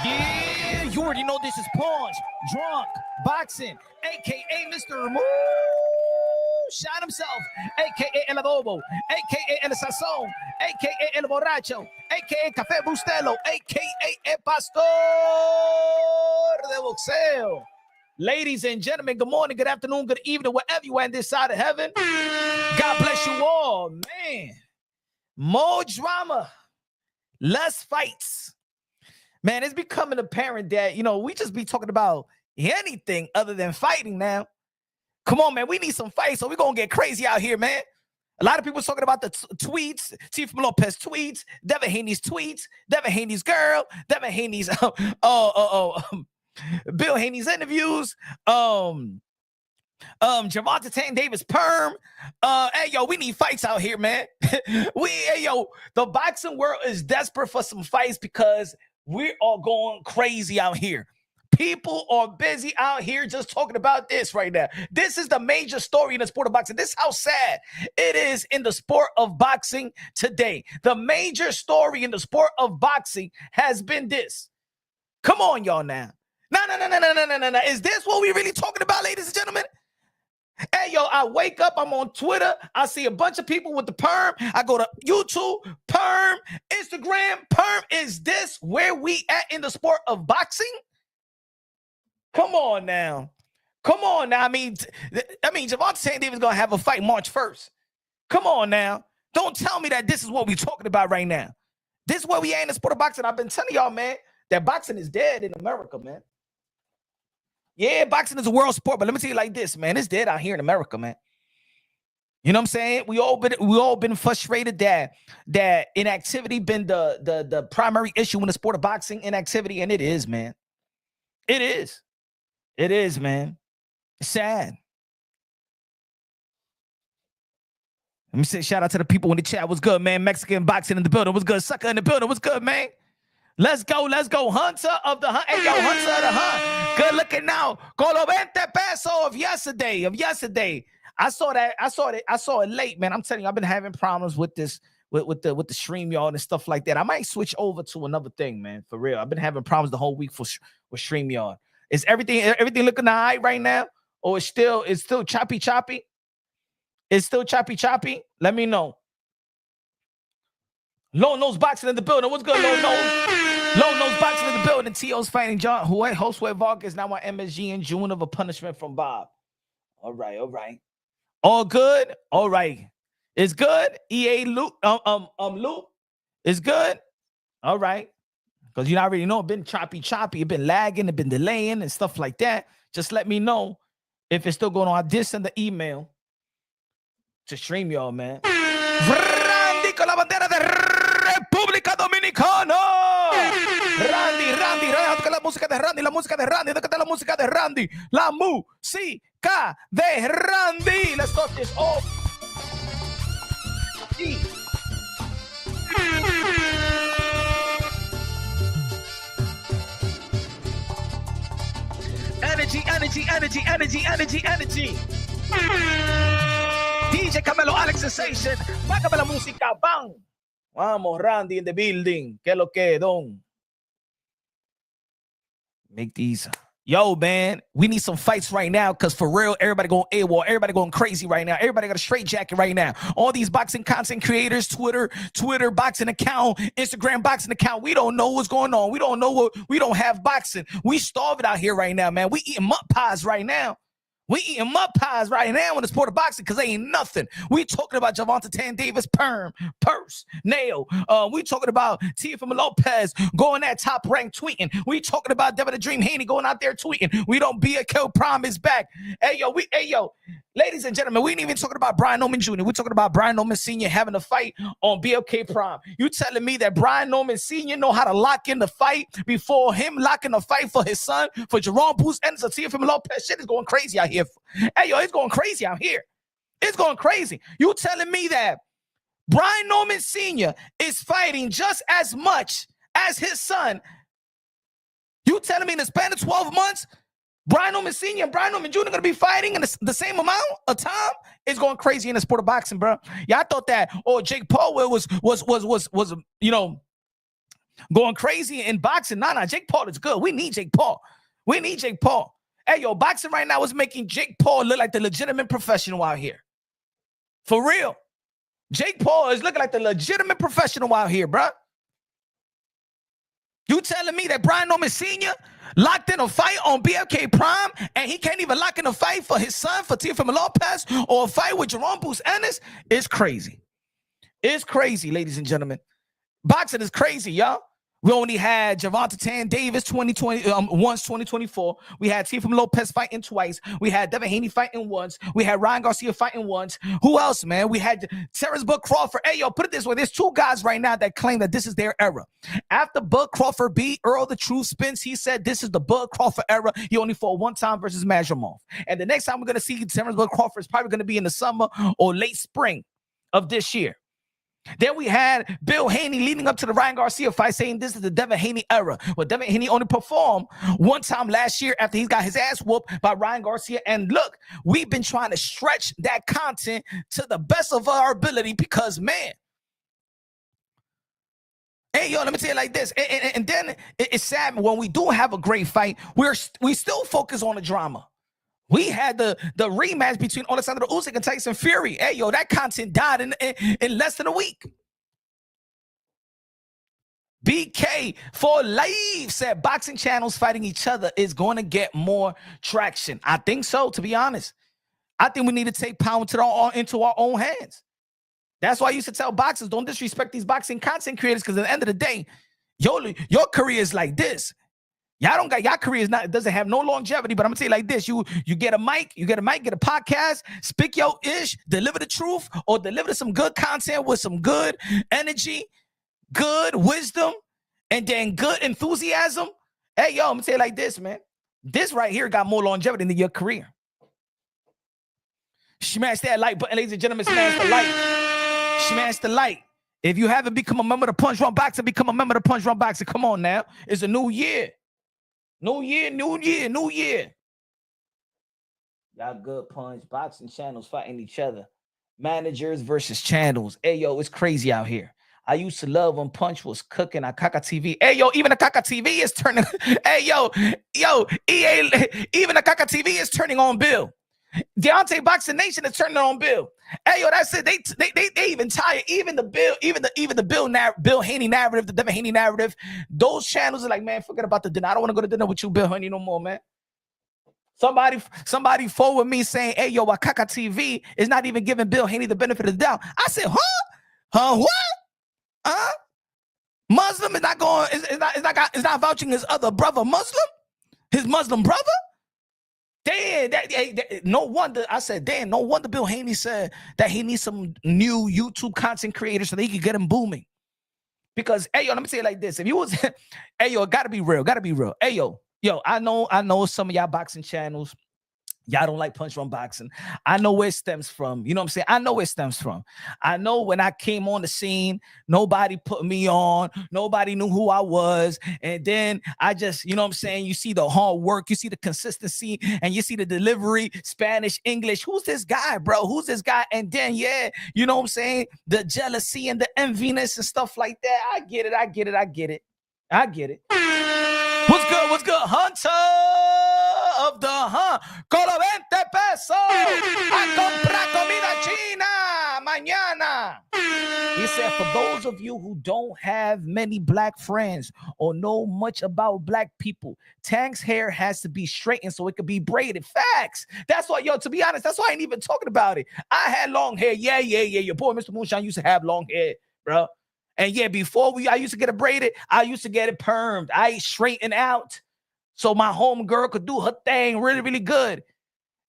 Yeah, you already know this is Punch, Drunk, Boxing, a.k.a. Mr. Moo Shot himself, a.k.a. El Adobo, a.k.a. El Sazón, a.k.a. El Borracho, a.k.a. Café Bustelo, a.k.a. El Pastor de Boxeo. Ladies and gentlemen, good morning, good afternoon, good evening, wherever you are on this side of heaven. God bless you all, man. More drama, less fights. Man, it's becoming apparent that, we just be talking about anything other than fighting now. Come on, man. We need some fights, so we're going to get crazy out here, man. A lot of people talking about the tweets, Teofimo Lopez tweets, Devin Haney's tweets, Devin Haney's girl, Devin Haney's, Bill Haney's interviews, Gervonta Tank Davis perm. Hey, yo, we need fights out here, man. The boxing world is desperate for some fights because we are going crazy out here. People are busy out here just talking about this right now. This is the major story in the sport of boxing. This is how sad it is in the sport of boxing today. The major story in the sport of boxing has been this. Come on, y'all now. No. Is this what we really talking about, ladies and gentlemen? Hey, yo, I wake up, I'm on Twitter, I see a bunch of people with the perm, I go to YouTube, perm, Instagram, perm. Is this where we at in the sport of boxing? Come on now. I mean, Gervonta Tank Davis is going to have a fight March 1st. Come on now. Don't tell me that this is what we're talking about right now. This is where we at in the sport of boxing. I've been telling y'all, man, that boxing is dead in America, man. Yeah, boxing is a world sport, but let me tell you like this, man. It's dead out here in America, man. You know what I'm saying? We all been frustrated that inactivity been the primary issue in the sport of boxing, inactivity, and it is, man. It is. It is, man. It's sad. Let me say shout out to the people in the chat. What's good, man? Mexican boxing in the building. What's good? Sucker in the building. What's good, man? Let's go. Hunter of the hunt. Hey, yo, Hunter of the hunt. Good looking now. Con lo 20 pesos of yesterday. I saw it late, man. I'm telling you, I've been having problems with this, with the StreamYard and stuff like that. I might switch over to another thing, man. For real. I've been having problems the whole week with StreamYard. Is everything looking all right right now? Or it's still choppy? It's still choppy? Let me know. Low Nose Boxing in the building. What's good, Low Nose? Low Nose Boxing in the building. T.O.'s fighting John Josue Vargas now on MSG in June of a punishment from Bob. All right. All good? All right. It's good? EA Loop. Loop. It's good? All right. Because you already know it's been choppy. It's been lagging, it's been delaying and stuff like that. Just let me know if it's still going on. I did send the email to StreamYard, man. Randy con la bandera de República Dominicana. Randy, toca la música de Randy, toca la música de Randy, la música de Randy. Let's start this off. Energy. DJ Camelo Alex Sensation. Bájame la música, bang. Vamos, Randy in the building. ¿Qué lo que, don? Make these. Yo, man, we need some fights right now because for real, everybody going AWOL. Everybody going crazy right now. Everybody got a straight jacket right now. All these boxing content creators, Twitter boxing account, Instagram boxing account. We don't know what's going on. We don't have boxing. We starving out here right now, man. We eating mutt pies right now. We eating mud pies right now in the sport of boxing because they ain't nothing. We talking about Gervonta Tank Davis, purse, nail. We talking about Teofimo Lopez going that top rank tweeting. We talking about Devin the Dream Haney going out there tweeting. We don't be a kill prom is back. Hey yo, ladies and gentlemen, we ain't even talking about Brian Norman Jr. We're talking about Brian Norman Sr. having a fight on BLK Prime. You telling me that Brian Norman Sr. know how to lock in the fight before him locking the fight for his son, for Jerome Booth and Teofimo Lopez? Shit is going crazy out here. Hey, yo, it's going crazy out here. It's going crazy. You telling me that Brian Norman Sr. is fighting just as much as his son? You telling me in the span of 12 months, Brian Norman Sr. and Brian Norman Jr. are going to be fighting in the same amount of time? It's going crazy in the sport of boxing, bro. Yeah, I thought that, Jake Paul was going crazy in boxing. Nah, Jake Paul is good. We need Jake Paul. We need Jake Paul. Hey, yo, boxing right now is making Jake Paul look like the legitimate professional out here. For real. Jake Paul is looking like the legitimate professional out here, bro. You telling me that Brian Norman Sr. locked in a fight on BFK Prime and he can't even lock in a fight for his son, for Teofimo Lopez, or a fight with Jerome Bruce Ennis? It's crazy. It's crazy, ladies and gentlemen. Boxing is crazy, y'all. We only had Gervonta Tan Davis 2024. We had Teofimo Lopez fighting twice. We had Devin Haney fighting once. We had Ryan Garcia fighting once. Who else, man? We had Terrence Bud Crawford. Hey, yo, put it this way. There's two guys right now that claim that this is their era. After Bud Crawford beat Earl the Truth Spence, he said this is the Bud Crawford era. He only fought one time versus Majramov. And the next time we're going to see Terrence Bud Crawford is probably going to be in the summer or late spring of this year. Then we had Bill Haney leading up to the Ryan Garcia fight saying this is the Devin Haney era. Well, Devin Haney only performed one time last year after he got his ass whooped by Ryan Garcia. And look, we've been trying to stretch that content to the best of our ability because, man, hey, yo, let me tell you like this. And then it's sad when we do have a great fight, we still focus on the drama. We had the rematch between Alexander Usyk and Tyson Fury. Hey, yo, that content died in less than a week. BK for life said boxing channels fighting each other is going to get more traction. I think so, to be honest. I think we need to take power into our own hands. That's why I used to tell boxers, don't disrespect these boxing content creators, because at the end of the day, your career is like this. Y'all career doesn't have no longevity, but I'm gonna tell you like this: you get a mic, get a podcast, speak your ish, deliver the truth, or deliver some good content with some good energy, good wisdom, and then good enthusiasm. Hey, yo, I'm gonna tell you like this, man. This right here got more longevity than your career. Smash that like button, ladies and gentlemen. Smash the like. Smash the like. If you haven't become a member of the Punch Run Boxing, become a member of the Punch Run Boxing. Come on now. It's a new year. New year. Y'all good punch. Boxing channels fighting each other. Managers versus channels. Hey, yo, it's crazy out here. I used to love when Punch was cooking on Kaka TV. Hey, yo, even the Kaka TV is turning. Hey, yo, EA, even the Kaka TV is turning on Bill. Deontay Boxing Nation is turning on Bill. Hey, yo, that's it. They even tie even the Bill Haney narrative, the Devin Haney narrative. Those channels are like, man, forget about the dinner. I don't want to go to dinner with you, Bill Haney, no more, man. Somebody forward me saying, hey, yo, Wakaka TV is not even giving Bill Haney the benefit of the doubt. I said, what? Muslim is not going, is not vouching his other brother Muslim, his Muslim brother. No wonder. I said, damn, no wonder Bill Haney said that he needs some new YouTube content creators so they can get him booming. Because, hey, yo, let me say it like this. If you was, hey, yo, it gotta be real. Hey, yo, I know some of y'all boxing channels, y'all don't like Punch Run Boxing. I know where it stems from. You know what I'm saying? I know where it stems from. I know when I came on the scene, nobody put me on. Nobody knew who I was. And then I just, you know what I'm saying? You see the hard work. You see the consistency. And you see the delivery, Spanish, English. Who's this guy, bro? Who's this guy? And then, yeah, you know what I'm saying? The jealousy and the enviness and stuff like that. I get it. What's good? Hunter of the Hunt. Colo 20 pesos a comprar comida china mañana. He said, for those of you who don't have many black friends or know much about black people, Tank's hair has to be straightened so it could be braided. Facts. That's why, yo, to be honest, that's why I ain't even talking about it. I had long hair. Yeah. Your boy, Mr. Moonshine, used to have long hair, bro. And yeah, I used to get it braided. I used to get it permed. I straightened out so my home girl could do her thing really, really good.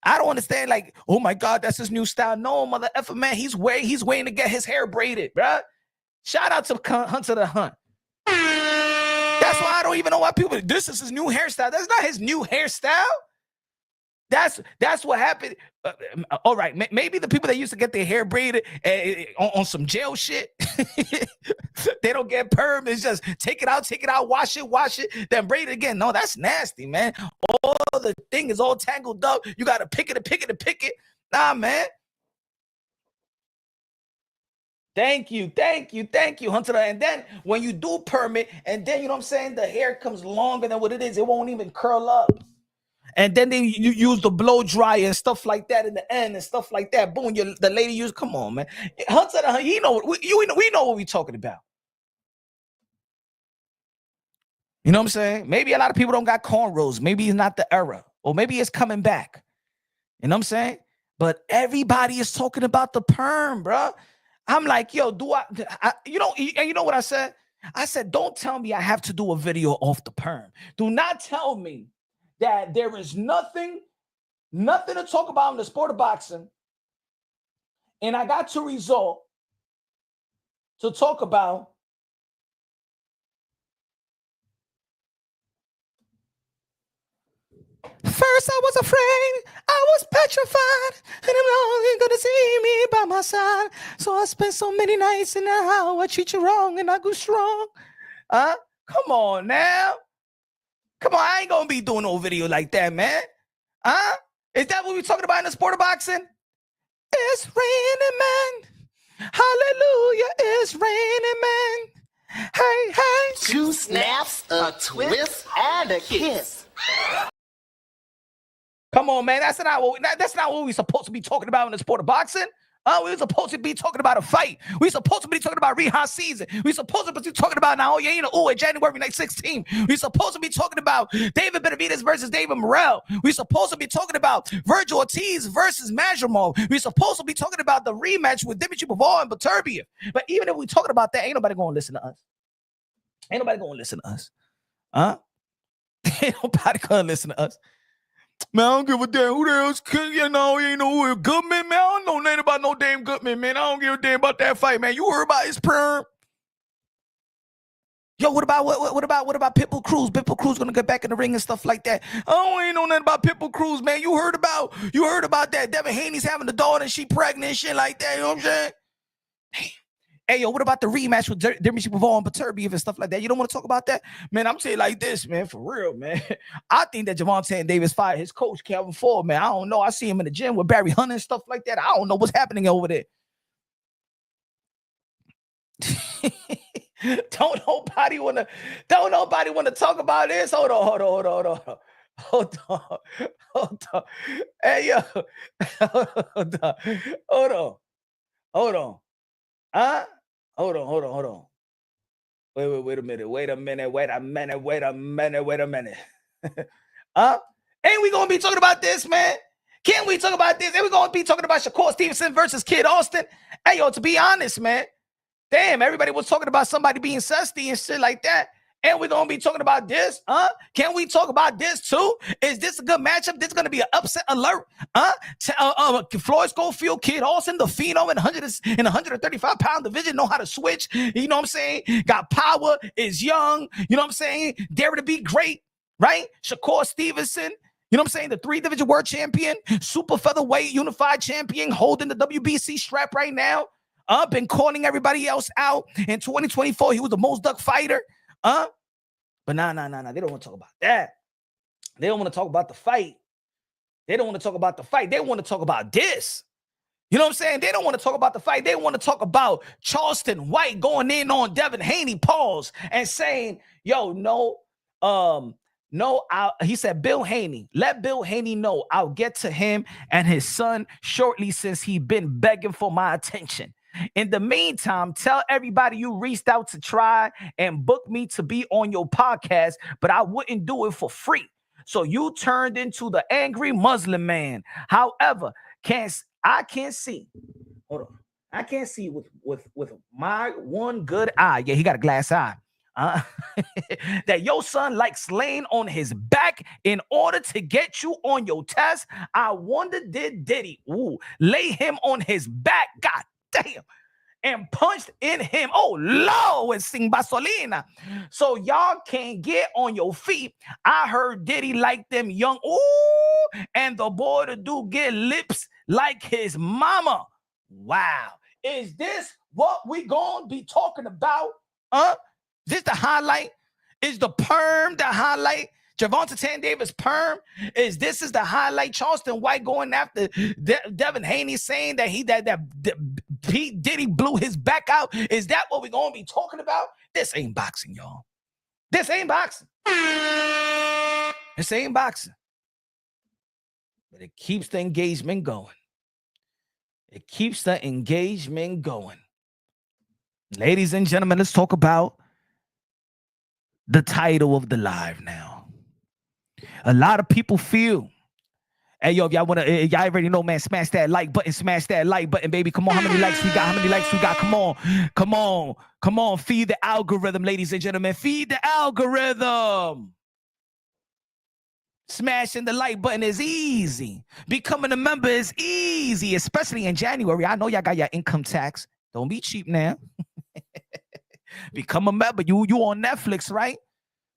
I don't understand, like, oh my God, that's his new style. No, mother effer, man, he's waiting to get his hair braided, bro. Shout out to Hunter the Hunt. That's why I don't even know why people, this is his new hairstyle. That's not his new hairstyle. That's what happened. All right, maybe the people that used to get their hair braided on some jail shit, they don't get perm. It's just take it out, wash it, then braid it again. No, that's nasty, man. All the thing is all tangled up. You got to pick it. Nah, man. Thank you, Hunter. And then when you do permit, and then you know what I'm saying, the hair comes longer than what it is. It won't even curl up. And then you use the blow dryer and stuff like that in the end and stuff like that. Boom, the lady use. Come on, man. Hunter, we know what we're talking about. You know what I'm saying? Maybe a lot of people don't got cornrows. Maybe it's not the era, or maybe it's coming back. You know what I'm saying? But everybody is talking about the perm, bro. I'm like, yo, you know what I said? I said, don't tell me I have to do a video off the perm. Do not tell me that there is nothing to talk about in the sport of boxing, and I got to resort to talk about first I was afraid, I was petrified, and I'm only gonna see me by my side. So I spent so many nights in the house, I treat you wrong and I go strong. Come on now. Come on, I ain't gonna be doing no video like that, man. Is that what we're talking about in the sport of boxing? It's raining, man. Hallelujah, it's raining, man. Hey, hey. 2 snaps, a twist, and a kiss. Come on, man. That's not what we're supposed to be talking about in the sport of boxing. We're supposed to be talking about a fight. We're supposed to be talking about rehab season. We're supposed to be talking about January 16. We're supposed to be talking about David Benavidez versus David Morrell. We're supposed to be talking about Virgil Ortiz versus Masvidal. We're supposed to be talking about the rematch with Dimitri Bivol and Beterbiev. But even if we're talking about that, ain't nobody going to listen to us. Ain't nobody going to listen to us. Ain't nobody going to listen to us. Man, I don't give a damn who the hell's you know, you ain't know who Goodman, man. I don't know nothing about no damn Goodman, man. I don't give a damn about that fight, man. You heard about his perm? Yo, what about Pitbull Cruz? Pitbull Cruz gonna get back in the ring and stuff like that. I ain't know nothing about Pitbull Cruz, man. You heard about that Devin Haney's having a daughter and she pregnant and shit like that. You know what I'm saying? Damn. Hey, yo, what about the rematch with Dimitri Bivol and Beterbiev and stuff like that? You don't want to talk about that? Man, I'm saying like this, man, for real, man. I think that Gervonta Davis fired his coach, Calvin Ford, man. I don't know. I see him in the gym with Barry Hunter and stuff like that. I don't know what's happening over there. Don't nobody want to talk about this. Hold on. Hey, yo. Hold on. Hold on. Wait a minute. Ain't we gonna be talking about this, man? Can't we talk about this? Ain't we gonna be talking about Shakur Stevenson versus Kid Austin? Hey, yo, to be honest, man, damn, everybody was talking about somebody being zesty and shit like that. And we're going to be talking about this, Can we talk about this too? Is this a good matchup? This is going to be an upset alert, Floyd Schofield, Kid Austin, the Phenom in 135-pound division, know how to switch. You know what I'm saying? Got power, is young. You know what I'm saying? Dare to be great, right? Shakur Stevenson. You know what I'm saying? The 3-division world champion, super featherweight unified champion, holding the WBC strap right now. Been calling everybody else out. In 2024, he was the most duck fighter. But nah. They don't want to talk about that. They don't want to talk about the fight. They don't want to talk about the fight. They want to talk about this. You know what I'm saying? They don't want to talk about the fight. They want to talk about Charleston White going in on Devin Haney, pause, and saying, yo, he said, Bill Haney, let Bill Haney know I'll get to him and his son shortly since he's been begging for my attention. In the meantime, tell everybody you reached out to try and book me to be on your podcast, but I wouldn't do it for free. So you turned into the angry Muslim man. However, I can't see. Hold on. I can't see with my one good eye. Yeah, he got a glass eye. That your son likes laying on his back in order to get you on your test. I wonder did Diddy lay him on his back? God damn. And punched in him. Oh, Lord, sing Basolina. So y'all can't get on your feet. I heard Diddy like them young. Ooh, and the boy to do get lips like his mama. Wow. Is this what we gonna be talking about? This the highlight? Is the perm the highlight? Gervonta Davis perm? Is the highlight? Charleston White going after Devin Haney saying that P. Diddy blew his back out. Is that what we're going to be talking about? This ain't boxing, y'all. This ain't boxing. This ain't boxing. But it keeps the engagement going. It keeps the engagement going. Ladies and gentlemen, let's talk about the title of the live now. A lot of people feel, hey, yo, if y'all want to, y'all already know, man, smash that like button, baby. Come on, how many likes we got? Come on. Feed the algorithm, ladies and gentlemen. Feed the algorithm. Smashing the like button is easy. Becoming a member is easy, especially in January. I know y'all got your income tax. Don't be cheap now. Become a member. You on Netflix, right?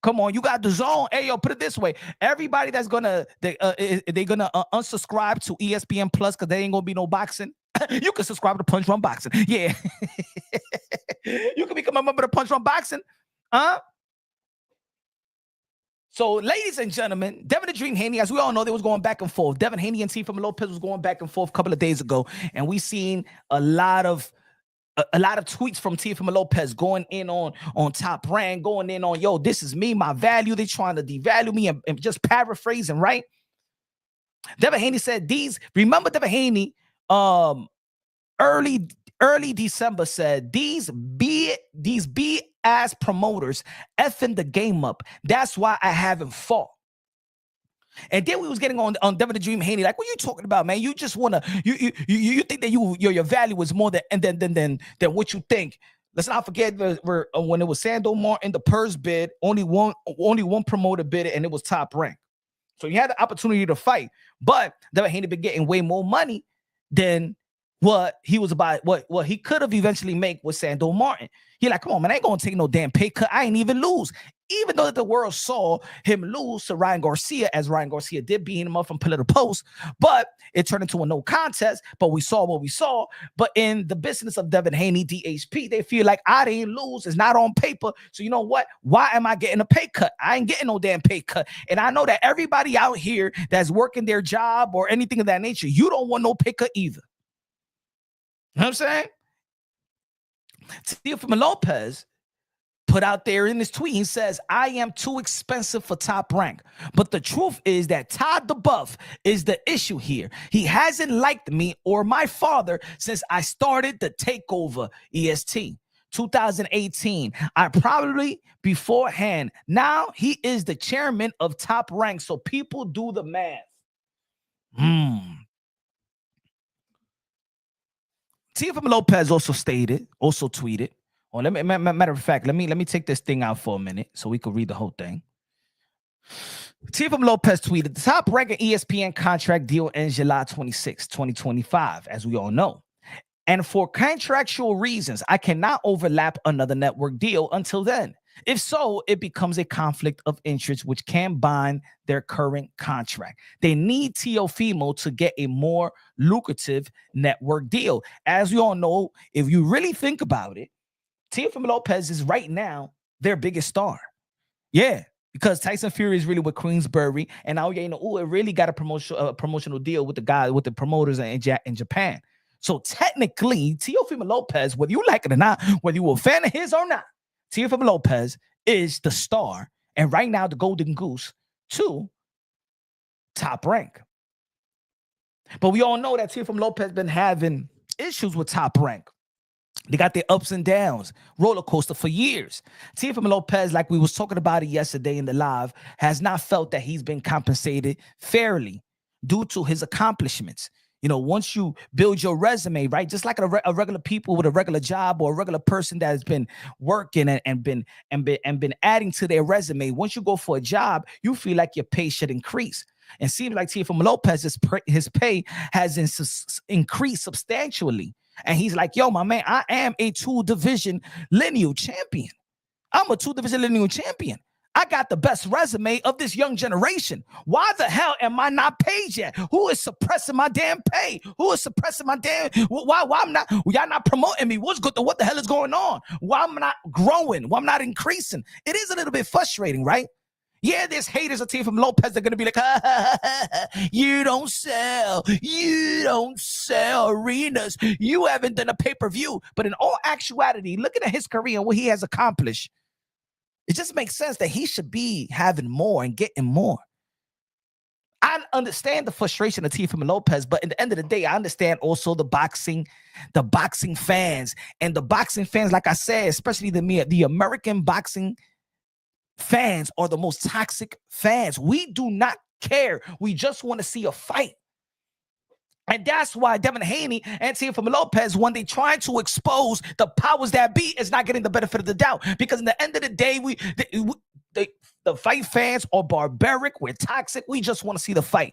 Come on, you got the zone. Hey, yo, put it this way. Everybody that's gonna unsubscribe to ESPN Plus because there ain't gonna be no boxing. You can subscribe to Punch Run Boxing. Yeah. You can become a member of Punch Run Boxing. So, ladies and gentlemen, Devin the Dream Haney, as we all know, they was going back and forth. Devin Haney and Teofimo Lopez was going back and forth a couple of days ago, and we seen a lot of tweets from Teofimo Lopez going in on Top Rank, going in on, yo, this is me, my value. They trying to devalue me and just paraphrasing, right? Devin Haney said remember Devin Haney, early December said, these BS promoters effing the game up. That's why I haven't fought. And then we was getting on Devin the Dream Haney, like, what are you talking about, man? You just wanna you think that your value is more than what you think. Let's not forget when it was Sando Martin, the purse bid, only one promoter bid it, and it was Top Rank. So you had the opportunity to fight, but Devin Haney been getting way more money than what he was about, what he could have eventually make with Sando Martin. He like, come on, man, I ain't gonna take no damn pay cut. I ain't even lose. Even though the world saw him lose to Ryan Garcia, as Ryan Garcia did beat him up from pillar to post, but it turned into a no contest. But we saw what we saw. But in the business of Devin Haney, DHP, they feel like I didn't lose. It's not on paper. So you know what? Why am I getting a pay cut? I ain't getting no damn pay cut. And I know that everybody out here that's working their job or anything of that nature, you don't want no pay cut either. You know what I'm saying? Teofimo Lopez put out there in his tweet, he says, I am too expensive for Top Rank. But the truth is that Todd the Buff is the issue here. He hasn't liked me or my father since I started the takeover EST 2018. I probably beforehand. Now he is the chairman of Top Rank. So people do the math. Teofimo Lopez also tweeted. Oh, matter of fact, let me take this thing out for a minute so we can read the whole thing. Teofimo Lopez tweeted, the Top Rank ESPN contract deal ends July 26, 2025, as we all know. And for contractual reasons, I cannot overlap another network deal until then. If so, it becomes a conflict of interest which can bind their current contract. They need Teofimo to get a more lucrative network deal. As we all know, if you really think about it, Teofimo Lopez is right now their biggest star. Yeah, because Tyson Fury is really with Queensberry, and now it really got a promotional deal with the promoters in Japan. So technically, Teofimo Lopez, whether you like it or not, whether you were a fan of his or not, Teofimo Lopez is the star, and right now the golden goose to Top Rank. But we all know that Teofimo Lopez been having issues with Top Rank. They got their ups and downs, roller coaster for years. Teofimo Lopez, like we was talking about it yesterday in the live, has not felt that he's been compensated fairly due to his accomplishments. You know, once you build your resume, right, just like a regular people with a regular job or a regular person that has been working and been adding to their resume, once you go for a job, you feel like your pay should increase. And seems like Teofimo Lopez, his pay has increased substantially. And he's like, yo, my man, I am a 2-division lineal champion. I'm a 2-division lineal champion. I got the best resume of this young generation. Why the hell am I not paid yet? Who is suppressing my damn pay? Who is suppressing my damn? Why I'm not? Y'all not promoting me? What's good? What the hell is going on? Why I'm not growing? Why I'm not increasing? It is a little bit frustrating, right? Yeah, there's haters of Teofimo Lopez. They're going to be like, you don't sell arenas. You haven't done a pay-per-view. But in all actuality, looking at his career and what he has accomplished, it just makes sense that he should be having more and getting more. I understand the frustration of Teofimo Lopez, but at the end of the day, I understand also the boxing fans. And the boxing fans, like I said, especially the American boxing fans are the most toxic fans. We do not care. We just want to see a fight. And that's why Devin Haney and Teofimo Lopez, when they try to expose the powers that be, is not getting the benefit of the doubt. Because in the end of the day, the fight fans are barbaric. We're toxic. We just want to see the fight.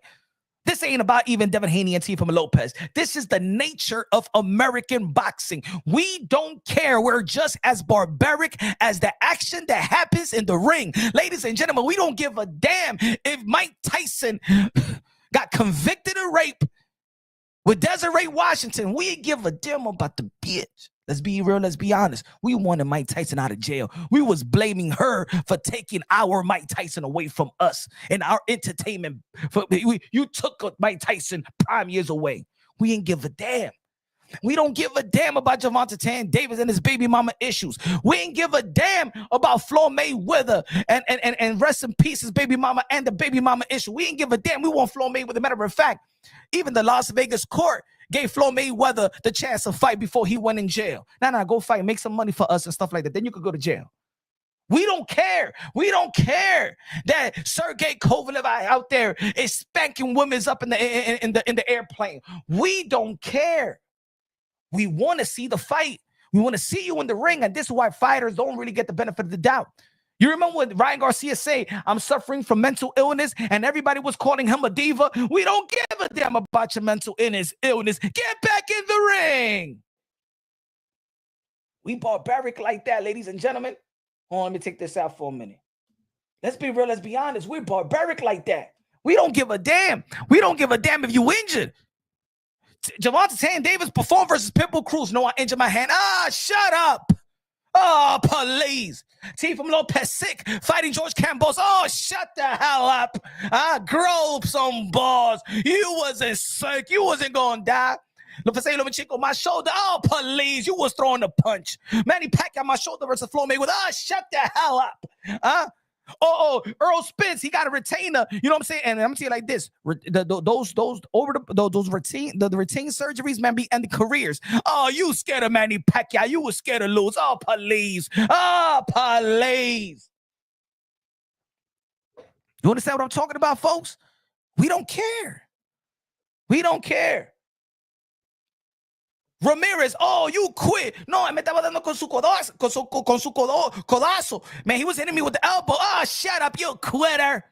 This ain't about even Devin Haney and Teofimo Lopez. This is the nature of American boxing. We don't care. We're just as barbaric as the action that happens in the ring. Ladies and gentlemen, we don't give a damn if Mike Tyson got convicted of rape with Desiree Washington. We ain't give a damn about the bitch. Let's be real. Let's be honest. We wanted Mike Tyson out of jail. We was blaming her for taking our Mike Tyson away from us and our entertainment. You took Mike Tyson prime years away. We ain't give a damn. We don't give a damn about Gervonta Tank Davis and his baby mama issues. We ain't give a damn about Floyd Mayweather and rest in peace his baby mama and the baby mama issue. We ain't give a damn. We want Floyd Mayweather. Matter of fact, even the Las Vegas court gave Floyd Mayweather the chance to fight before he went in jail. Nah, go fight, make some money for us and stuff like that. Then you could go to jail. We don't care. We don't care that Sergey Kovalev out there is spanking women's up in the airplane. We don't care. We want to see the fight. We want to see you in the ring, and this is why fighters don't really get the benefit of the doubt. You remember what Ryan Garcia say? I'm suffering from mental illness, and everybody was calling him a diva. We don't give a damn about your mental illness. Get back in the ring. We barbaric like that, ladies and gentlemen. Hold on, let me take this out for a minute. Let's be real. Let's be honest. We're barbaric like that. We don't give a damn. We don't give a damn if you injured. Gervonta Tank Davis performed versus Pitbull Cruz. No, I injured my hand. Shut up. Oh, please. Teofimo Lopez sick, fighting George Campos. Oh, shut the hell up. Grow some balls. You wasn't sick. You wasn't going to die. Chico, my shoulder. Oh, please. You was throwing the punch. Manny Pacquiao, my shoulder versus Floyd Mayweather. Shut the hell up. Earl Spence, he got a retainer. You know what I'm saying? And I'm gonna tell you like this: those retained surgeries, man, be ending careers. Oh, you scared of Manny Pacquiao? You was scared to lose? Oh, please! Oh, please! You understand what I'm talking about, folks? We don't care. We don't care. Ramirez, oh, you quit. No, me estaba dando con su codazo. Man, he was hitting me with the elbow. Oh, shut up, you quitter.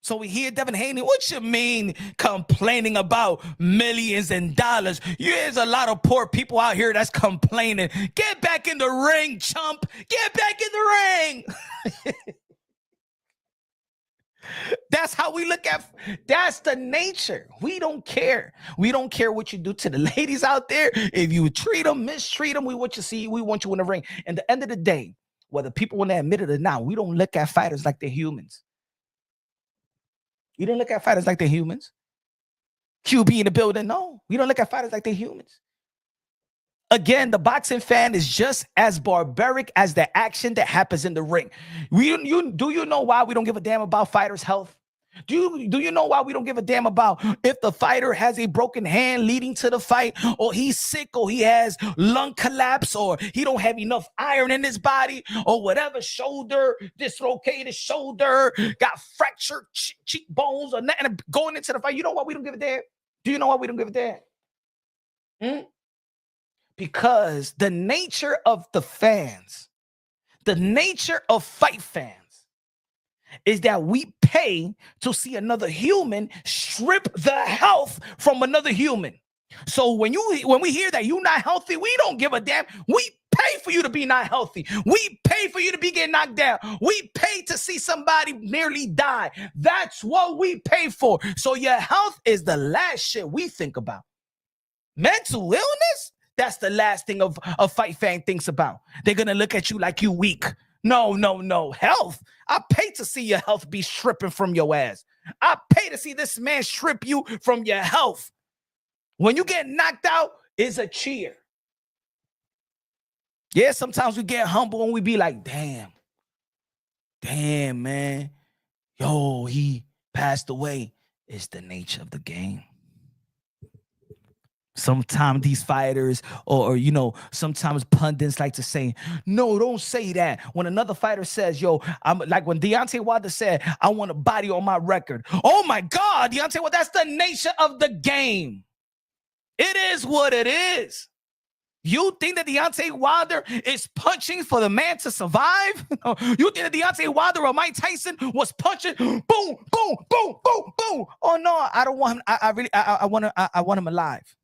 So we hear Devin Haney. What you mean complaining about millions and dollars? There's a lot of poor people out here that's complaining. Get back in the ring, chump. Get back in the ring. That's how we look at. That's the nature. We don't care. We don't care what you do to the ladies out there. If you treat them, mistreat them, we want you in the ring. And at the end of the day, whether people want to admit it or not, we don't look at fighters like they're humans. You don't look at fighters like they're humans. QB in the building, no. We don't look at fighters like they're humans. Again, the boxing fan is just as barbaric as the action that happens in the ring. Do you know why we don't give a damn about fighters' health? Do you know why we don't give a damn about if the fighter has a broken hand leading to the fight, or he's sick, or he has lung collapse, or he don't have enough iron in his body, or whatever, shoulder, dislocated shoulder, got fractured cheekbones, or nothing going into the fight? You know why we don't give a damn? Do you know why we don't give a damn? Because the nature of the fans, the nature of fight fans, is that we pay to see another human strip the health from another human. So when we hear that you're not healthy, we don't give a damn. We pay for you to be not healthy. We pay for you to be getting knocked down. We pay to see somebody nearly die. That's what we pay for. So your health is the last shit we think about. Mental illness? That's the last thing a fight fan thinks about. They're gonna look at you like you weak. No. Health. I pay to see your health be stripping from your ass. I pay to see this man strip you from your health. When you get knocked out, it's a cheer. Yeah, sometimes we get humble and we be like, damn, man. Yo, he passed away. It's the nature of the game. Sometimes these fighters or sometimes pundits like to say, no, don't say that. When another fighter says, yo, I'm like when Deontay Wilder said, I want a body on my record. Oh my God, Deontay, well, that's the nature of the game. It is what it is. You think that Deontay Wilder is punching for the man to survive? You think that Deontay Wilder or Mike Tyson was punching, boom, boom, boom, boom, boom? Oh no, I don't want him. I want him alive.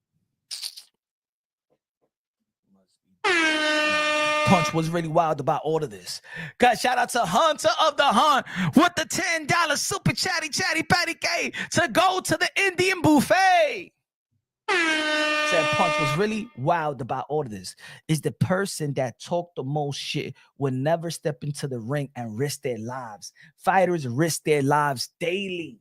Punch was really wild about all of this. Guys, shout out to Hunter of the Hunt with the $10 super chatty patty K to go to the Indian buffet. Said Punch was really wild about all of this. Is the person that talked the most shit would never step into the ring and risk their lives. Fighters risk their lives daily.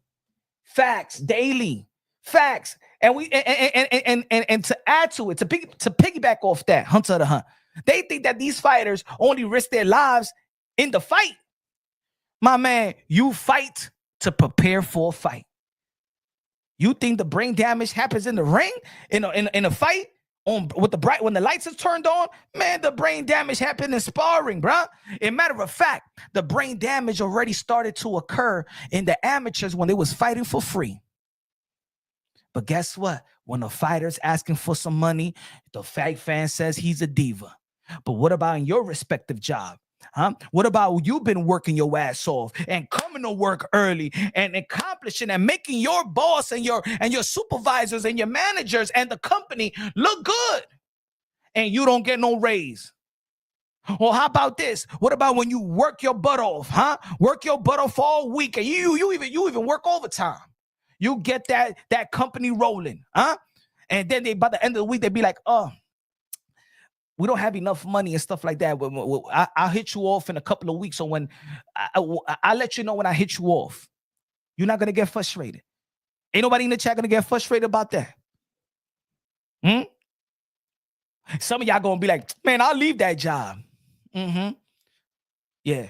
Facts, daily. Facts. And we and to add to it, to piggyback off that, Hunter of the Hunt, they think that these fighters only risk their lives in the fight. My man, you fight to prepare for a fight. You think the brain damage happens in the ring, in a fight, when the lights are turned on? Man, the brain damage happened in sparring, bro. As a matter of fact, the brain damage already started to occur in the amateurs when they was fighting for free. But guess what? When a fighter's asking for some money, the fight fan says he's a diva. But what about in your respective job? Huh? What about you've been working your ass off and coming to work early and accomplishing and making your boss and your supervisors and your managers and the company look good, and you don't get no raise? Or how about this? What about when you work your butt off, huh? Work your butt off all week, and you even work overtime. You get that company rolling, huh? And then by the end of the week, they be like, oh, we don't have enough money and stuff like that. I'll hit you off in a couple of weeks. So when I'll let you know when I hit you off. You're not going to get frustrated. Ain't nobody in the chat going to get frustrated about that. Some of y'all going to be like, man, I'll leave that job. Yeah.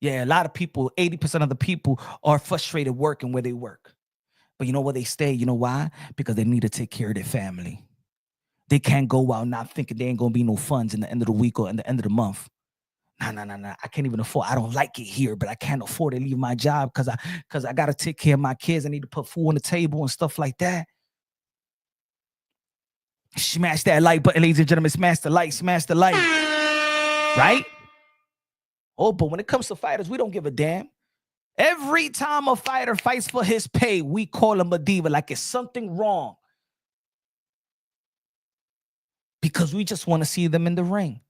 A lot of people, 80% of the people are frustrated working where they work. But you know where they stay? You know why? Because they need to take care of their family. They can't go out not thinking there ain't going to be no funds in the end of the week or in the end of the month. Nah. I can't even afford. I don't like it here, but I can't afford to leave my job because I got to take care of my kids. I need to put food on the table and stuff like that. Smash that like button, ladies and gentlemen. Smash the like. Right? Oh, but when it comes to fighters, we don't give a damn. Every time a fighter fights for his pay, we call him a diva like it's something wrong. Because we just want to see them in the ring.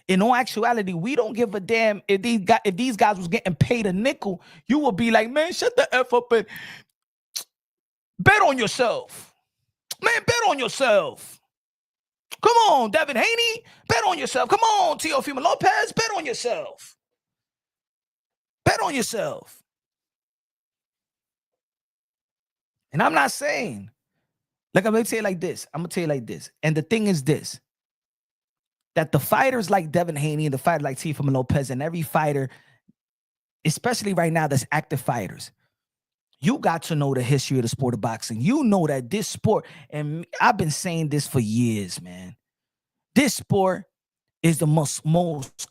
In all actuality, we don't give a damn if these guys was getting paid a nickel. You would be like, man, shut the F up and bet on yourself. Man, bet on yourself. Come on, Devin Haney, bet on yourself. Come on, Teofimo Lopez, bet on yourself. Bet on yourself. And I'm not saying, like, I'm going to tell you like this. And the thing is this, that the fighters like Devin Haney and the fighter like Teofimo Lopez and every fighter, especially right now that's active fighters, you got to know the history of the sport of boxing. You know that this sport, and I've been saying this for years, man, this sport is the most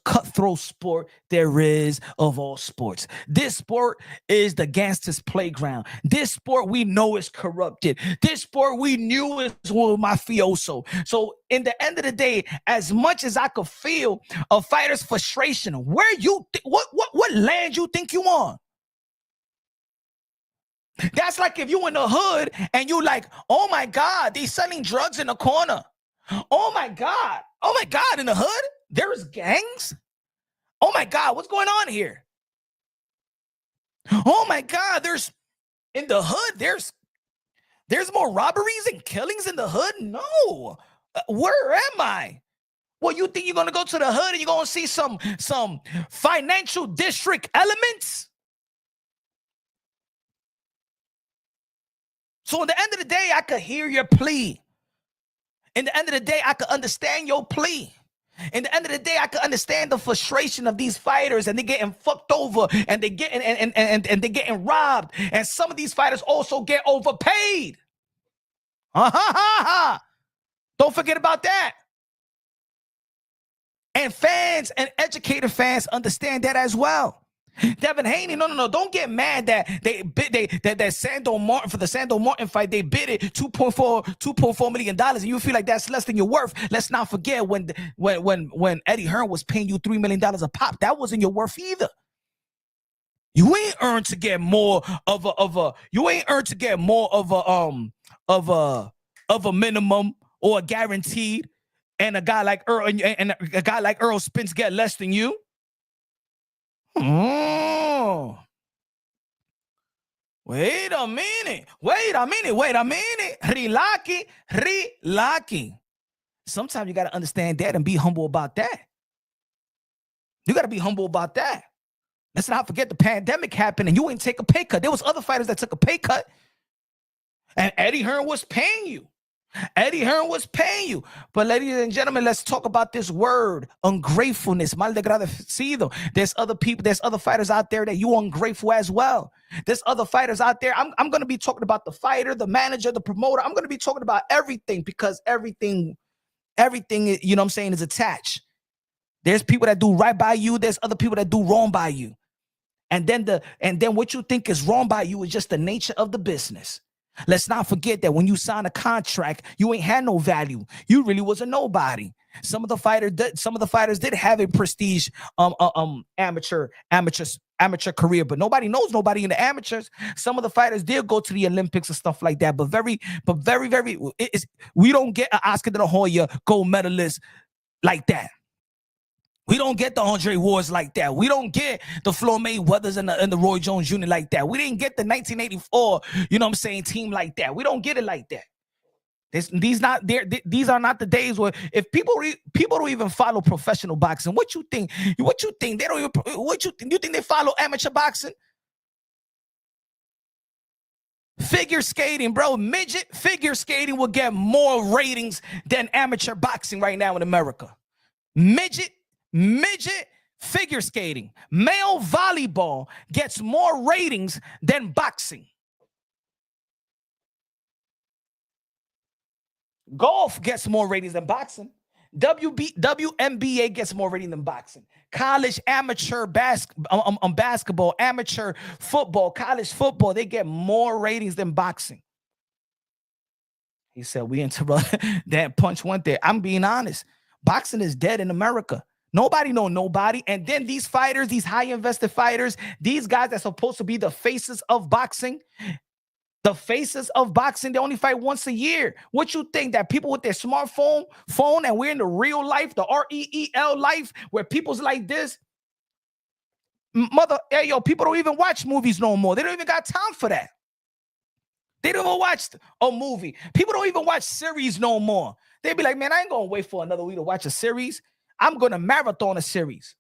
cutthroat sport there is of all sports. This sport is the gangster's playground. This sport we know is corrupted. This sport we knew is mafioso. So in the end of the day, as much as I could feel a fighter's frustration, what land you think you on? That's like if you in the hood and you like, oh my God, they selling drugs in the corner. Oh my God, in the hood, there's gangs? Oh my God, what's going on here? Oh my God, in the hood, there's more robberies and killings in the hood? No. Where am I? Well, you think you're gonna go to the hood and you're gonna see some financial district elements? So at the end of the day, I could hear your plea. In the end of the day, I could understand your plea. In the end of the day, I could understand the frustration of these fighters, and they're getting fucked over, and they getting and they're getting robbed. And some of these fighters also get overpaid. Don't forget about that. And fans and educated fans understand that as well. Devin Haney, no, don't get mad that they bid that Sando Martin for the Sando Martin fight, they bid it $2.4 million, and you feel like that's less than your worth. Let's not forget when Eddie Hearn was paying you $3 million a pop, that wasn't your worth either. You ain't earned to get more of a minimum or a guaranteed, and a guy like Earl and a guy like Earl Spence get less than you. Oh, wait a minute. Relaxing. Sometimes you got to understand that and be humble about that. You got to be humble about that. Let's not forget the pandemic happened and you ain't take a pay cut. There was other fighters that took a pay cut, and Eddie Hearn was paying you. But ladies and gentlemen, let's talk about this word, ungratefulness. Mal agradecido. There's other people, there's other fighters out there that you ungrateful as well. There's other fighters out there. I'm going to be talking about the fighter, the manager, the promoter. I'm going to be talking about everything, because everything, you know what I'm saying, is attached. There's people that do right by you. There's other people that do wrong by you. And then what you think is wrong by you is just the nature of the business. Let's not forget that when you sign a contract, you ain't had no value. You really was a nobody. Some of the fighters did have a prestige amateur career, but nobody knows nobody in the amateurs. Some of the fighters did go to the Olympics and stuff like that, but very, we don't get an Oscar de la Hoya gold medalist like that. We don't get the Andre Wards like that. We don't get the Floyd Mayweathers and the Roy Jones Jr. like that. We didn't get the 1984, you know what I'm saying, team like that. We don't get it like that. These are not the days where, if people don't even follow professional boxing. What you think? They don't even. What you think? You think they follow amateur boxing? Figure skating, bro. Midget figure skating will get more ratings than amateur boxing right now in America. Midget figure skating, male volleyball gets more ratings than boxing. Golf gets more ratings than boxing. WNBA gets more ratings than boxing. College amateur basketball, amateur football, college football, they get more ratings than boxing. He said, we interrupt. That punch went there. I'm being honest. Boxing is dead in America. Nobody know nobody. And then these fighters, these high invested fighters, these guys that's supposed to be the faces of boxing, they only fight once a year. What you think, that people with their smartphone, and we're in the real life, the REEL life, where people's like this? People don't even watch movies no more. They don't even got time for that. They don't even watch a movie. People don't even watch series no more. They be like, man, I ain't gonna wait for another week to watch a series. I'm gonna marathon a series.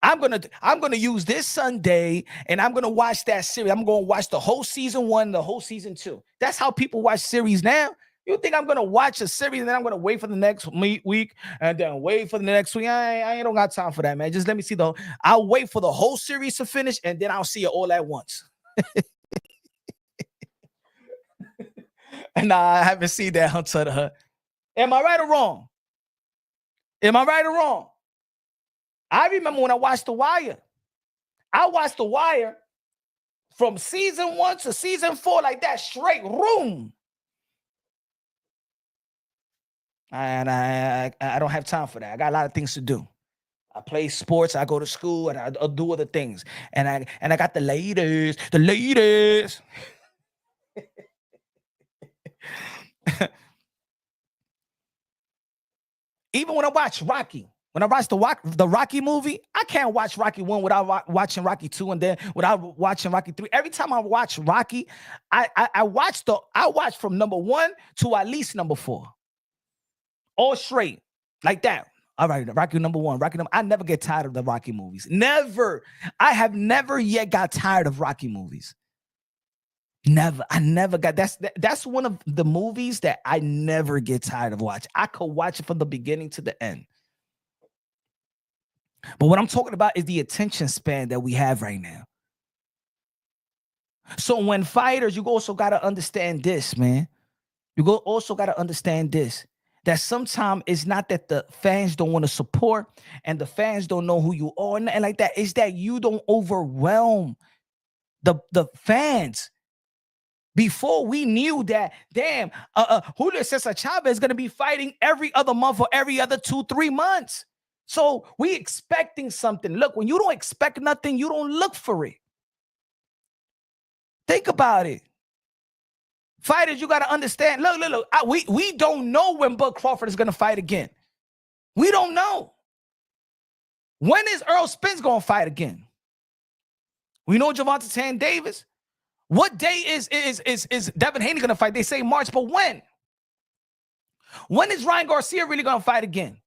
I'm gonna use this Sunday and I'm gonna watch that series. I'm gonna watch the whole season 1, the whole season 2. That's how people watch series now. You think I'm gonna watch a series and then I'm gonna wait for the next week and then wait for the next week? I don't got time for that, man. Just let me see I'll wait for the whole series to finish and then I'll see it all at once. And I haven't seen that until the. Am I right or wrong? I remember when I watched The Wire. I watched The Wire from season 1 to season 4 like that, straight room. And I don't have time for that. I got a lot of things to do. I play sports, I go to school, and I do other things. And I got the ladies. Even when I watch Rocky, when I watch the Rocky movie, I can't watch Rocky 1 without watching Rocky 2 and then without watching Rocky 3. Every time I watch Rocky, I watch from number 1 to at least number 4. all straight like that. All right, Rocky number one, I never get tired of the Rocky movies. Never. I have never yet got tired of Rocky movies. Never. I never got. That's one of the movies that I never get tired of watching. I could watch it from the beginning to the end. But what I'm talking about is the attention span that we have right now. So when fighters, you also got to understand this, man. Also got to understand this, that sometimes it's not that the fans don't want to support and the fans don't know who you are and like that. It's that you don't overwhelm the fans. Before we knew that, damn, Julio Cesar Chavez is going to be fighting every other month or every other 2-3 months. So we expecting something. Look, when you don't expect nothing, you don't look for it. Think about it. Fighters, you got to understand. Look. We don't know when Bud Crawford is going to fight again. We don't know. When is Earl Spence going to fight again? We know Gervonta Tank Davis. What day is Devin Haney going to fight? They say March, but when? When is Ryan Garcia really going to fight again?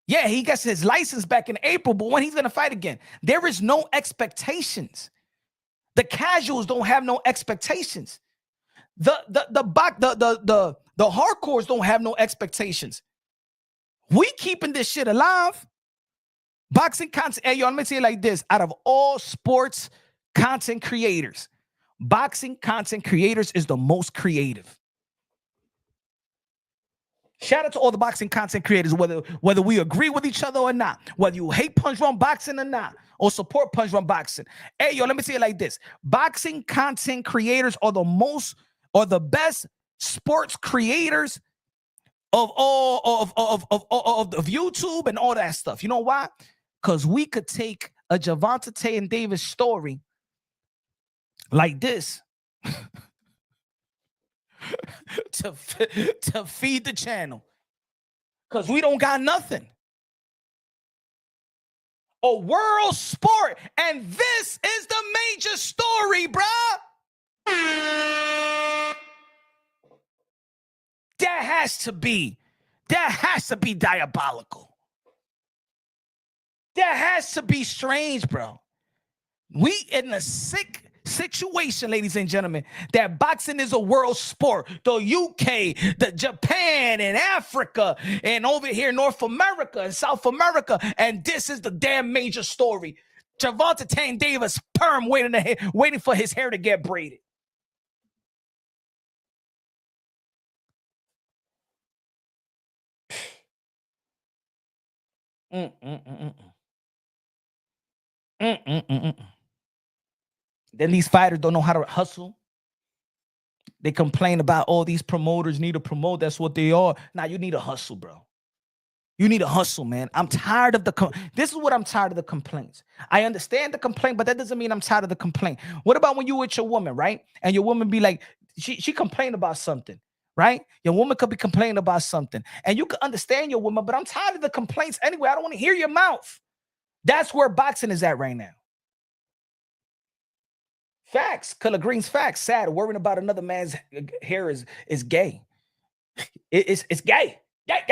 Yeah, he gets his license back in April, but when he's going to fight again? There is no expectations. The casuals don't have no expectations. The hardcores don't have no expectations. We keeping this shit alive. Boxing content. Hey, yo, let me say it like this. Out of all sports content creators, boxing content creators is the most creative. Shout out to all the boxing content creators, whether we agree with each other or not, whether you hate punch run boxing or not, or support punch run boxing. Hey, yo, let me say it like this. Boxing content creators are the best sports creators of all of YouTube and all that stuff. You know why? Because we could take a Gervonta Tank Davis story like this to feed the channel, because we don't got nothing. A world sport, and this is the major story, bruh. That has to be diabolical. That has to be strange, bro. We in a sick situation, ladies and gentlemen, that boxing is a world sport. The UK, the Japan, and Africa, and over here North America and South America, and this is the damn major story. Gervonta Tank Davis perm waiting for his hair to get braided. Then these fighters don't know how to hustle. They complain about all these promoters need to promote. That's what they are. Now you need a hustle, bro. You need a hustle, man. I'm tired of this is what I'm tired of the complaints. I understand the complaint, but that doesn't mean I'm tired of the complaint. What about when you with your woman, right? And your woman be like, she complained about something, right? Your woman could be complaining about something. And you can understand your woman, but I'm tired of the complaints anyway. I don't want to hear your mouth. That's where boxing is at right now. Facts. Color Green's facts. Sad. Worrying about another man's hair is gay. It's gay. Gay.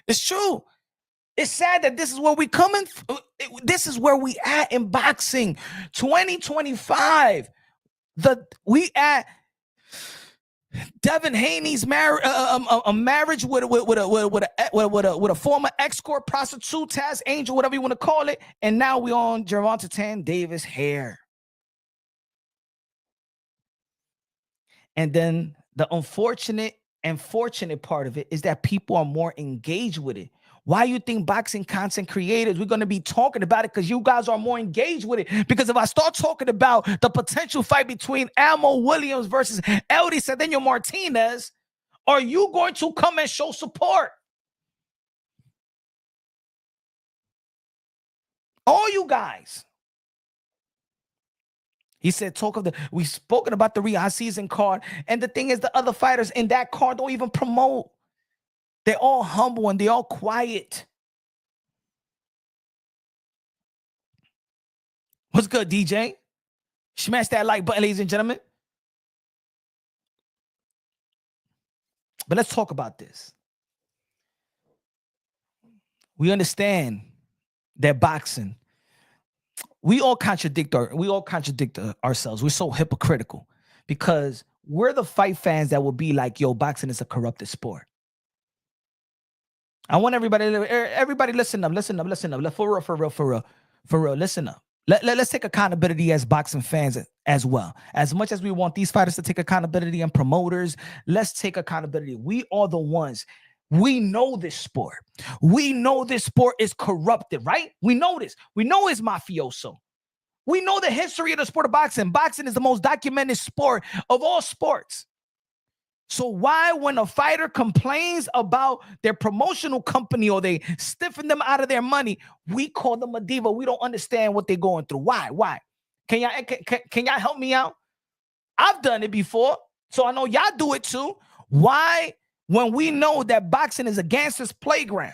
It's true. It's sad that this is where we coming. This is where we at in boxing. 2025. We at Devin Haney's marriage with a former escort, prostitute, Taz Angel, whatever you want to call it, and now we on Gervonta Tank Davis hair. And then the unfortunate and fortunate part of it is that people are more engaged with it. Why you think boxing content creators, we're going to be talking about it because you guys are more engaged with it. Because if I start talking about the potential fight between Almo Williams versus Eldy Cedeno Martinez, are you going to come and show support? All you guys. He said, we've spoken about the Riyadh season card. And the thing is, the other fighters in that card don't even promote. They're all humble and they're all quiet. What's good, DJ? Smash that like button, ladies and gentlemen. But let's talk about this. We understand that boxing, we all contradict ourselves. We're so hypocritical because we're the fight fans that will be like, yo, boxing is a corrupted sport. I want everybody listen up. For real, listen up. Let's take accountability as boxing fans as well. As much as we want these fighters to take accountability and promoters, let's take accountability. We are the ones. We know this sport. We know this sport is corrupted, right? We know this. We know it's mafioso. We know the history of the sport of boxing. Boxing is the most documented sport of all sports. So why, when a fighter complains about their promotional company or they stiffen them out of their money, we call them a diva? We don't understand what they're going through. Why? Can y'all help me out? I've done it before, so I know y'all do it too. Why, when we know that boxing is a gangster's playground?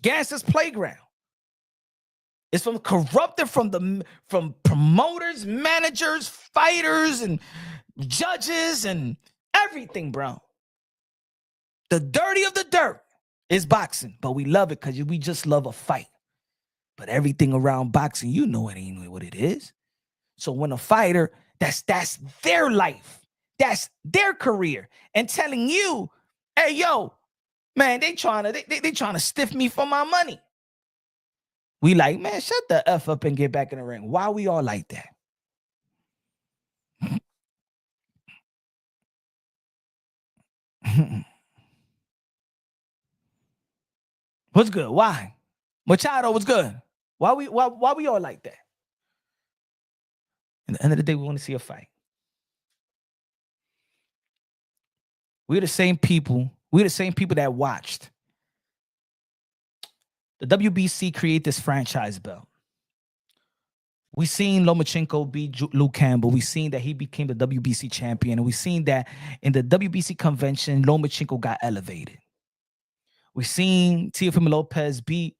Gangster's playground. It's from corrupted from promoters, managers, fighters, and judges and everything, bro. The dirty of the dirt is boxing, but we love it because we just love a fight. But everything around boxing, you know it ain't what it is. So when a fighter, that's their life, that's their career, and telling you, hey, yo, man, they trying to stiff me for my money. We like, man, shut the F up and get back in the ring. Why we all like that? What's good? Why? Machado was good. Why we all like that? At the end of the day, we want to see a fight. We're the same people. We're the same people that watched the WBC create this franchise belt. We seen Lomachenko beat Luke Campbell. We seen that he became the WBC champion. And we seen that in the WBC convention, Lomachenko got elevated. We seen Teofimo Lopez beat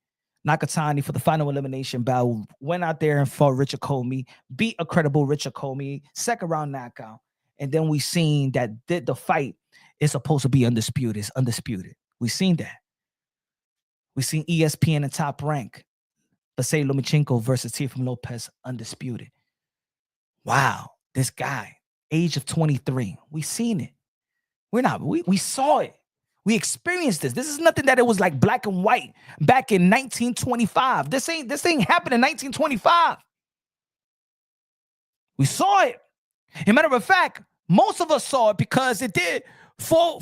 Nakatani for the final elimination battle. Went out there and fought Richard Comey, beat a credible Richard Comey, second round knockout. And then we seen that the fight is supposed to be undisputed. It's undisputed. We seen that. We seen ESPN and Top Rank, Vasily Lomachenko versus Teofimo Lopez, undisputed. Wow, this guy, age of 23. We seen it. We saw it. We experienced this. This is nothing that it was like black and white back in 1925. This ain't happened in 1925. We saw it. As a matter of fact, most of us saw it because it did 4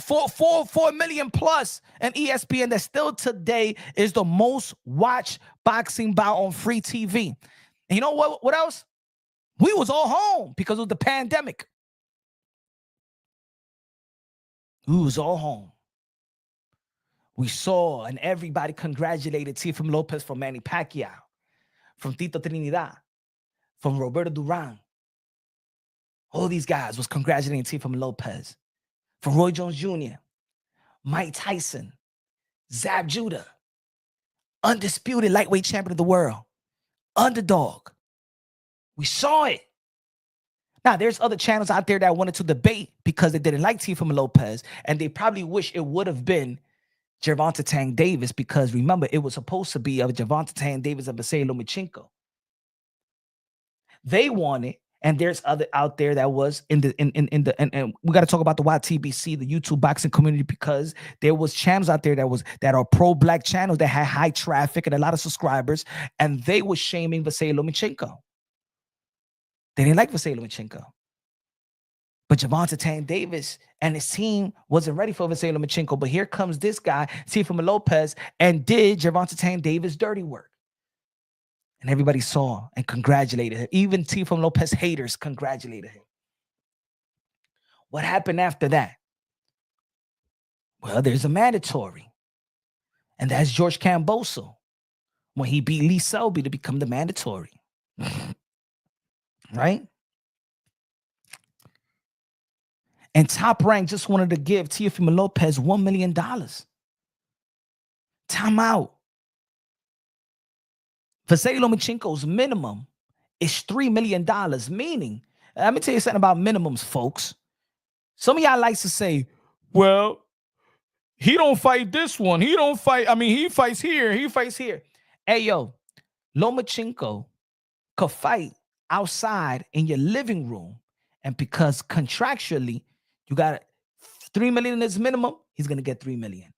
million plus, and ESPN that still today is the most watched boxing bout on free TV. And you know what else? We was all home because of the pandemic. We was all home. We saw, and everybody congratulated Teofimo Lopez from Manny Pacquiao, from Tito Trinidad, from Roberto Duran. All these guys was congratulating Teofimo Lopez. From Roy Jones Jr., Mike Tyson, Zab Judah, undisputed lightweight champion of the world, underdog. We saw it. Now, there's other channels out there that wanted to debate because they didn't like Teofimo Lopez, and they probably wish it would have been Gervonta Tank Davis, because remember, it was supposed to be of Gervonta Tank Davis and Vasily Lomachenko. They wanted, and there's other out there that was and we got to talk about the YTBC, the YouTube boxing community, because there was channels out there that are pro-black channels that had high traffic and a lot of subscribers, and they were shaming Vasily Lomachenko. They didn't like Vasily Lomachenko. But Gervonta Tank Davis and his team wasn't ready for Vasily Lomachenko. But here comes this guy, Teofimo Lopez, and did Gervonta Tank Davis dirty work. And everybody saw and congratulated him. Even Teofimo Lopez haters congratulated him. What happened after that? Well, there's a mandatory. And that's George Kambosos when he beat Lee Selby to become the mandatory. Right? And Top Rank just wanted to give Teofimo Lopez $1 million. Time out. Vasily Lomachenko's minimum is $3 million, meaning, let me tell you something about minimums, folks. Some of y'all like to say, Well, he don't fight this one. He don't fight. I mean, he fights here. He fights here. Hey, yo, Lomachenko could fight outside in your living room. And because contractually, you got $3 million is minimum, he's going to get $3 million.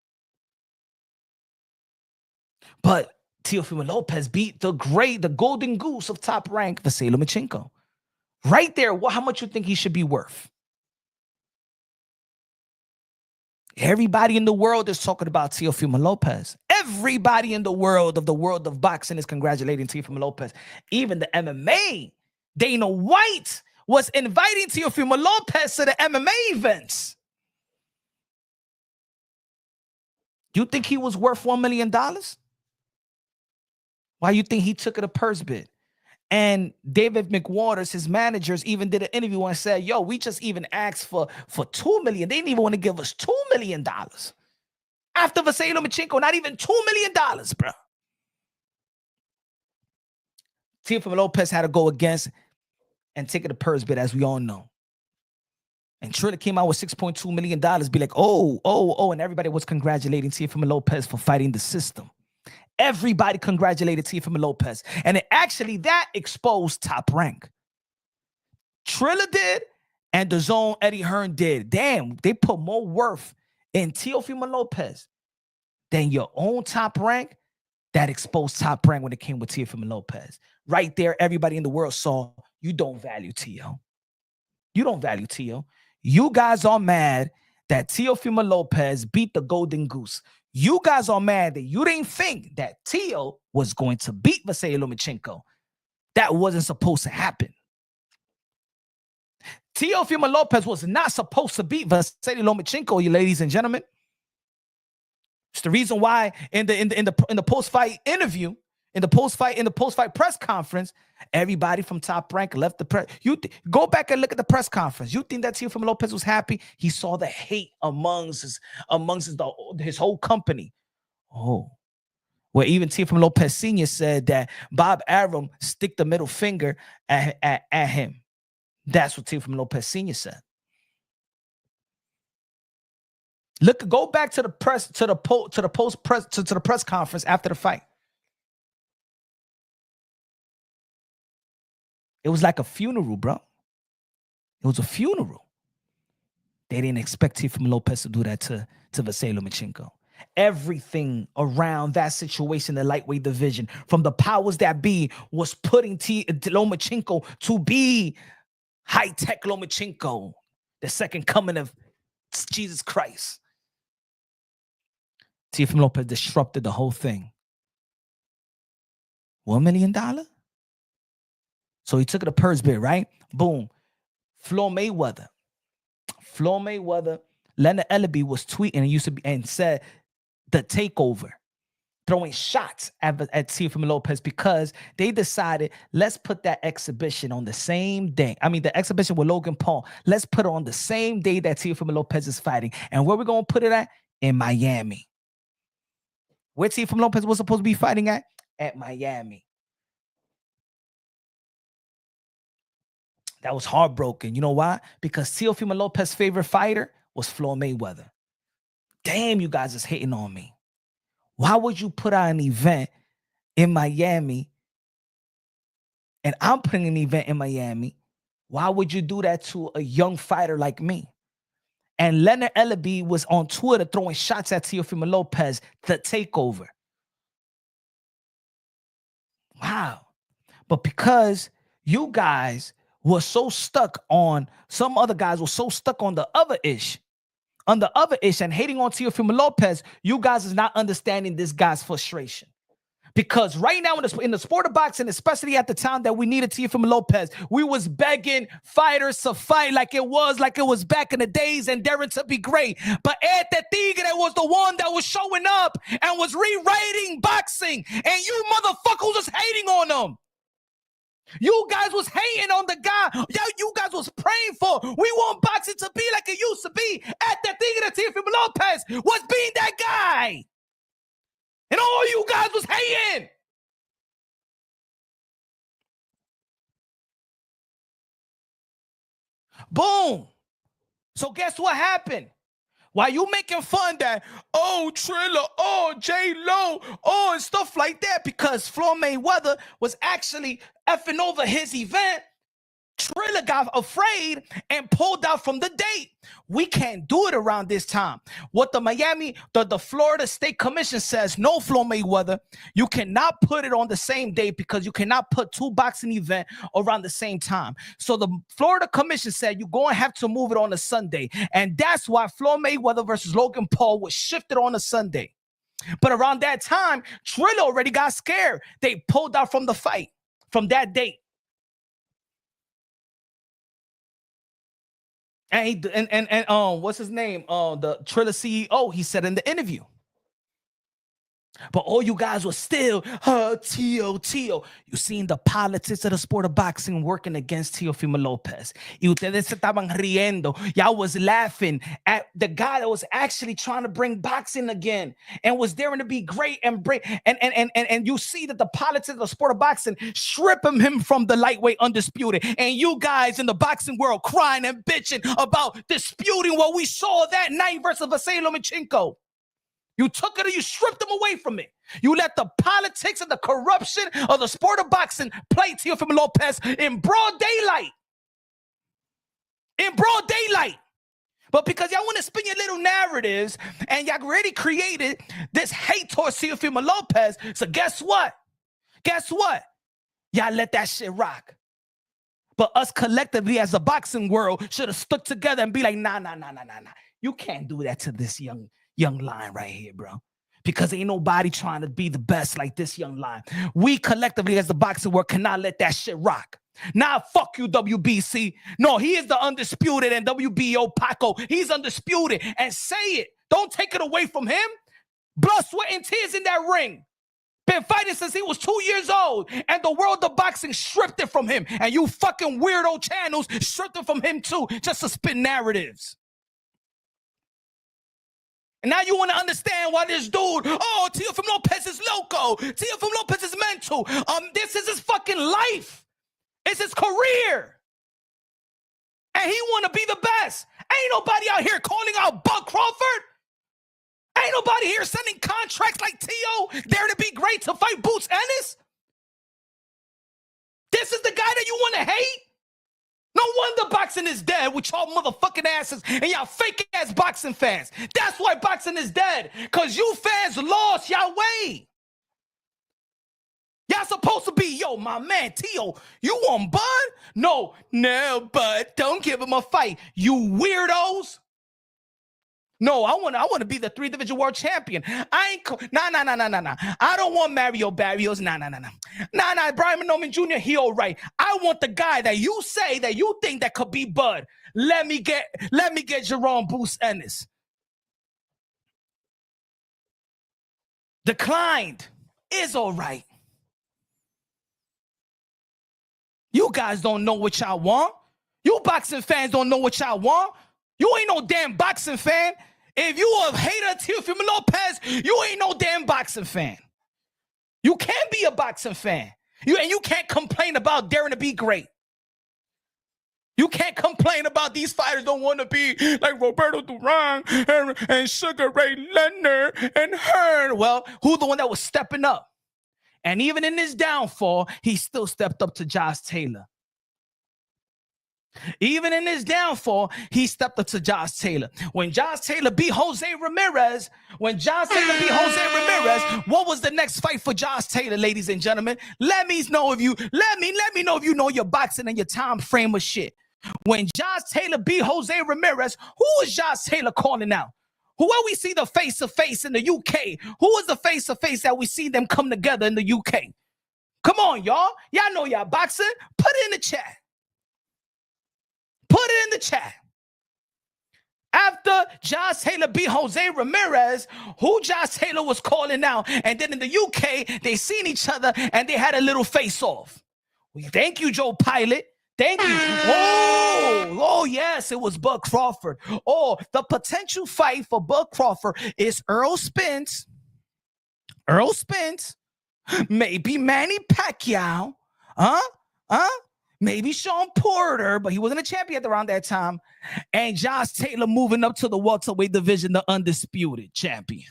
But Teofimo Lopez beat the golden goose of Top Rank, Vasily Lomachenko. Right there, how much you think he should be worth? Everybody in the world is talking about Teofimo Lopez. Everybody in the world of boxing is congratulating Teofimo Lopez. Even the MMA, Dana White was inviting Teofimo Lopez to the MMA events. You think he was worth $1 million? Why you think he took it a purse bid? And David McWaters, his managers, even did an interview and said, yo, we just even asked for $2 million. They didn't even want to give us $2 million. After Vasily Lomachenko, not even $2 million, bro. Teofimo Lopez had to go against and take it a purse bid, as we all know. And Triller came out with $6.2 million, be like, oh, and everybody was congratulating Teofimo Lopez for fighting the system. Everybody congratulated Teofimo Lopez. And that exposed Top Rank. Triller did, and the Zone Eddie Hearn did. Damn, they put more worth in Teofimo Lopez than your own Top Rank. That exposed Top Rank when it came with Teofimo Lopez. Right there, everybody in the world saw you don't value Teo. You don't value Teo. You guys are mad that Teofimo Lopez beat the Golden Goose. You guys are mad that you didn't think that Teo was going to beat Vasily Lomachenko. That wasn't supposed to happen. Teofimo Lopez was not supposed to beat Vasily Lomachenko, you ladies and gentlemen. It's the reason why in the post-fight interview, in the post-fight press conference, everybody from Top Rank left the press. Go back and look at the press conference. You think that Teofimo Lopez was happy? He saw the hate amongst his whole company. Oh, where even Teofimo Lopez Sr. said that Bob Arum stick the middle finger at him. That's what Teofimo Lopez Sr. said. Go back to the press conference after the fight. It was like a funeral, bro. It was a funeral. They didn't expect Teofimo Lopez to do that to Vasily Lomachenko. Everything around that situation, the lightweight division, from the powers that be, was putting Lomachenko to be high-tech Lomachenko, the second coming of Jesus Christ. Teofimo Lopez disrupted the whole thing. $1 million? So he took it a purse bid, right? Boom. Floyd Mayweather, Leonard Ellaby was tweeting and said the takeover, throwing shots at Teofimo Lopez because they decided, let's put that exhibition on the same day. I mean, the exhibition with Logan Paul, let's put it on the same day that Teofimo Lopez is fighting. And where we're going to put it at? In Miami. Where Teofimo Lopez was supposed to be fighting at? At Miami. That was heartbroken. You know why? Because Teofimo Lopez's favorite fighter was Floyd Mayweather. Damn, you guys is hating on me. Why would you put out an event in Miami and I'm putting an event in Miami? Why would you do that to a young fighter like me? And Leonard Ellaby was on Twitter throwing shots at Teofimo Lopez, the takeover. Wow. But because you guys were so stuck on, some other guys were so stuck on the other ish, and hating on Teofimo Lopez, you guys is not understanding this guy's frustration. Because right now in the sport of boxing, especially at the time that we needed Teofimo Lopez, we was begging fighters to fight like it was back in the days and daring to be great. But Ed the Tigre was the one that was showing up and was rewriting boxing, and you motherfuckers was hating on him. You guys was hating on the guy. You guys was praying for. We want boxing to be like it used to be. At the thing that Teofimo Lopez was being that guy. And all you guys was hating. Boom. So guess what happened? Why you making fun that, oh, Triller, oh, J-Lo, oh, and stuff like that? Because Floyd Mayweather was actually effing over his event. Triller got afraid and pulled out from the date. We can't do it around this time. What the Florida State Commission says, no, Floyd Mayweather, you cannot put it on the same date because you cannot put two boxing events around the same time. So the Florida Commission said you're going to have to move it on a Sunday. And that's why Floyd Mayweather versus Logan Paul was shifted on a Sunday. But around that time, Triller already got scared. They pulled out from the fight from that date. And what's his name? The Triller CEO, he said in the interview. But all you guys were still, Tio. You seen the politics of the sport of boxing working against Teofimo Lopez. Y ustedes se estaban riendo. Y'all was laughing at the guy that was actually trying to bring boxing again and was daring to be great and bring and you see that the politics of the sport of boxing stripping him from the lightweight undisputed. And you guys in the boxing world crying and bitching about disputing what we saw that night versus Vasily Lomachenko. You took it and you stripped them away from it. You let the politics and the corruption of the sport of boxing play Teofimo Lopez in broad daylight. In broad daylight. But because y'all want to spin your little narratives and y'all already created this hate towards Teofimo Lopez, so guess what? Y'all let that shit rock. But us collectively as a boxing world should have stuck together and be like, nah. You can't do that to this young lion right here, bro. Because ain't nobody trying to be the best like this young lion. We collectively as the boxing world cannot let that shit rock. Nah, fuck you, WBC. No, he is the undisputed, and WBO Paco, he's undisputed. And say it. Don't take it away from him. Blood, sweat, and tears in that ring. Been fighting since he was 2 years old, and the world of boxing stripped it from him. And you fucking weirdo channels stripped it from him too, just to spin narratives. And now you want to understand why this dude, oh, Teofimo Lopez is loco. Teofimo Lopez is mental. This is his fucking life. It's his career. And he want to be the best. Ain't nobody out here calling out Bud Crawford. Ain't nobody here sending contracts like Tio there to be great to fight Boots Ennis. This is the guy that you want to hate? No wonder boxing is dead with y'all motherfucking asses and y'all fake ass boxing fans. That's why boxing is dead. Because you fans lost y'all way. Y'all supposed to be, yo, my man, Tio, you want Bud? No, Bud, don't give him a fight. You weirdos. No, I want to be the 3-division world champion. I ain't nah. I don't want Mario Barrios. Nah. Brian Minoman Jr., he all right. I want the guy that you say that you think that could be Bud. Let me get Jerome Boots Ennis. Declined is all right. You guys don't know what y'all want. You boxing fans don't know what y'all want. You ain't no damn boxing fan. If you a hater of Teofimo Lopez, you ain't no damn boxing fan. You can't be a boxing fan. You can't complain about daring to be great. You can't complain about these fighters don't want to be like Roberto Duran and Sugar Ray Leonard and Hearn. Well, who's the one that was stepping up? And even in his downfall, he still stepped up to Josh Taylor. Even in his downfall, he stepped up to Josh Taylor. When Josh Taylor beat Jose Ramirez, what was the next fight for Josh Taylor, ladies and gentlemen? Let me know if you know your boxing and your time frame of shit. When Josh Taylor beat Jose Ramirez, who was Josh Taylor calling out? Who will we see the face-to-face in the UK? Who was the face-to-face that we see them come together in the UK? Come on, y'all. Y'all know y'all boxing. Put it in the chat. Put it in the chat. After Josh Taylor beat Jose Ramirez, who Josh Taylor was calling out, and then in the UK, they seen each other and they had a little face-off. Thank you, Joe Pilot. Thank you. Oh, yes, it was Bud Crawford. Oh, the potential fight for Bud Crawford is Errol Spence, maybe Manny Pacquiao, maybe Sean Porter, but he wasn't a champion around that time, and Josh Taylor moving up to the welterweight division, the undisputed champion.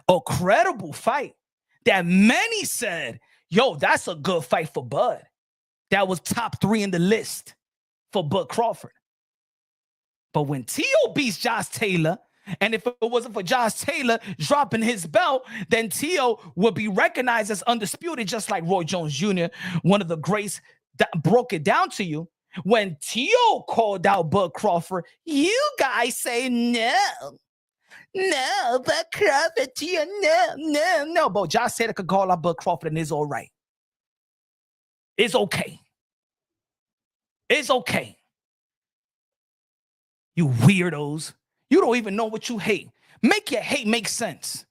A credible fight that many said, yo, that's a good fight for Bud. That was top 3 in the list for Bud Crawford. But when Teo beats Josh Taylor, and if it wasn't for Josh Taylor dropping his belt, then Teo would be recognized as undisputed, just like Roy Jones Jr., one of the greats that broke it down to you. When Teo called out Bud Crawford, you guys say no. No, Bud Crawford, Teo, no. But Josh Taylor could call out Bud Crawford and it's all right. It's okay. It's okay. You weirdos. You don't even know what you hate. Make your hate make sense.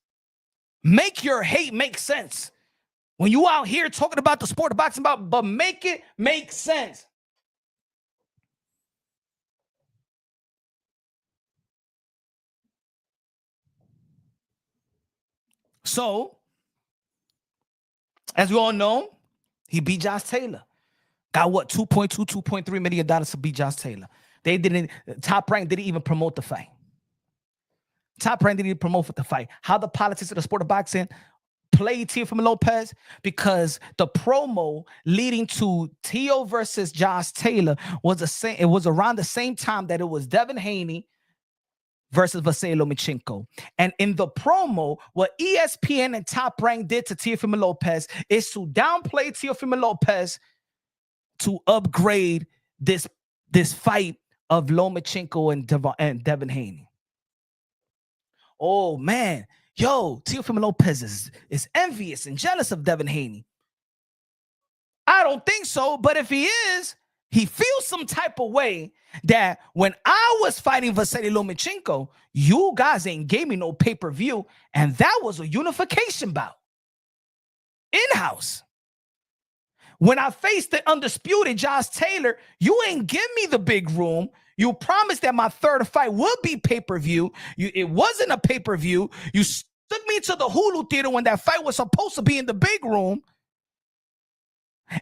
Make your hate make sense. When you out here talking about the sport of boxing, but make it make sense. So, as we all know, he beat Josh Taylor. Got what, $2.2, $2.3 million to beat Josh Taylor. They didn't, Top Rank didn't even promote the fight. Top Rank didn't even promote the fight. How the politics of the sport of boxing played Teofimo Lopez, because the promo leading to Teo versus Josh Taylor was the same. It was around the same time that it was Devin Haney versus Vasily Lomachenko. And in the promo, what ESPN and Top Rank did to Teofimo Lopez is to downplay Teofimo Lopez to upgrade this fight of Lomachenko and Devin Haney. Oh, man. Yo, Teofimo Lopez is envious and jealous of Devin Haney. I don't think so, but if he is, he feels some type of way that when I was fighting Vasily Lomachenko, you guys ain't gave me no pay-per-view, and that was a unification bout. In-house. When I faced the undisputed Josh Taylor, you ain't give me the big room. You promised that my third fight would be pay-per-view. It wasn't a pay-per-view. You took me to the Hulu theater when that fight was supposed to be in the big room.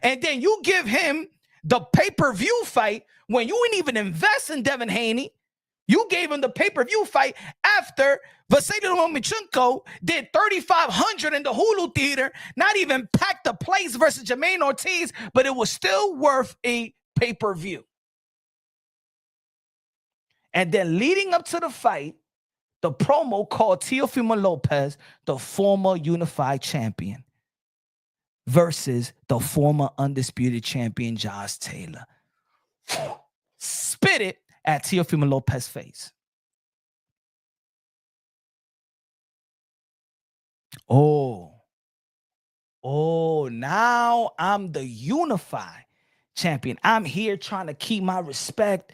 And then you give him the pay-per-view fight when you didn't even invest in Devin Haney. You gave him the pay-per-view fight after Vasily Lomachenko did 3,500 in the Hulu theater, not even packed the place versus Jermaine Ortiz, but it was still worth a pay-per-view. And then leading up to the fight, the promo called Teofimo Lopez the former unified champion versus the former undisputed champion, Josh Taylor. Spit it at Teofimo Lopez's face. Oh, now I'm the unified champion. I'm here trying to keep my respect.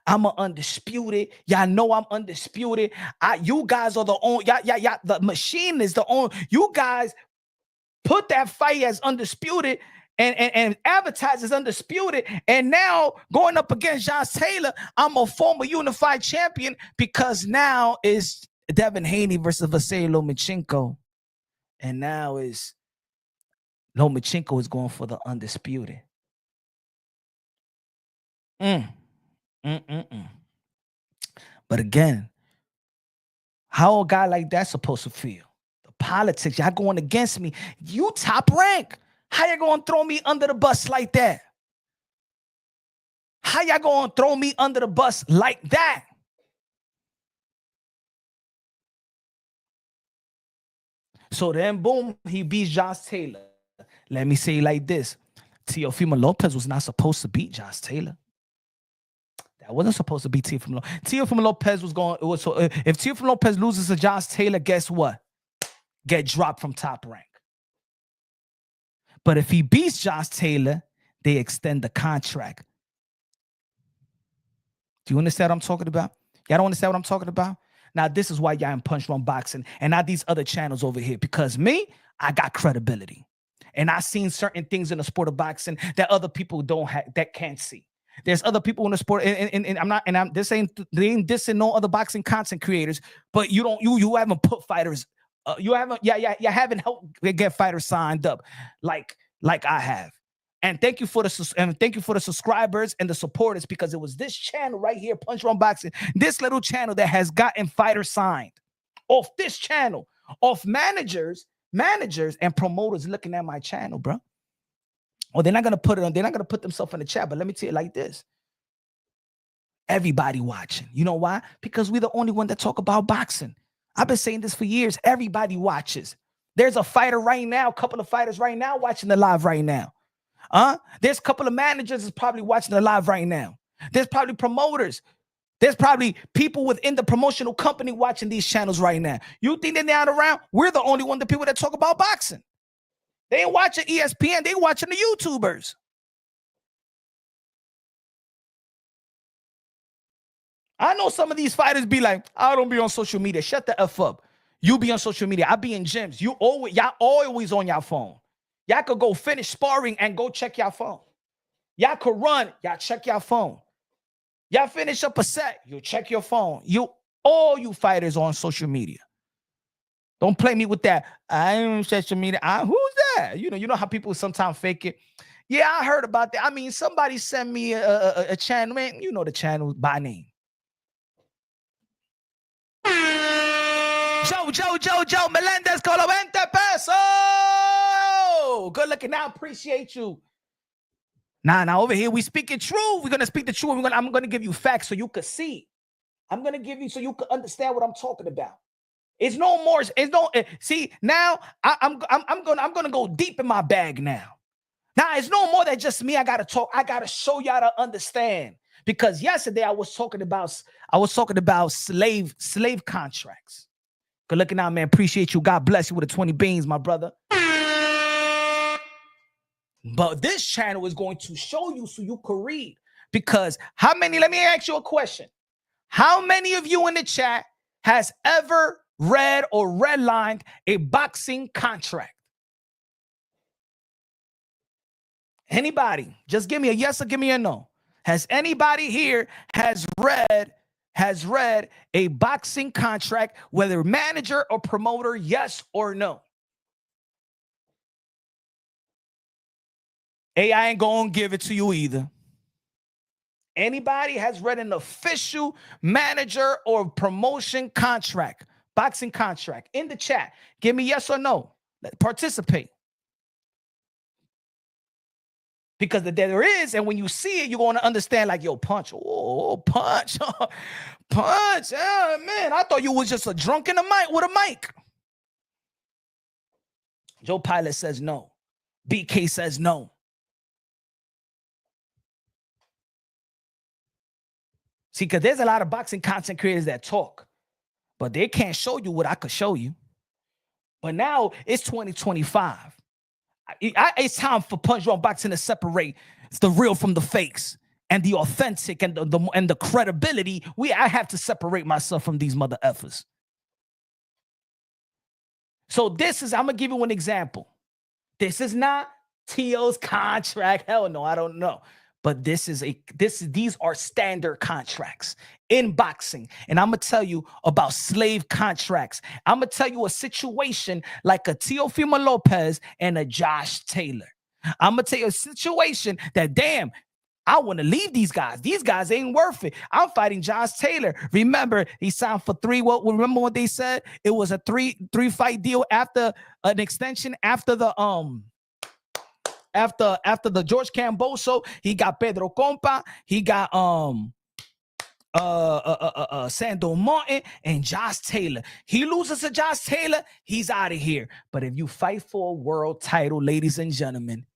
I'm an undisputed. Y'all know I'm undisputed. You guys are the only. Yeah. The machine is the only. You guys put that fight as undisputed and advertise as undisputed. And now going up against Josh Taylor, I'm a former unified champion because now is Devin Haney versus Vasily Lomachenko. And now is Lomachenko is going for the undisputed. But again, how a guy like that supposed to feel? The politics, y'all going against me. You Top Rank. How you going to throw me under the bus like that? How y'all going to throw me under the bus like that? So then, boom, he beats Josh Taylor. Let me say it like this. Teofimo Lopez was not supposed to beat Josh Taylor. That wasn't supposed to be Teofimo Lopez. Teofimo Lopez was going. If Teofimo Lopez loses to Josh Taylor, guess what? Get dropped from Top Rank. But if he beats Josh Taylor, they extend the contract. Do you understand what I'm talking about? Y'all don't understand what I'm talking about? Now, this is why y'all in Punch Drunk Boxing and not these other channels over here. Because me, I got credibility. And I've seen certain things in the sport of boxing that other people don't have, that can't see. There's other people in the sport, and I'm not, and I'm this ain't dissing no other boxing content creators, but you haven't put fighters, you haven't helped get fighters signed up like I have. And thank you for the subscribers and the supporters, because it was this channel right here, Punch Wrong Boxing, this little channel that has gotten fighters signed off this channel, off managers and promoters looking at my channel, bro. Or they're not gonna put it on, they're not gonna put themselves in the chat, but let me tell you like this. Everybody watching. You know why? Because we're the only one that talk about boxing. I've been saying this for years. Everybody watches. There's a fighter right now, a couple of fighters right now watching the live right now. There's a couple of managers that's probably watching the live right now. There's probably promoters. There's probably people within the promotional company watching these channels right now. You think they're not around? We're the only one, the people that talk about boxing. They ain't watching ESPN. They watching the YouTubers. I know some of these fighters be like, I don't be on social media. Shut the F up. You be on social media. I be in gyms. Y'all always on your phone. Y'all could go finish sparring and go check your phone. Y'all could run. Y'all check your phone. Y'all finish up a set. You check your phone. All you fighters on social media. Don't play me with that. I ain't on social media. Who's that? You know how people sometimes fake it. Yeah, I heard about that. I mean, somebody sent me a channel. Man, you know the channel by name. Joe Melendez, Colo 20 pesos. Good looking out. Appreciate you. Now over here, we speaking truth. We're going to speak the truth. I'm going to give you facts so you could see. I'm going to give you so you could understand what I'm talking about. It's no more. It's no. See, now I'm going to go deep in my bag now. Now, it's no more than just me. I got to talk. I got to show y'all to understand. Because yesterday I was talking about slave contracts. Good looking out, man. Appreciate you. God bless you with the 20 beans, my brother. But this channel is going to show you so you can read. Because let me ask you a question. How many of you in the chat has ever read or redlined a boxing contract? Anybody? Just give me a yes or give me a no. Has anybody here has read a boxing contract, whether manager or promoter, yes or no? Hey, I ain't gonna give it to you either. Anybody has read an official manager or promotion contract, boxing contract? In the chat, give me yes or no. Participate. Because there is, and when you see it, you're going to understand, like, yo, Punch. Oh, Punch. Punch. Oh, man, I thought you was just a drunk in a mic with a mic. Joe Pilot says no. BK says no. See, because there's a lot of boxing content creators that talk, but they can't show you what I could show you. But now it's 2025. It's time for Punch Wrong Boxing to separate the real from the fakes and the authentic and the credibility. I have to separate myself from these mother effers. So I'm gonna give you an example. This is not Tio's contract. Hell no, I don't know. But these are standard contracts in boxing. And I'm going to tell you about slave contracts. I'm going to tell you a situation like a Teofimo Lopez and a Josh Taylor. I'm going to tell you a situation that, damn, I want to leave these guys. These guys ain't worth it. I'm fighting Josh Taylor. Remember, he signed for 3. Remember what they said? It was a three fight deal after an extension after the After the George Camboso, he got Pedro Compa, he got Sando Martin and Josh Taylor. He loses to Josh Taylor, he's out of here. But if you fight for a world title, ladies and gentlemen,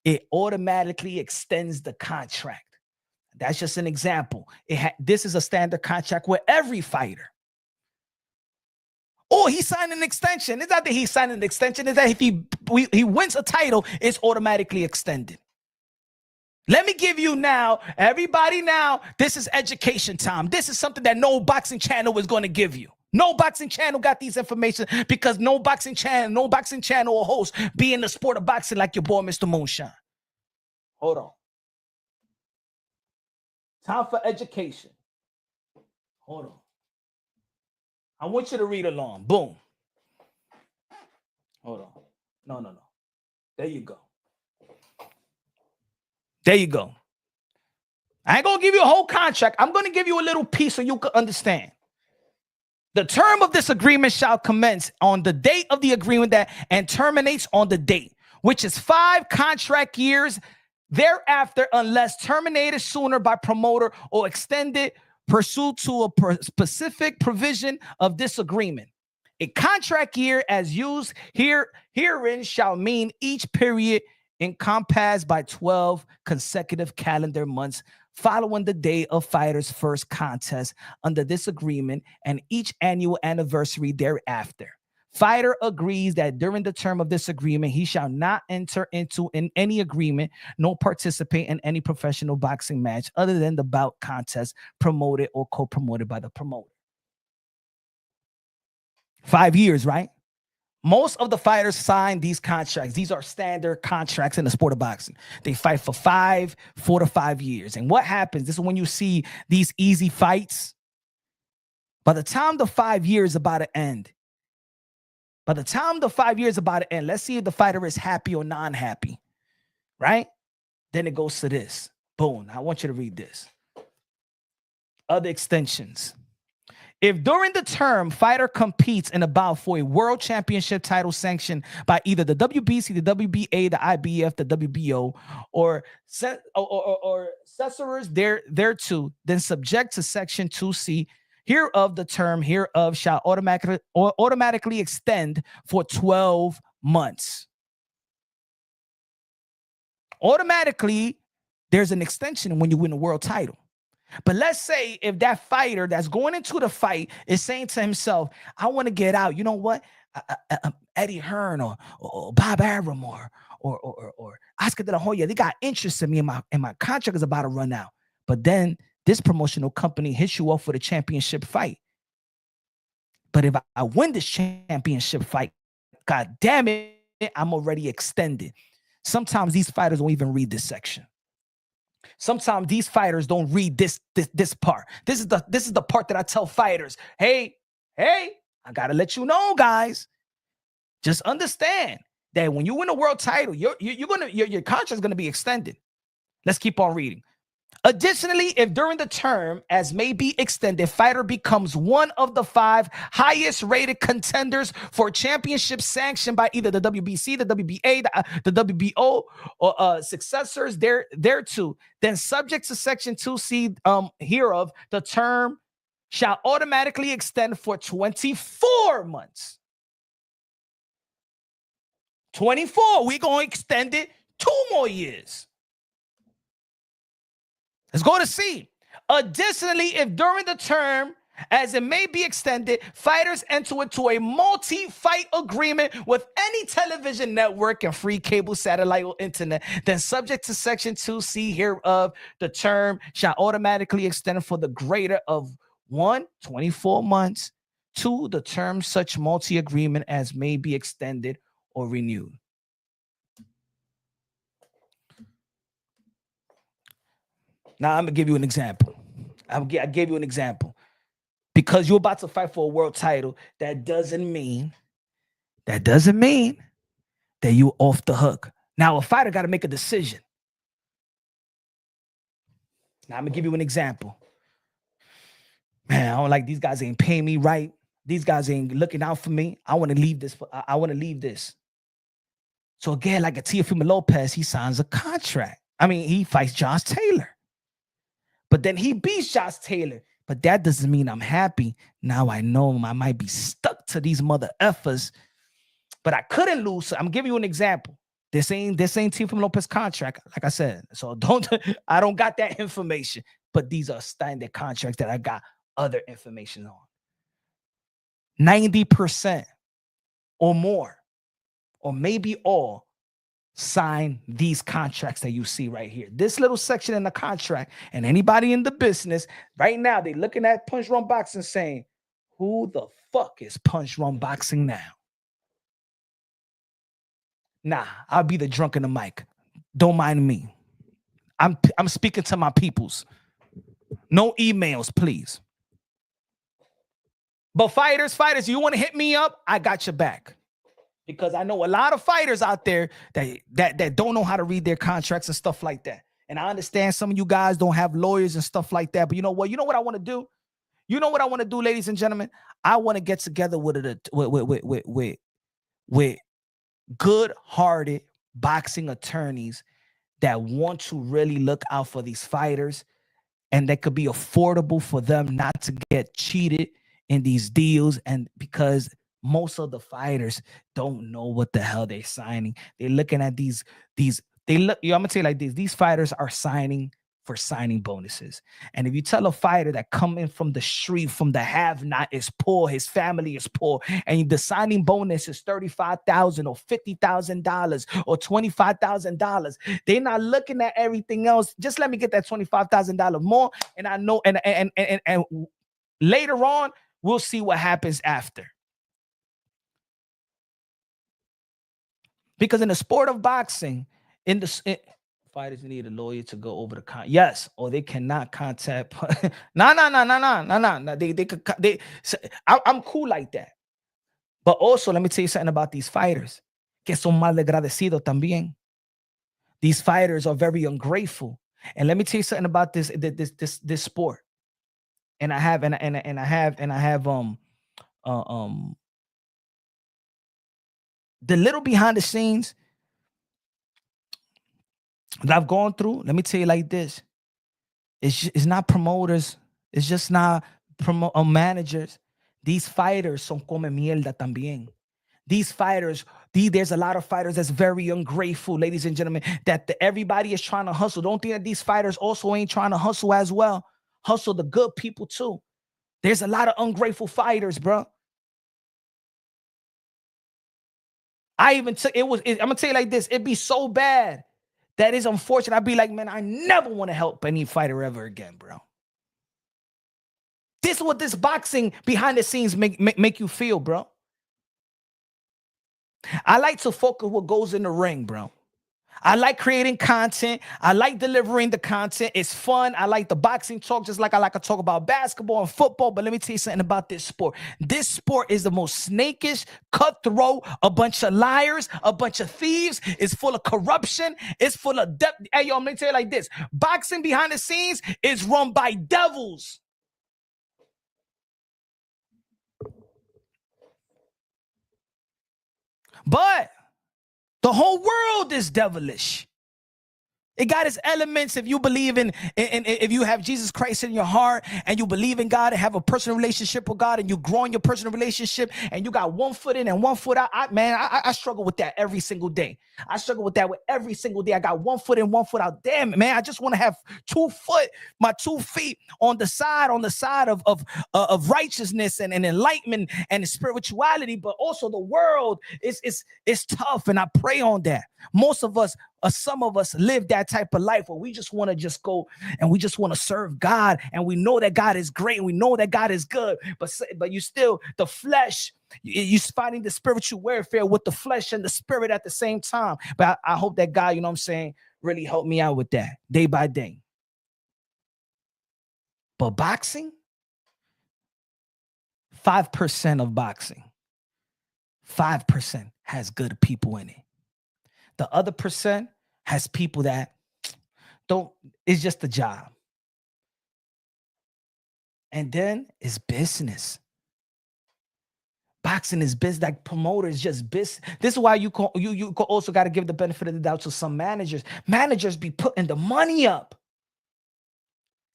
it automatically extends the contract. That's just an example. This is a standard contract with every fighter. Oh, he signed an extension. It's not that he signed an extension. It's that if he wins a title, it's automatically extended. Let me give you now, everybody now, this is education time. This is something that no boxing channel is going to give you. No boxing channel got these information because no boxing channel or host be in the sport of boxing like your boy, Mr. Moonshine. Hold on. Time for education. Hold on. I want you to read along. Boom. Hold on. No. There you go. There you go. I ain't gonna give you a whole contract. I'm gonna give you a little piece so you can understand. The term of this agreement shall commence on the date of the agreement and terminates on the date, which is 5 contract years thereafter, unless terminated sooner by promoter or extended pursuant to a specific provision of this agreement. A contract year as used herein shall mean each period encompassed by 12 consecutive calendar months following the day of fighter's first contest under this agreement and each annual anniversary thereafter. Fighter agrees that during the term of this agreement, he shall not enter into any agreement nor participate in any professional boxing match other than the bout contest promoted or co-promoted by the promoter. 5 years, right? Most of the fighters sign these contracts. These are standard contracts in the sport of boxing. They fight for 4 to 5 years. And what happens, this is when you see these easy fights. By the time the 5 years about to end, let's see if the fighter is happy or non-happy, right? Then it goes to this. Boom. I want you to read this. Other extensions. If during the term fighter competes in a bout for a world championship title sanctioned by either the WBC, the WBA, the IBF, the WBO, or successors thereto, then subject to Section 2C hereof, the term hereof shall automatically extend for 12 months. Automatically, there's an extension when you win a world title. But let's say if that fighter that's going into the fight is saying to himself, I want to get out. You know what? Eddie Hearn or Bob Arum or Oscar De La Hoya, they got interest in me and my contract is about to run out. But then this promotional company hits you off with a championship fight. But if I win this championship fight, God damn it, I'm already extended. Sometimes these fighters don't even read this section. Sometimes these fighters don't read this part. This is the part that I tell fighters, hey, I gotta let you know, guys. Just understand that when you win a world title, your contract is gonna be extended. Let's keep on reading. Additionally, if during the term as may be extended, fighter becomes one of the 5 highest rated contenders for championship sanctioned by either the WBC, the WBA, the WBO, or successors thereto, then subject to Section 2C hereof, the term shall automatically extend for 24 months. 24, we're going to extend it 2 more years. Let's go to C. Additionally, if during the term, as it may be extended, fighters enter into a multi-fight agreement with any television network and free cable, satellite, or internet, then subject to Section 2C hereof, the term shall automatically extend for the greater of 1, 24 months, 2, the term such multi-agreement as may be extended or renewed. Now, I'm going to give you an example. I gave you an example. Because you're about to fight for a world title, that doesn't mean that you're off the hook. Now, a fighter got to make a decision. Now, I'm going to give you an example. Man, I don't like these guys ain't paying me right. These guys ain't looking out for me. I want to leave this. I want to leave this. So again, like a Teofimo Lopez, he signs a contract. I mean, he fights Josh Taylor. But then he beats Josh Taylor. But that doesn't mean I'm happy. Now I know I might be stuck to these mother effers. But I couldn't lose. So I'm giving you an example. This ain't Teofimo Lopez contract, like I said. So I don't got that information. But these are standard contracts that I got other information on. 90% or more, or maybe all, sign these contracts that you see right here. This little section in the contract, and anybody in the business right now, they looking at Punch Run Boxing saying, who the fuck is Punch Run Boxing now? Nah, I'll be the drunk in the mic. Don't mind me. I'm speaking to my peoples. No emails, please. But fighters, you want to hit me up? I got your back. Because I know a lot of fighters out there that don't know how to read their contracts and stuff like that. And I understand some of you guys don't have lawyers and stuff like that. But you know what? You know what I want to do? You know what I want to do, ladies and gentlemen? I want to get together with good-hearted boxing attorneys that want to really look out for these fighters, and that could be affordable for them not to get cheated in these deals. And because most of the fighters don't know what the hell they're signing. They're looking at these, I'm gonna tell you like this, these fighters are signing for signing bonuses. And if you tell a fighter that coming from the street, from the have-not, is poor, his family is poor, and the signing bonus is $35,000 or $50,000 or $25,000, they're not looking at everything else. Just let me get that $25,000 more, and I know, and later on, we'll see what happens after. Because in the sport of boxing, fighters need a lawyer to go over the yes, or they cannot contact. No. I'm cool like that. But also, let me tell you something about these fighters. Que son mal agradecidos también. These fighters are very ungrateful. And let me tell you something about this sport. And I have the little behind the scenes that I've gone through. Let me tell you like this. It's not promoters. It's just not managers. These fighters son come mierda también. These fighters, there's a lot of fighters that's very ungrateful, ladies and gentlemen, that everybody is trying to hustle. Don't think that these fighters also ain't trying to hustle as well. Hustle the good people too. There's a lot of ungrateful fighters, bro. I'm gonna tell you like this. It'd be so bad that is unfortunate. I'd be like, man, I never want to help any fighter ever again, bro. This is what this boxing behind the scenes make you feel, bro. I like to focus what goes in the ring, bro. I like creating content. I like delivering the content. It's fun. I like the boxing talk, just like I like to talk about basketball and football. But let me tell you something about this sport. This sport is the most snakish, cutthroat, a bunch of liars, a bunch of thieves. It's full of corruption. It's full of depth. Hey, yo, I'm going to tell you like this. Boxing behind the scenes is run by devils. But the whole world is devilish. It got its elements. If you believe if you have Jesus Christ in your heart and you believe in God and have a personal relationship with God and you grow in your personal relationship and you got one foot in and one foot out, I struggle with that every single day. I struggle with that every single day. I got one foot in, one foot out. Damn it, man. I just want to have my 2 feet on the side of righteousness and enlightenment and spirituality, but also the world is tough, and I pray on that. Most of us, some of us live that type of life where we just want to just go and we just want to serve God, and we know that God is great and we know that God is good, but you still, the flesh, you're fighting the spiritual warfare with the flesh and the spirit at the same time. But I hope that God, you know what I'm saying, really helped me out with that day by day. But boxing, 5% of boxing, 5% has good people in it. The other percent has people that it's just a job. And then it's business. Boxing is business. Like promoters, just business. This is why you also got to give the benefit of the doubt to some managers. Managers be putting the money up.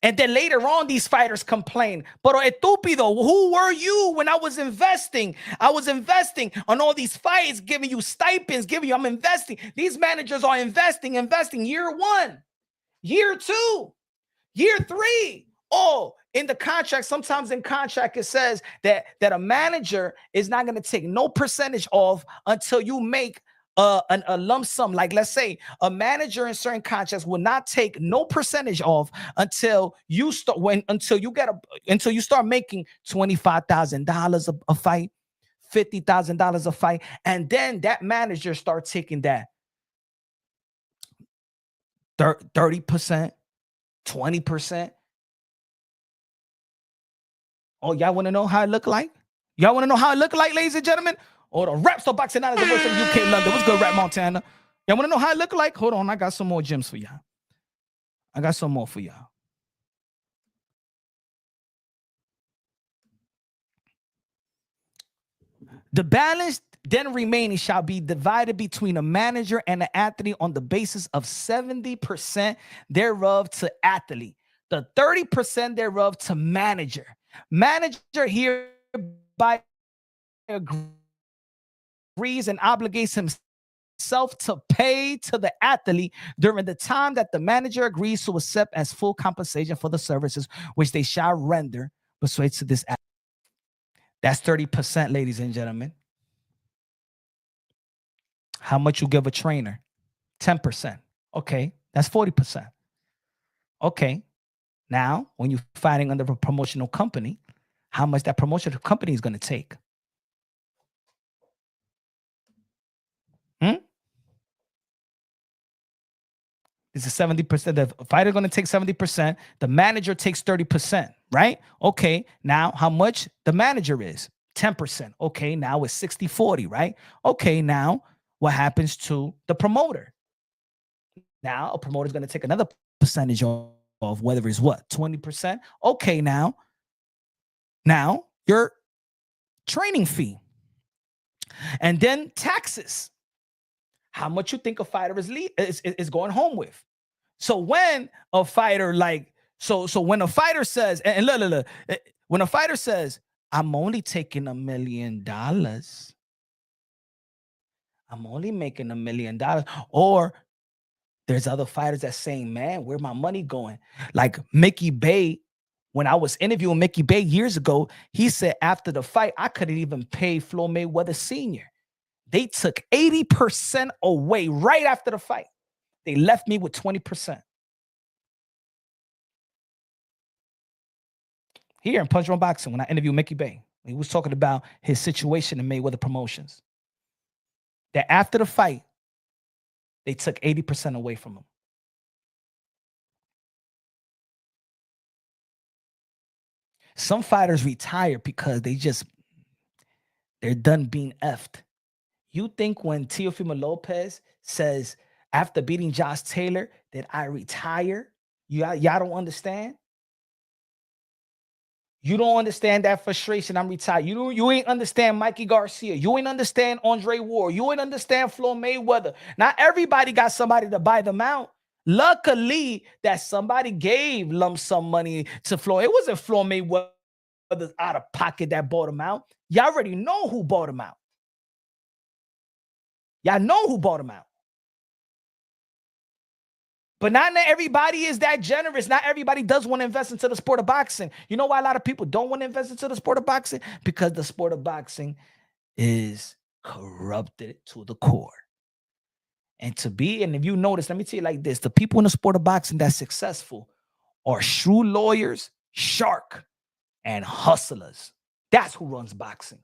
And then later on, these fighters complain. Pero estúpido, who were you when I was investing? I was investing on all these fights, giving you stipends, I'm investing. These managers are investing year 1, year 2, year 3. Oh, in the contract, sometimes in contract, it says that a manager is not going to take no percentage off until you make a lump sum. Like, let's say a manager in certain contracts will not take no percentage off until you start until you start making $25,000 a fight, $50,000 a fight, and then that manager starts taking that 30%, 20%. Oh, y'all want to know how it look like? Y'all want to know how it look like, ladies and gentlemen? Or the Raps of Boxing Out of the voice of UK London. What's good, Rap Montana? Y'all want to know how it look like? Hold on, I got some more gems for y'all. I got some more for y'all. The balance then remaining shall be divided between a manager and an athlete on the basis of 70% thereof to athlete, the 30% thereof to manager. Manager hereby agrees and obligates himself to pay to the athlete during the time that the manager agrees to accept as full compensation for the services which they shall render pursuant to this act. That's 30%, ladies and gentlemen. How much you give a trainer? 10%. Okay, that's 40%. Okay, now when you're fighting under a promotional company, how much that promotional company is going to take? It's a 70%. The fighter going to take 70%. The manager takes 30%, right? Okay, now how much the manager is? 10%. Okay, now it's 60-40, right? Okay, now what happens to the promoter? Now a promoter is going to take another percentage of whether it's what, 20%. Okay, now your training fee, and then taxes. How much you think a fighter is going home with? So when a fighter when a fighter says, and look, when a fighter says, I'm only taking $1 million, I'm only making $1 million, or there's other fighters that saying, man, where my money going? Like Mickey Bay, when I was interviewing Mickey Bay years ago, he said after the fight, I couldn't even pay Floyd Mayweather Sr. They took 80% away right after the fight. They left me with 20%. Here in Punch Drunk Boxing, when I interviewed Mickey Bay, he was talking about his situation in Mayweather Promotions. That after the fight, they took 80% away from him. Some fighters retire because they're done being effed. You think when Teofimo Lopez says after beating Josh Taylor that I retire, y'all don't understand? You don't understand that frustration. I'm retired. You ain't understand Mikey Garcia. You ain't understand Andre Ward. You ain't understand Floyd Mayweather. Not everybody got somebody to buy them out. Luckily, that somebody gave lump sum money to Floyd. It wasn't Floyd Mayweather out of pocket that bought him out. Y'all already know who bought him out. Y'all know who bought him out. But not everybody is that generous. Not everybody does want to invest into the sport of boxing. You know why a lot of people don't want to invest into the sport of boxing? Because the sport of boxing is corrupted to the core. And if you notice, let me tell you like this, the people in the sport of boxing that's successful are shrewd lawyers, shark, and hustlers. That's who runs boxing.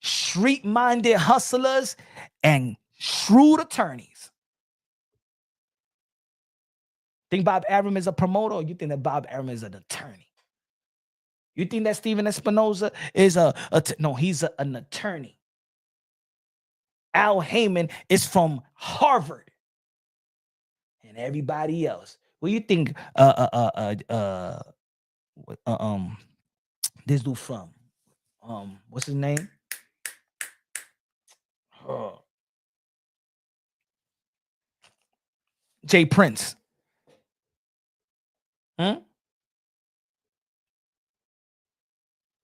Street-minded hustlers and shrewd attorneys. Think Bob Arum is a promoter, or you think that Bob Arum is an attorney? You think that Steven Espinoza is he's an attorney. Al Heyman is from Harvard. And everybody else. What do you think this dude from? What's his name? Jay Prince.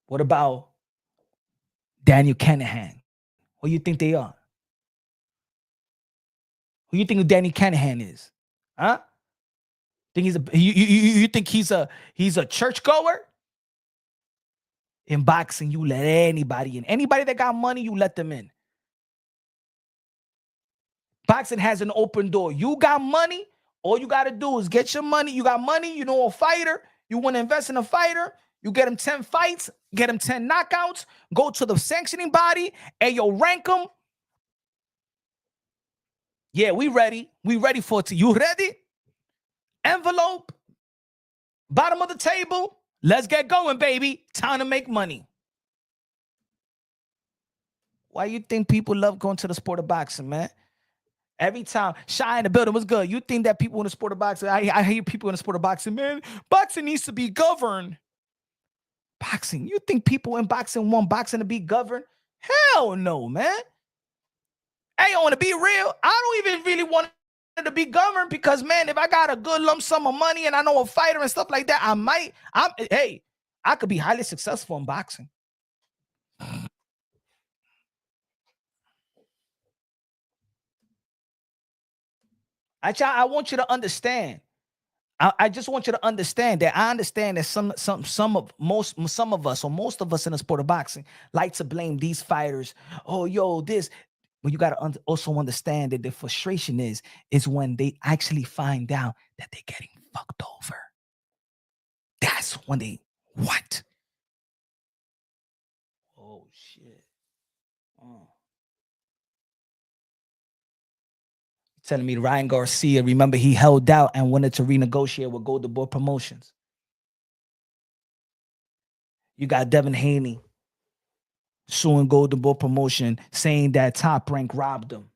What about Daniel Canahan? What do you think they are? Who you think Danny Canahan is? Huh? Think you think he's a churchgoer? In boxing, you let anybody in. Anybody that got money, you let them in. Boxing has an open door. You got money, all you got to do is get your money. You got money, you know a fighter. You want to invest in a fighter. You get him 10 fights, get him 10 knockouts, go to the sanctioning body, and you'll rank him. Yeah, we ready. We ready for it. You ready? Envelope, bottom of the table. Let's get going, baby. Time to make money. Why you think people love going to the sport of boxing, man? Every time, Shy in the building was good. You think that people in the sport of boxing, I hear people in the sport of boxing, man, boxing needs to be governed. Boxing, you think people in boxing want boxing to be governed? Hell no, man. Hey, I want to be real. I don't even really want it to be governed because, man, if I got a good lump sum of money and I know a fighter and stuff like that, I could be highly successful in boxing. I want you to understand. I just want you to understand that I understand that some of us or most of us in the sport of boxing like to blame these fighters. Oh, yo, this. But you got to also understand that the frustration is when they actually find out that they're getting fucked over. That's when they what? Oh shit. Oh. Telling me Ryan Garcia, remember he held out and wanted to renegotiate with Golden Boy Promotions. You got Devin Haney suing Golden Boy Promotion, saying that Top Rank robbed him.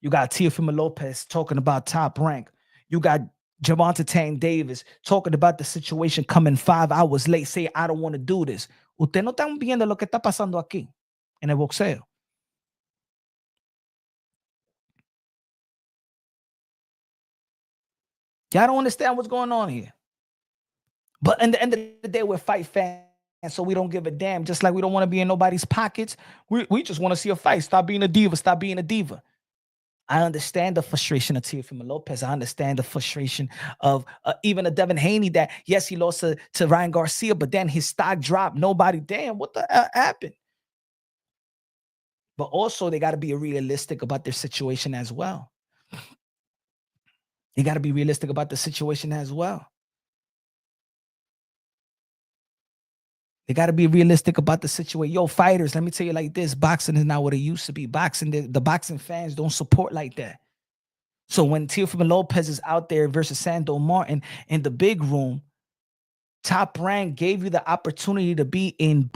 You got Teofimo Lopez talking about Top Rank. You got Javante Tank Davis talking about the situation coming 5 hours late, say, I don't want to do this. Usted no están viendo lo que está pasando aquí en el boxeo. Y'all don't understand what's going on here. But at the end of the day, we're fight fans, so we don't give a damn. Just like we don't want to be in nobody's pockets. We just want to see a fight. Stop being a diva. Stop being a diva. I understand the frustration of Teofimo Lopez. I understand the frustration of even a Devin Haney that, yes, he lost to Ryan Garcia, but then his stock dropped. Nobody, damn, what the hell happened? But also, they got to be realistic about their situation as well. You got to be realistic about the situation as well. They got to be realistic about the situation. Yo, fighters, let me tell you like this. Boxing is not what it used to be. Boxing, the boxing fans don't support like that. So when Teofimo Lopez is out there versus Sando Martin in the big room, Top Rank gave you the opportunity to be in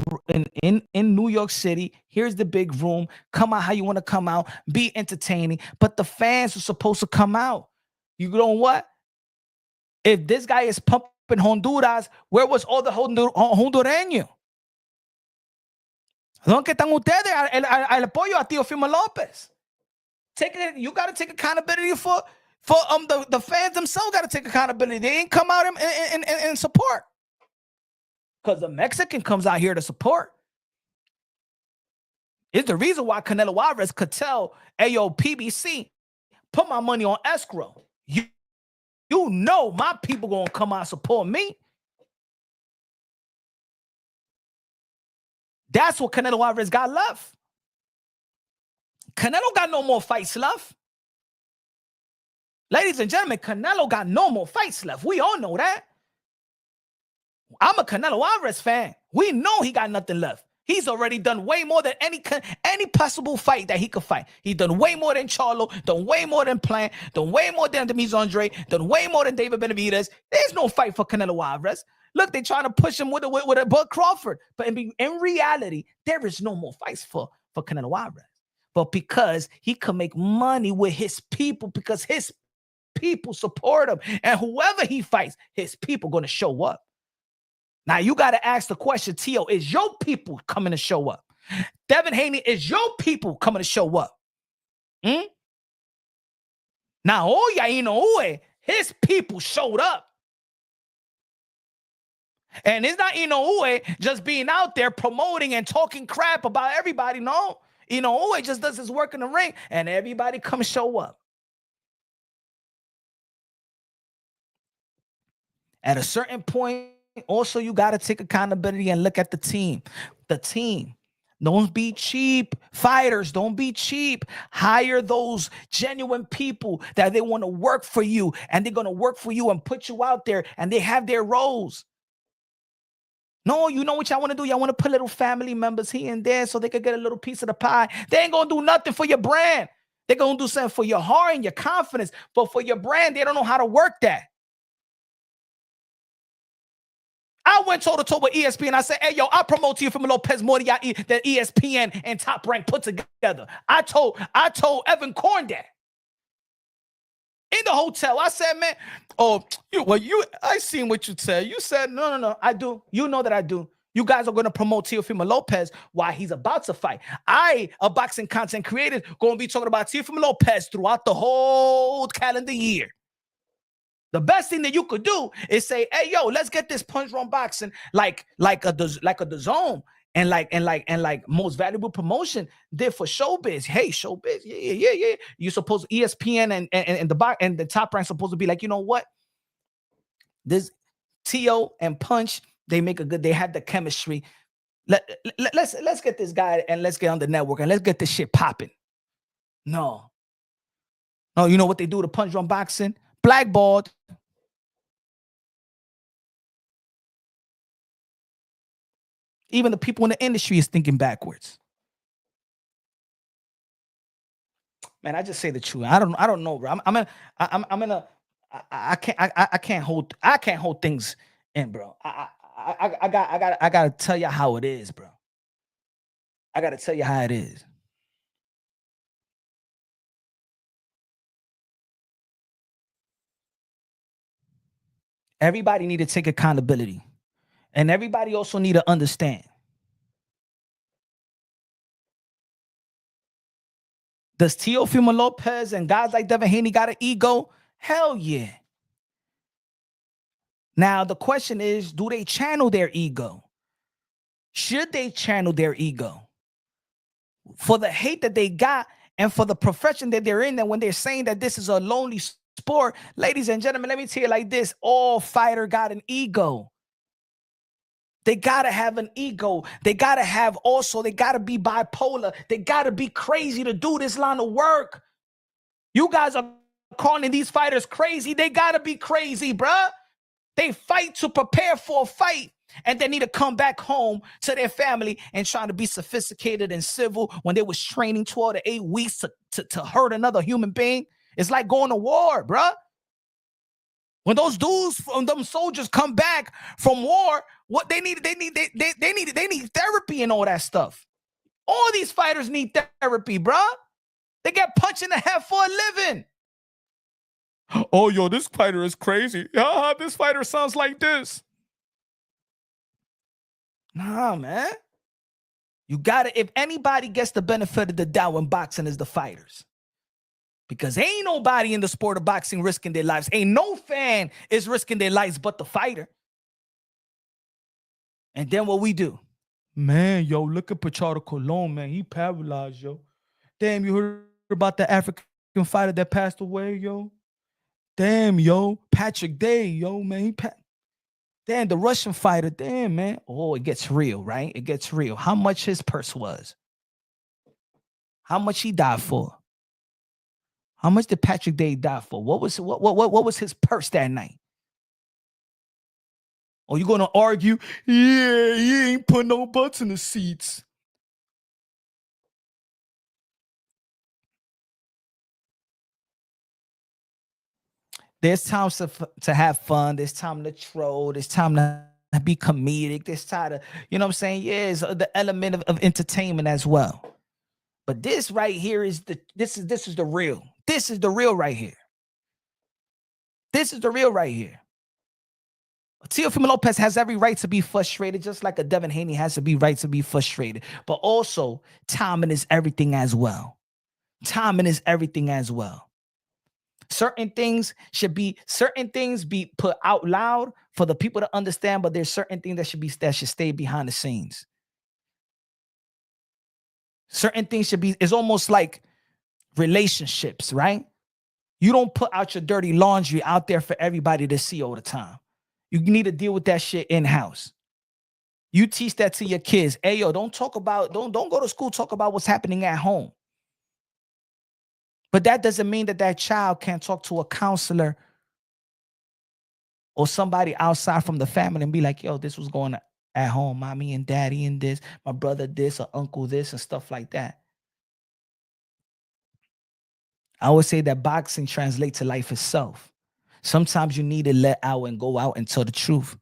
New York City. Here's the big room. Come out how you want to come out. Be entertaining. But the fans are supposed to come out. You know what? If this guy is pumping Honduras, where was all the hondureños? ¿Dónde están ustedes al apoyo a Teofimo Lopez? You got to take accountability for the fans themselves. Got to take accountability. They ain't come out and support because the Mexican comes out here to support. It's the reason why Canelo Alvarez could tell, hey, yo, PBC, put my money on escrow. You know my people gonna come out and support me. That's what Canelo Alvarez got left. Canelo got no more fights left. Ladies and gentlemen, Canelo got no more fights left. We all know that. I'm a Canelo Alvarez fan. We know he got nothing left. He's already done way more than any possible fight that he could fight. He's done way more than Charlo, done way more than Plant, done way more than Demis Andre, done way more than David Benavidez. There's no fight for Canelo Alvarez. Look, they're trying to push him with a Bud Crawford. But in reality, there is no more fights for Canelo Alvarez. But because he can make money with his people, because his people support him, and whoever he fights, his people going to show up. Now, you got to ask the question, Tio, is your people coming to show up? Devin Haney, is your people coming to show up? Now, Inoue, his people showed up. And it's not Inoue just being out there promoting and talking crap about everybody. No, Inoue just does his work in the ring, and everybody come show up. At a certain point, also, you got to take accountability and look at the team. The team. Don't be cheap. Fighters, don't be cheap. Hire those genuine people that they want to work for you, and they're going to work for you and put you out there, and they have their roles. No, you know what y'all want to do? Y'all want to put little family members here and there so they could get a little piece of the pie. They ain't going to do nothing for your brand. They're going to do something for your heart and your confidence, but for your brand, they don't know how to work that. I went toe-to-toe with ESPN. I said, hey, yo, I promote Teofimo Lopez more than ESPN and Top Rank put together. I told Evan Korn that. in the hotel. I said, man, I seen what you said. You said, no, I do. You know that I do. You guys are going to promote Teofimo Lopez while he's about to fight. A boxing content creator, going to be talking about Teofimo Lopez throughout the whole calendar year. The best thing that you could do is say, hey, yo, let's get this Punch Drunk Boxing like a DAZN and like Most Valuable Promotion did for Showbiz. Hey, Showbiz, yeah. You supposed ESPN and the Top Rank supposed to be like, you know what? This Tio and Punch, they have the chemistry. Let's get this guy and let's get on the network and let's get this shit popping. No, you know what they do to Punch Drunk Boxing? Blackballed. Even the people in the industry is thinking backwards. Man, I just say the truth. I don't know, bro. I can't hold things in, bro. I gotta tell you how it is, bro. I gotta tell you how it is. Everybody need to take accountability. And everybody also need to understand. Does Teofimo Lopez and guys like Devin Haney got an ego? Hell yeah. Now, the question is, do they channel their ego? Should they channel their ego? For the hate that they got and for the profession that they're in, that when they're saying that this is a lonely sport, ladies and gentlemen, let me tell you like this, all fighter got an ego. They gotta have an ego. They gotta be bipolar. They gotta be crazy to do this line of work. You guys are calling these fighters crazy. They gotta be crazy, bruh. They fight to prepare for a fight, and they need to come back home to their family and try to be sophisticated and civil when they was training 12 to 8 weeks to hurt another human being. It's like going to war, bruh. When those dudes from them soldiers come back from war, what they need therapy and all that stuff. All these fighters need therapy, bruh. They get punched in the head for a living. Oh, yo, this fighter is crazy. This fighter sounds like this. Nah, man. You gotta, if anybody gets the benefit of the doubt in boxing, is the fighters. Because ain't nobody in the sport of boxing risking their lives. Ain't no fan is risking their lives but the fighter. And then what we do? Man, yo, look at Pachado Colon, man. He paralyzed, yo. Damn, you heard about the African fighter that passed away, yo? Damn, yo. Patrick Day, yo, man. Damn, the Russian fighter. Damn, man. Oh, it gets real, right? It gets real. How much his purse was? How much he died for? How much did Patrick Day die for? What was his purse that night? Or you gonna argue? Yeah, he ain't put no butts in the seats. There's times to have fun. There's time to troll. There's time to be comedic. There's time to, you know what I'm saying? Yeah, it's the element of entertainment as well. But this right here is this is the real. This is the real right here. This is the real right here. Teofimo Lopez has every right to be frustrated, just like a Devin Haney has to be right to be frustrated. But also, timing is everything as well. Timing is everything as well. Certain things be put out loud for the people to understand, but there's certain things that should stay behind the scenes. Certain things it's almost like relationships, right? You don't put out your dirty laundry out there for everybody to see all the time. You need to deal with that shit in-house. You teach that to your kids. Hey, yo, don't go to school, talk about what's happening at home. But that doesn't mean that child can't talk to a counselor or somebody outside from the family and be like, yo, this was going on at home, mommy and daddy and this, my brother this, or uncle this, and stuff like that. I would say that boxing translates to life itself. Sometimes you need to let out and go out and tell the truth.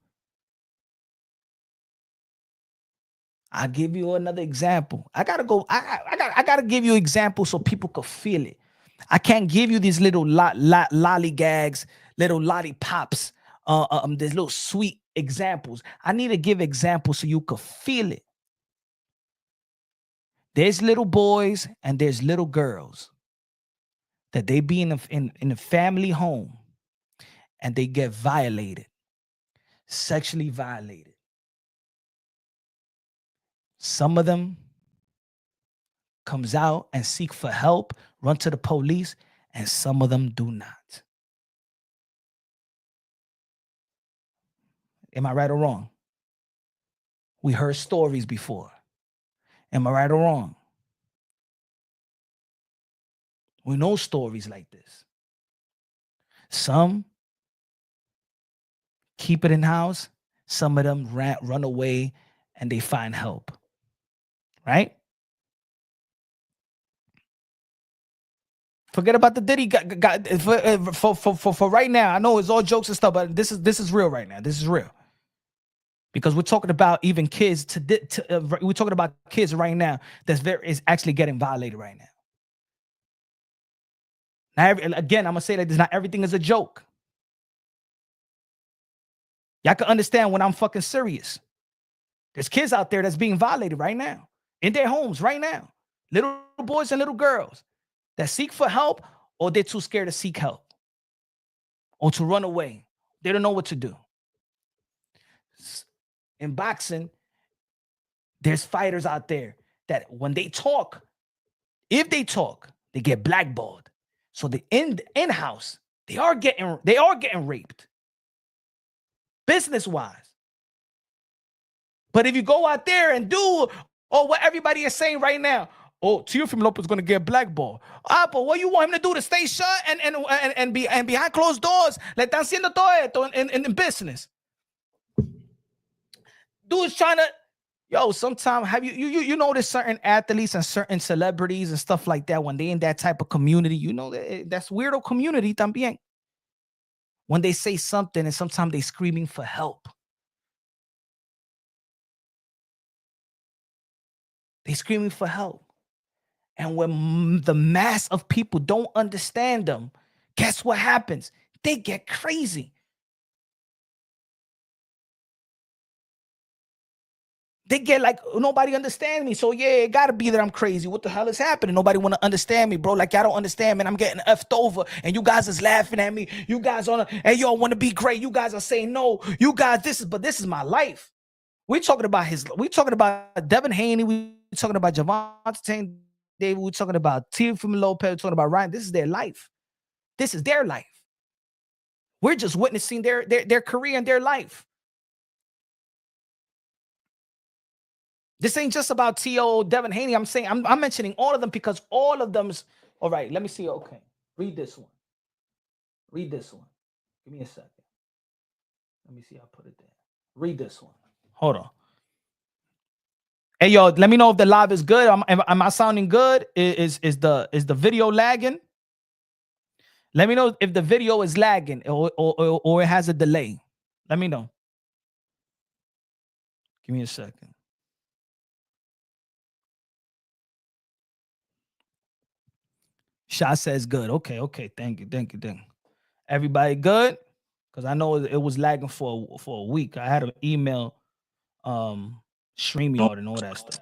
I'll give you another example. I gotta give you examples so people could feel it. I can't give you these little lollygags, little lollipops, these little sweet examples. I need to give examples so you could feel it. There's little boys and there's little girls that they be in a family home and they get violated, sexually violated. Some of them comes out and seek for help, run to the police, and some of them do not. Am I right or wrong? We heard stories before. Am I right or wrong? We know stories like this. Some keep it in house. Some of them run away and they find help. Right? Forget about the Diddy for right now. I know it's all jokes and stuff, but this is real right now. This is real. Because we're talking about even kids we're talking about kids right now is actually getting violated right now. Now, again, I'm gonna say that not everything is a joke. Y'all can understand when I'm fucking serious. There's kids out there that's being violated right now in their homes right now. Little boys and little girls that seek for help, or they're too scared to seek help or to run away. They don't know what to do. In boxing, there's fighters out there that when they talk, if they talk, they get blackballed. So the in-house, they are getting raped. Business-wise. But if you go out there and do what everybody is saying right now, Teofimo Lopez is going to get blackballed. But what you want him to do, to stay shut and behind closed doors? Le están haciendo todo esto in business. Dude's trying to, sometimes have you notice certain athletes and certain celebrities and stuff like that, when they in that type of community, that's weirdo community también. When they say something and sometimes they screaming for help. They screaming for help. And when the mass of people don't understand them, guess what happens? They get crazy. They get like, nobody understands me. So yeah, it gotta be that I'm crazy. What the hell is happening? Nobody wanna understand me, bro. Like, y'all don't understand, man. I'm getting effed over. And you guys is laughing at me. You guys hey, y'all wanna be great. You guys are saying no. You guys, this is my life. We talking about Devin Haney. We talking about Javante David. We talking about Teofimo Lopez. We talking about Ryan. This is their life. This is their life. We're just witnessing their career and their life. This ain't just about T.O. Devin Haney. I'm saying I'm mentioning all of them because all of them's all right. Let me see. Okay, read this one. Read this one. Give me a second. Let me see. I put it there. Read this one. Hold on. Hey, yo, let me know if the live is good. Am I sounding good? Is the video lagging? Let me know if the video is lagging or it has a delay. Let me know. Give me a second. Shah says good. Okay. Thank you. Everybody good? Because I know it was lagging for a week. I had an email, StreamYard and all that stuff.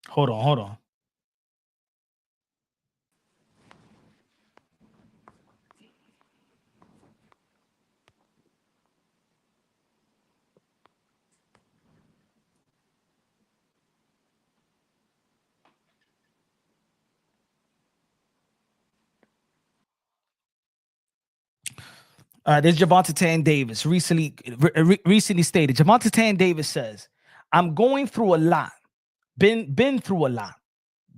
Hold on. This is Javante Tan Davis recently stated. Javante Tan Davis says, "I'm going through a lot. Been through a lot.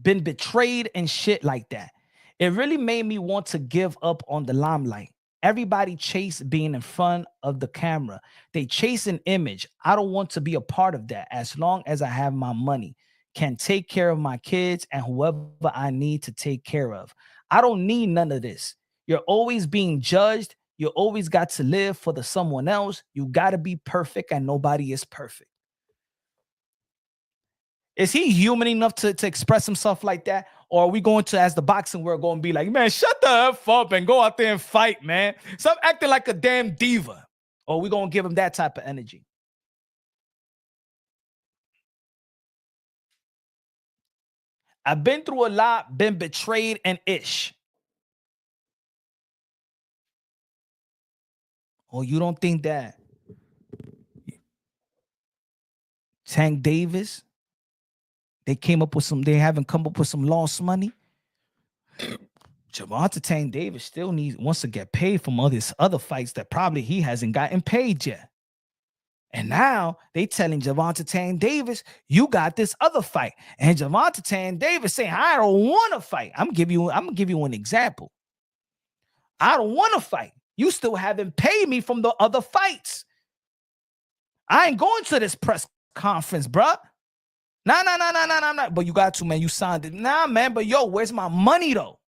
Been betrayed and shit like that. It really made me want to give up on the limelight. Everybody chase being in front of the camera. They chase an image. I don't want to be a part of that. As long as I have my money, can take care of my kids and whoever I need to take care of. I don't need none of this. You're always being judged. You always got to live for the someone else. You got to be perfect, and nobody is perfect." Is he human enough to express himself like that? Or are we going to, as the boxing world, going to be like, man, shut the F up and go out there and fight, man? Stop acting like a damn diva. Or are we going to give him that type of energy? I've been through a lot, been betrayed and ish. Or you don't think that Tank Davis, they haven't come up with some lost money? Javante Tank Davis still wants to get paid from all these other fights that probably he hasn't gotten paid yet. And now they telling Javante Tank Davis, you got this other fight. And Javante Tank Davis saying, I don't want to fight. I'm gonna give you an example. I don't want to fight. You still haven't paid me from the other fights. I ain't going to this press conference, bruh. Nah. But you got to, man. You signed it. Nah, man. But yo, where's my money though?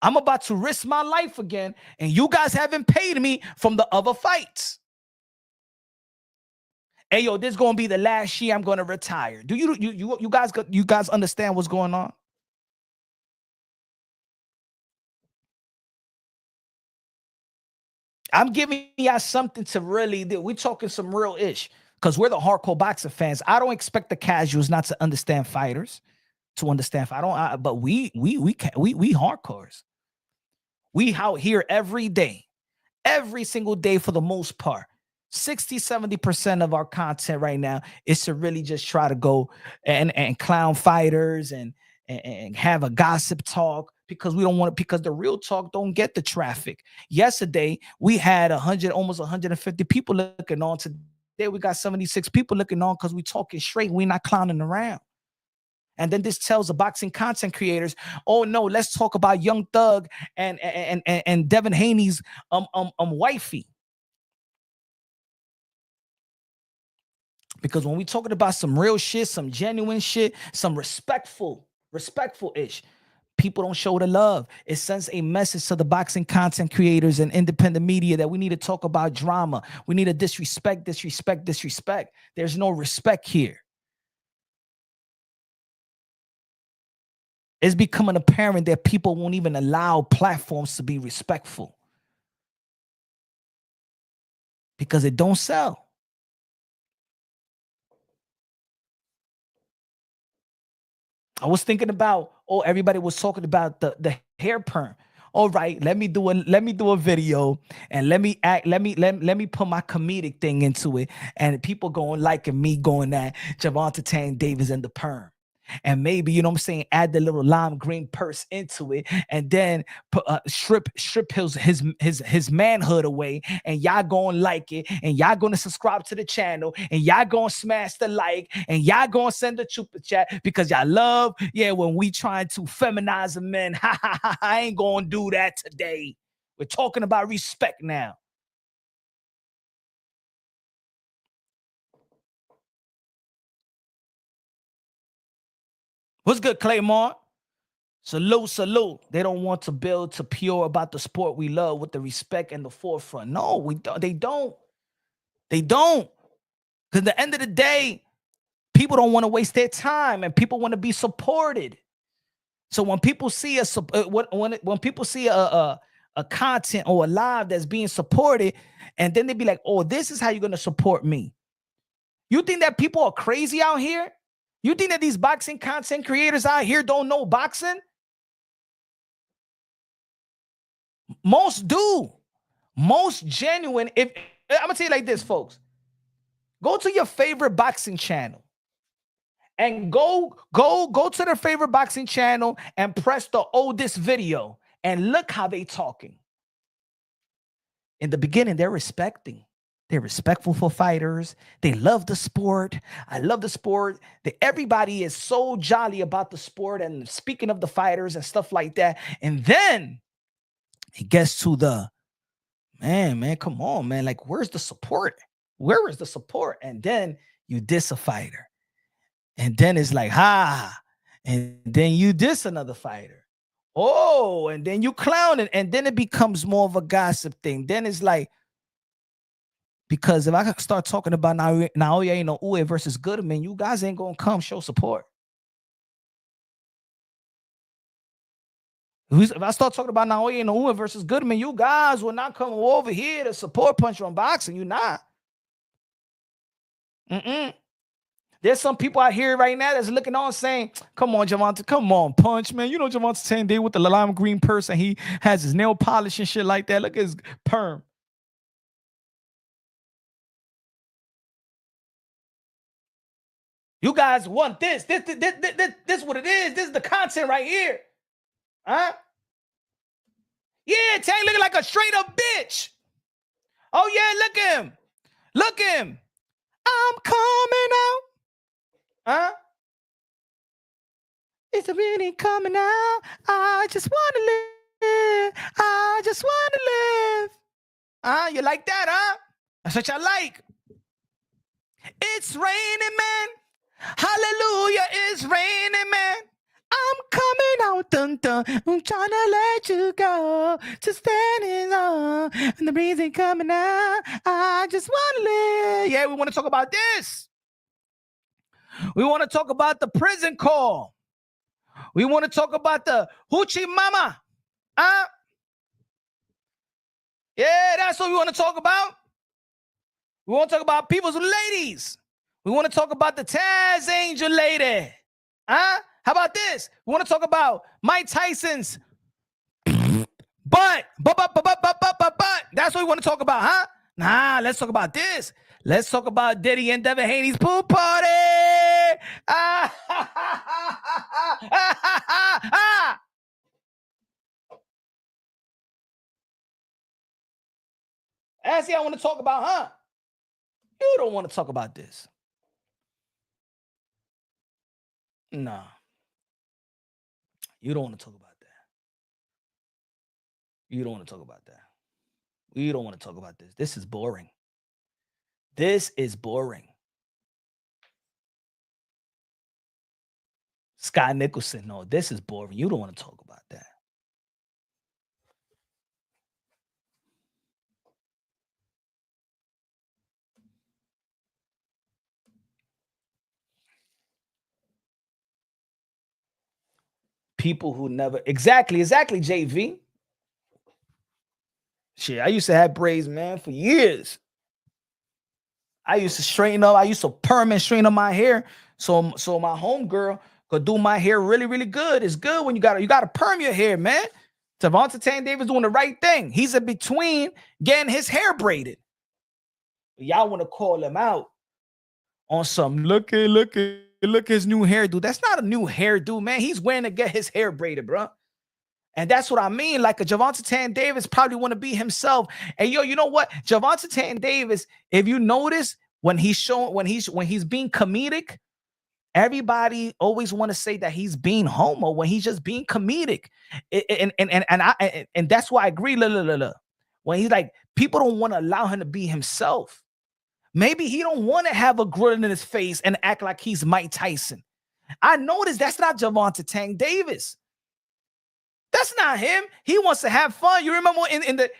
I'm about to risk my life again, and you guys haven't paid me from the other fights. Hey, yo, this is gonna be the last year I'm gonna retire. Do you guys understand what's going on? I'm giving y'all something to really do. We're talking some real ish because we're the hardcore boxing fans. I don't expect the casuals not to understand fighters, to understand. But we hardcores. We out here every day, every single day for the most part. 60-70% of our content right now is to really just try to go and clown fighters and have a gossip talk, because we don't want it, because the real talk don't get the traffic. Yesterday we had almost 150 people looking on. Today we got 76 people looking on because we talking straight. We're not clowning around. And then this tells the boxing content creators, oh no, let's talk about Young Thug and Devin Haney's wifey. Because when we talking about some real shit, some genuine shit, some respectful ish, people don't show the love. It sends a message to the boxing content creators and independent media that we need to talk about drama. We need to disrespect. There's no respect here. It's becoming apparent that people won't even allow platforms to be respectful because it don't sell. I was thinking about, everybody was talking about the hair perm. All right, let me do a video and let me put my comedic thing into it, and people going liking me going at Javante Tank Davis and the perm. And maybe, you know what I'm saying, add the little lime green purse into it, and then strip his manhood away, and y'all gonna like it, and y'all gonna subscribe to the channel, and y'all gonna smash the like, and y'all gonna send a super chat because y'all love, when we trying to feminize a man. I ain't gonna do that today. We're talking about respect now. What's good, Claymore? Salute. They don't want to build to pure about the sport we love with the respect and the forefront. No, they don't. They don't. Because at the end of the day, people don't want to waste their time, and people want to be supported. So when people see when people see a content or a live that's being supported, and then they be like, oh, this is how you're going to support me. You think that people are crazy out here? You think that these boxing content creators out here don't know boxing? Most do. Most genuine. If I'm gonna tell you like this, folks, go to your favorite boxing channel and go to their favorite boxing channel and press the oldest video and look how they talking. in the beginning, they're respectful for fighters. They love the sport. I love the sport. Everybody is so jolly about the sport and speaking of the fighters and stuff like that. And then it gets to the man, come on, man. Like, where's the support? Where is the support? And then you diss a fighter. And then it's like, and then you diss another fighter. Oh, and then you clown it. And then it becomes more of a gossip thing. Then it's like, because if I start talking about Naoya Inoue versus Goodman, you guys ain't going to come show support. If I start talking about Naoya Inoue versus Goodman, you guys will not come over here to support Punch on Boxing. You're not. There's some people out here right now that's looking on saying, come on, Gervonta, come on, Punch, man. You know Gervonta Tanday with the lime green purse and he has his nail polish and shit like that. Look at his perm. You guys want this. This is what it is. This is the content right here. Huh? Yeah, Tank looking like a straight up bitch. Oh, yeah, look at him. Look at him. I'm coming out. Huh? It's really coming out. I just want to live. I just want to live. You like that, huh? That's what y'all like. It's raining, man. Hallelujah, it's raining, man. I'm coming out, dun dun. I'm trying to let you go. Just standing on, and the breeze ain't coming out. I just want to live. Yeah, we want to talk about this. We want to talk about the prison call. We want to talk about the hoochie mama. Yeah, that's what we want to talk about. We want to talk about people's ladies. We want to talk about the Taz Angel lady. How about this? We want to talk about Mike Tyson's butt. That's what we want to talk about, huh? Nah, let's talk about this. Let's talk about Diddy and Devin Haney's pool party. That's what I want to talk about, huh? You don't want to talk about this. Nah. You don't want to talk about that. You don't want to talk about that. We don't want to talk about this. This is boring. This is boring. Scott Nicholson, no, this is boring. You don't want to talk about that. People who never exactly JV. Shit, I used to have braids, man, for years. I used to straighten up. I used to perm and straighten up my hair. So my homegirl could do my hair really, really good. It's good when you gotta perm your hair, man. Gervonta Tanday doing the right thing. He's in between getting his hair braided. Y'all want to call him out on some look his new hairdo. That's not a new hairdo, man. He's wearing to get his hair braided, bro. And that's what I mean. Like a Gervonta Tanday probably want to be himself. And yo, you know what? Gervonta Tanday, if you notice when he's being comedic, everybody always want to say that he's being homo when he's just being comedic. And that's why I agree. When he's like, people don't want to allow him to be himself. Maybe he don't want to have a grin in his face and act like he's Mike Tyson. I noticed that's not Gervonta Tanday. That's not him. He wants to have fun. You remember in the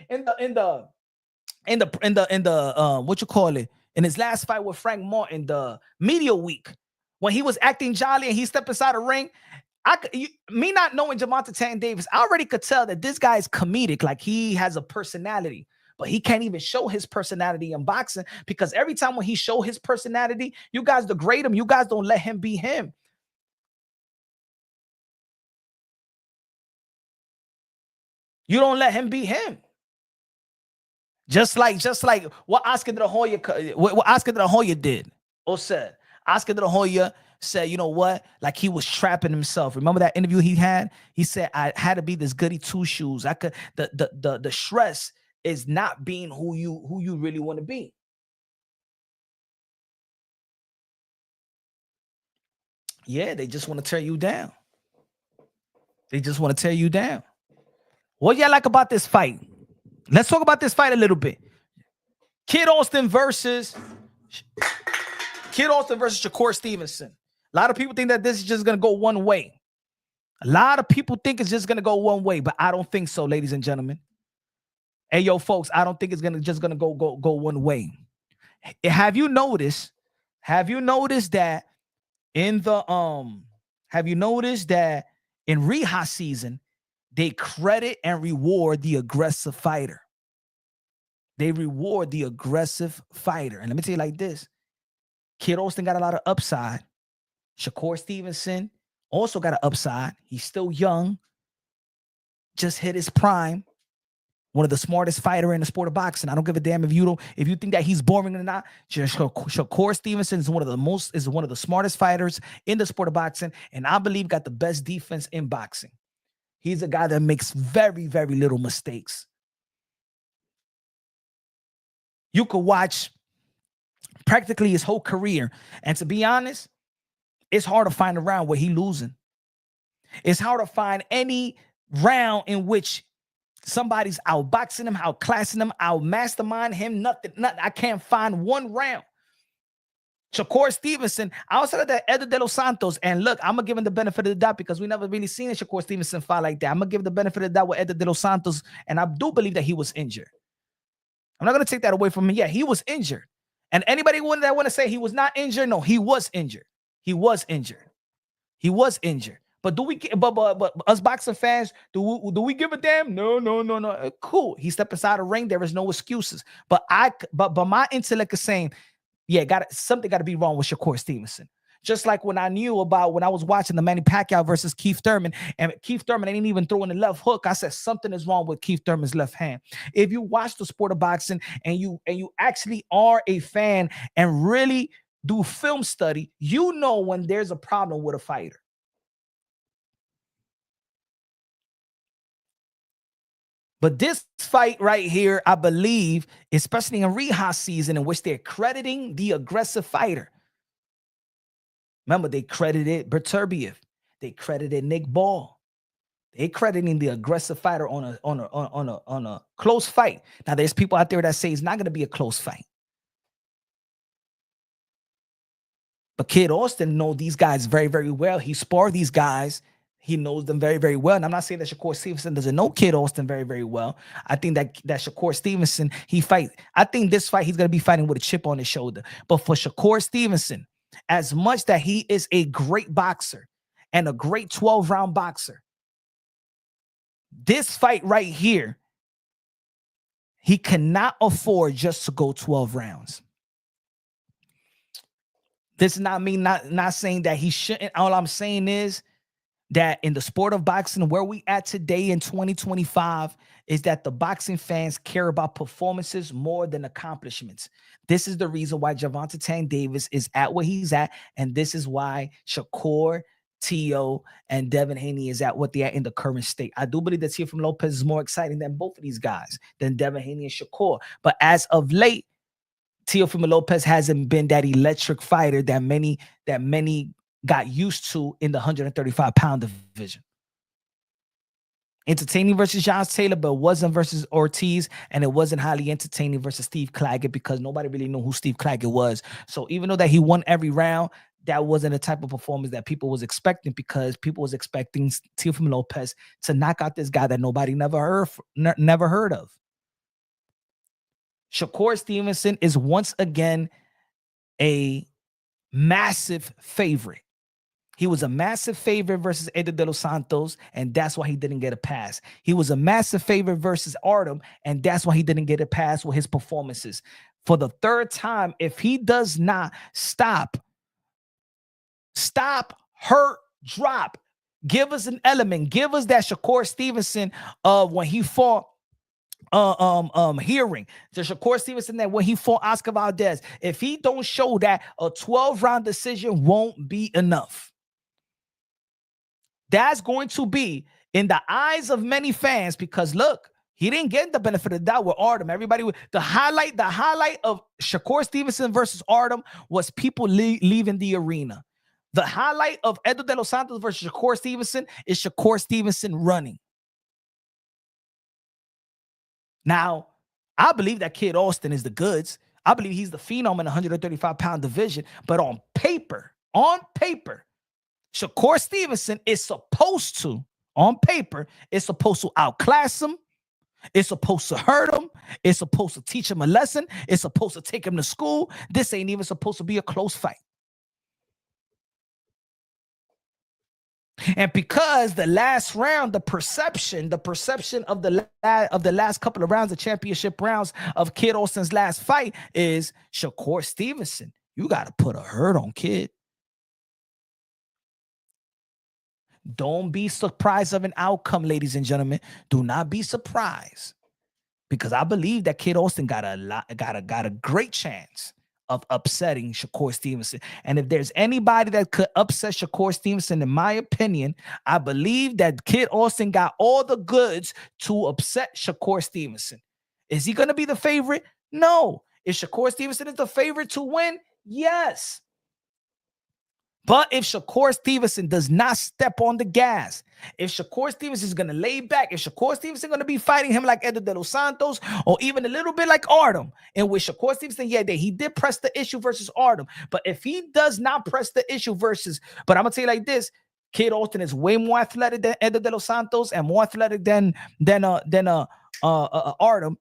what you call it, in his last fight with Frank Martin, the media week, when he was acting jolly and he stepped inside the ring. Me not knowing Gervonta Tanday, I already could tell that this guy is comedic, like he has a personality, but he can't even show his personality in boxing because every time when he show his personality, you guys degrade him. You guys don't let him be him. You don't let him be him. Just like what Oscar De La Hoya did or said. Oscar De La Hoya said, you know what? Like he was trapping himself. Remember that interview he had? He said, I had to be this goody two shoes. I could the stress is not being who you really want to be. Yeah, they just want to tear you down. They just want to tear you down. What y'all like about this fight? Let's talk about this fight a little bit. Kid Austin versus Shakur Stevenson. A lot of people think that this is just going to go one way. A lot of people think it's just going to go one way, but I don't think so, ladies and gentlemen. Hey, yo, folks, I don't think it's just going to go one way. Have you noticed that in the in Reha season, they credit and reward the aggressive fighter. They reward the aggressive fighter. And let me tell you like this. Kid Austin got a lot of upside. Shakur Stevenson also got an upside. He's still young. Just hit his prime. One of the smartest fighter in the sport of boxing. I don't give a damn if you think that he's boring or not. Shakur Stevenson is one of the smartest fighters in the sport of boxing, and I believe got the best defense in boxing. He's a guy that makes very, very little mistakes. You could watch practically his whole career, and to be honest, it's hard to find a round where he's losing. It's hard to find any round in which somebody's outboxing him, outclassing him, outmastermind him. Nothing. I can't find one round. Shakur Stevenson, outside of that, Eder de los Santos, and look, I'm gonna give him the benefit of the doubt because we never really seen a Shakur Stevenson fight like that. I'm gonna give the benefit of the doubt with Eder de los Santos, and I do believe that he was injured. I'm not gonna take that away from him. Yeah, he was injured. And anybody that want to say he was not injured, no, he was injured. He was injured. He was injured. But do we? But us boxing fans, do we give a damn? No. Cool. He stepped inside the ring. There is no excuses. But my intellect is saying, yeah, something got to be wrong with Shakur Stevenson. Just like when I was watching the Manny Pacquiao versus Keith Thurman, and Keith Thurman ain't even throwing the left hook. I said something is wrong with Keith Thurman's left hand. If you watch the sport of boxing and you actually are a fan and really do film study, you know when there's a problem with a fighter. But this fight right here, I believe, especially in Reha season, in which they're crediting the aggressive fighter. Remember, they credited Berturbiev. They credited Nick Ball. They crediting the aggressive fighter on a close fight. Now, there's people out there that say it's not going to be a close fight. But Kid Austin knows these guys very, very well. He sparred these guys. He knows them very, very well. And I'm not saying that Shakur Stevenson doesn't know Kid Austin very, very well. I think that Shakur Stevenson, I think this fight, he's going to be fighting with a chip on his shoulder. But for Shakur Stevenson, as much that he is a great boxer and a great 12-round boxer, this fight right here, he cannot afford just to go 12 rounds. This is not me not saying that he shouldn't. All I'm saying is that in the sport of boxing, where we at today in 2025, is that the boxing fans care about performances more than accomplishments. This is the reason why Gervonta Tank Davis is at where he's at, and this is why Shakur, Teo, and Devin Haney is at what they're at in the current state. I do believe that Teofimo Lopez is more exciting than both of these guys, than Devin Haney and Shakur. But as of late, Teofimo Lopez hasn't been that electric fighter that many got used to in the 135-pound division. Entertaining versus John Taylor, but it wasn't versus Ortiz, and it wasn't highly entertaining versus Steve Claggett because nobody really knew who Steve Claggett was. So even though that he won every round, that wasn't the type of performance that people was expecting, because people was expecting Teofimo Lopez to knock out this guy that nobody never heard of. Shakur Stevenson is once again a massive favorite. He was a massive favorite versus Eder de los Santos, and that's why he didn't get a pass. He was a massive favorite versus Artem, and that's why he didn't get a pass with his performances. For the third time, if he does not stop, hurt, drop, give us an element, give us that Shakur Stevenson when he fought hearing the Shakur Stevenson that when he fought Oscar Valdez, if he don't show that, a 12-round decision won't be enough. That's going to be in the eyes of many fans, because look, He didn't get the benefit of the doubt with Artem. Everybody, the highlight of Shakur Stevenson versus Artem was people leaving the arena. The highlight of Edu de los Santos versus Shakur Stevenson is Shakur Stevenson running. Now, I believe that Kid Austin is the goods. I believe he's the phenom in the 135-pound division. But on paper, Shakur Stevenson is supposed to, outclass him. It's supposed to hurt him. It's supposed to teach him a lesson. It's supposed to take him to school. This ain't even supposed to be a close fight. And because the last round, the perception of the last couple of rounds, the championship rounds of Kid Austin's last fight is Shakur Stevenson. You got to put a hurt on Kid. Don't be surprised of an outcome, ladies and gentlemen. Do not be surprised, because I believe that Kid Austin got a great chance of upsetting Shakur Stevenson. And if there's anybody that could upset Shakur Stevenson, in my opinion, I believe that Kid Austin got all the goods to upset Shakur Stevenson. Is he going to be the favorite? No. Is Shakur Stevenson the favorite to win? Yes. But if Shakur Stevenson does not step on the gas, if Shakur Stevenson is going to lay back, if Shakur Stevenson is going to be fighting him like Edu de los Santos, or even a little bit like Artem, in which Shakur Stevenson, he did press the issue versus Artem. But if he does not press the issue versus, but I'm going to tell you like this, Kid Austin is way more athletic than Edu de los Santos and more athletic than Artem.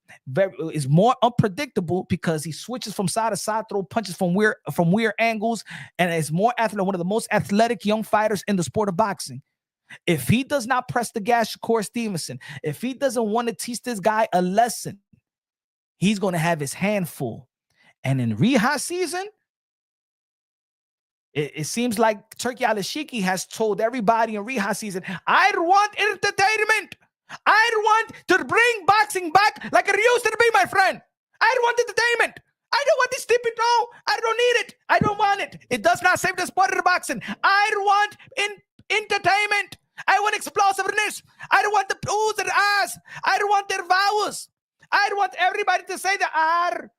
Is more unpredictable because he switches from side to side, throw punches from weird angles, and is more athletic, one of the most athletic young fighters in the sport of boxing. If he does not press the gas, Shakur Stevenson, if he doesn't want to teach this guy a lesson, he's going to have his hand full. And in Riha season, it seems like Turki Alashiki has told everybody in Riha season, I want entertainment. I want to bring boxing back like it used to be, my friend. I want entertainment. I don't want this stupid. No, I don't need it. I don't want it. It does not save the sport of the boxing. I want entertainment. I want explosiveness. I don't want the oohs and ahs. I don't want their vowels. I don't want everybody to say the R,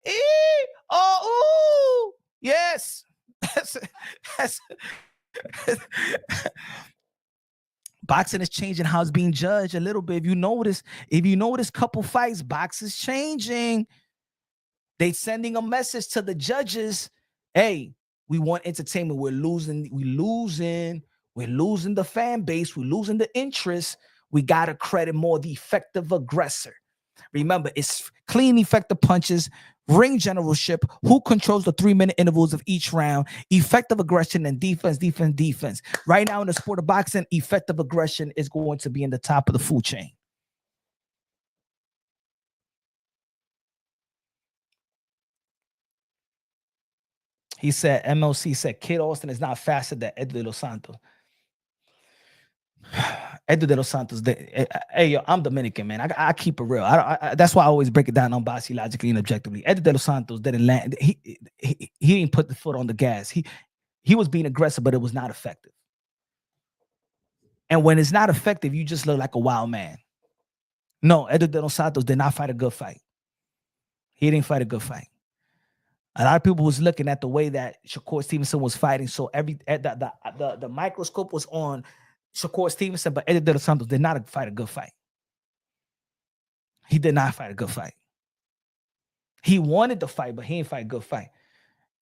E, O, ooh. Yes. Boxing is changing how it's being judged a little bit. If you notice couple fights, boxing's changing. They sending a message to the judges. Hey, we want entertainment. We're losing the fan base. We're losing the interest. We got to credit more the effective aggressor. Remember, it's clean, effective punches, ring generalship, who controls the 3-minute intervals of each round, effective aggression, and defense. Right now in the sport of boxing, effective aggression is going to be in the top of the food chain. He said, MLC said, Kid Austin is not faster than Edu de los Santos. Edu de los Santos. Hey, yo, I'm Dominican, man. I keep it real. That's why I always break it down unbiasedly, logically, and objectively. Edu de los Santos didn't land. He didn't put the foot on the gas. He was being aggressive, but it was not effective. And when it's not effective, you just look like a wild man. No, Edu de los Santos did not fight a good fight. He didn't fight a good fight. A lot of people was looking at the way that Shakur Stevenson was fighting. So the microscope was on Shakur Stevenson, but Edu de los Santos did not fight a good fight. He did not fight a good fight. He wanted to fight, but he didn't fight a good fight.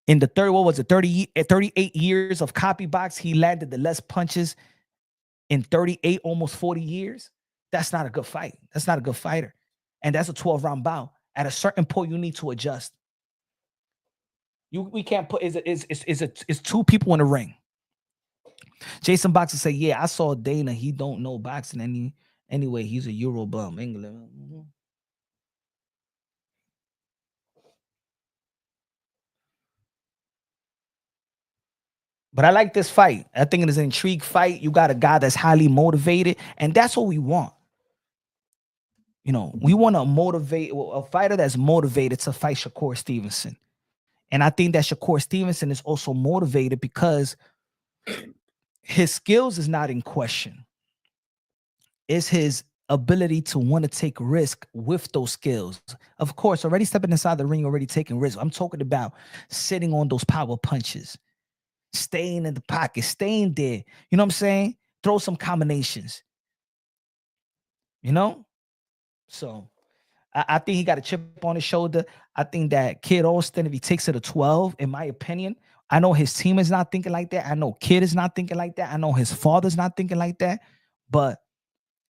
In the 38 years of copy box, he landed the less punches in 38, almost 40 years. That's not a good fight. That's not a good fighter. And that's a 12-round bout. At a certain point, you need to adjust. We can't put it's two people in the ring. Jason Boxer said, yeah, I saw Dana. He don't know boxing anyway. He's a Euro bum. England. Mm-hmm. But I like this fight. I think it is an intrigue fight. You got a guy that's highly motivated, and that's what we want. You know, we want to motivate a fighter that's motivated to fight Shakur Stevenson. And I think that Shakur Stevenson is also motivated because his skills is not in question. It's his ability to want to take risk with those skills. Of course, already stepping inside the ring, already taking risk. I'm talking about sitting on those power punches, staying in the pocket, staying there. You know what I'm saying? Throw some combinations. You know? So I think he got a chip on his shoulder. I think that Kid Austin, if he takes it to 12, in my opinion, I know his team is not thinking like that. I know Kid is not thinking like that. I know his father's not thinking like that. But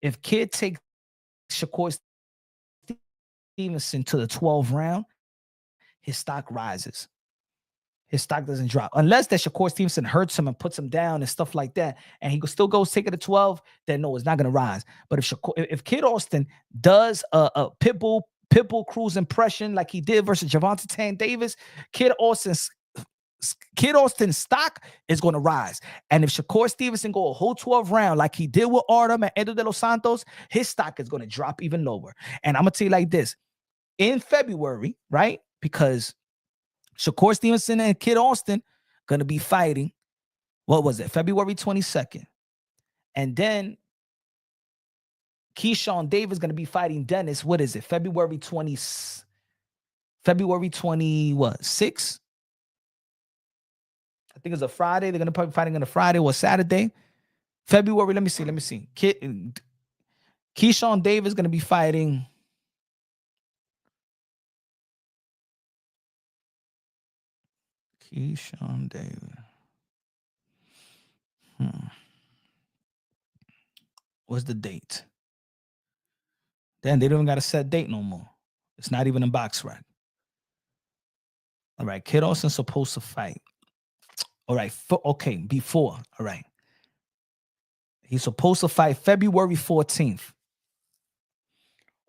if Kid takes Shakur Stevenson to the 12th round, his stock rises. His stock doesn't drop. Unless that Shakur Stevenson hurts him and puts him down and stuff like that, and he still goes take it to 12, then no, it's not going to rise. But if Kid Austin does a Pitbull Cruz impression like he did versus Gervonta Tank Davis, Kid Austin's stock is going to rise. And if Shakur Stevenson go a whole 12 round like he did with Artem and Edo de los Santos, his stock is going to drop even lower. And I'm going to tell you like this. In February, right? Because Shakur Stevenson and Kid Austin going to be fighting, what was it, February 22nd. And then Keyshawn Davis going to be fighting Dennis, what is it, February 20, what, 6? I think it's a Friday. They're going to probably be fighting on a Friday or Saturday. February, let me see. Keyshawn Davis going to be fighting Keyshawn Davis. What's the date? Then they don't even got a set date no more. It's not even a box rack. All right, Kid Austin's supposed to fight. All right, before. All right. He's supposed to fight February 14th.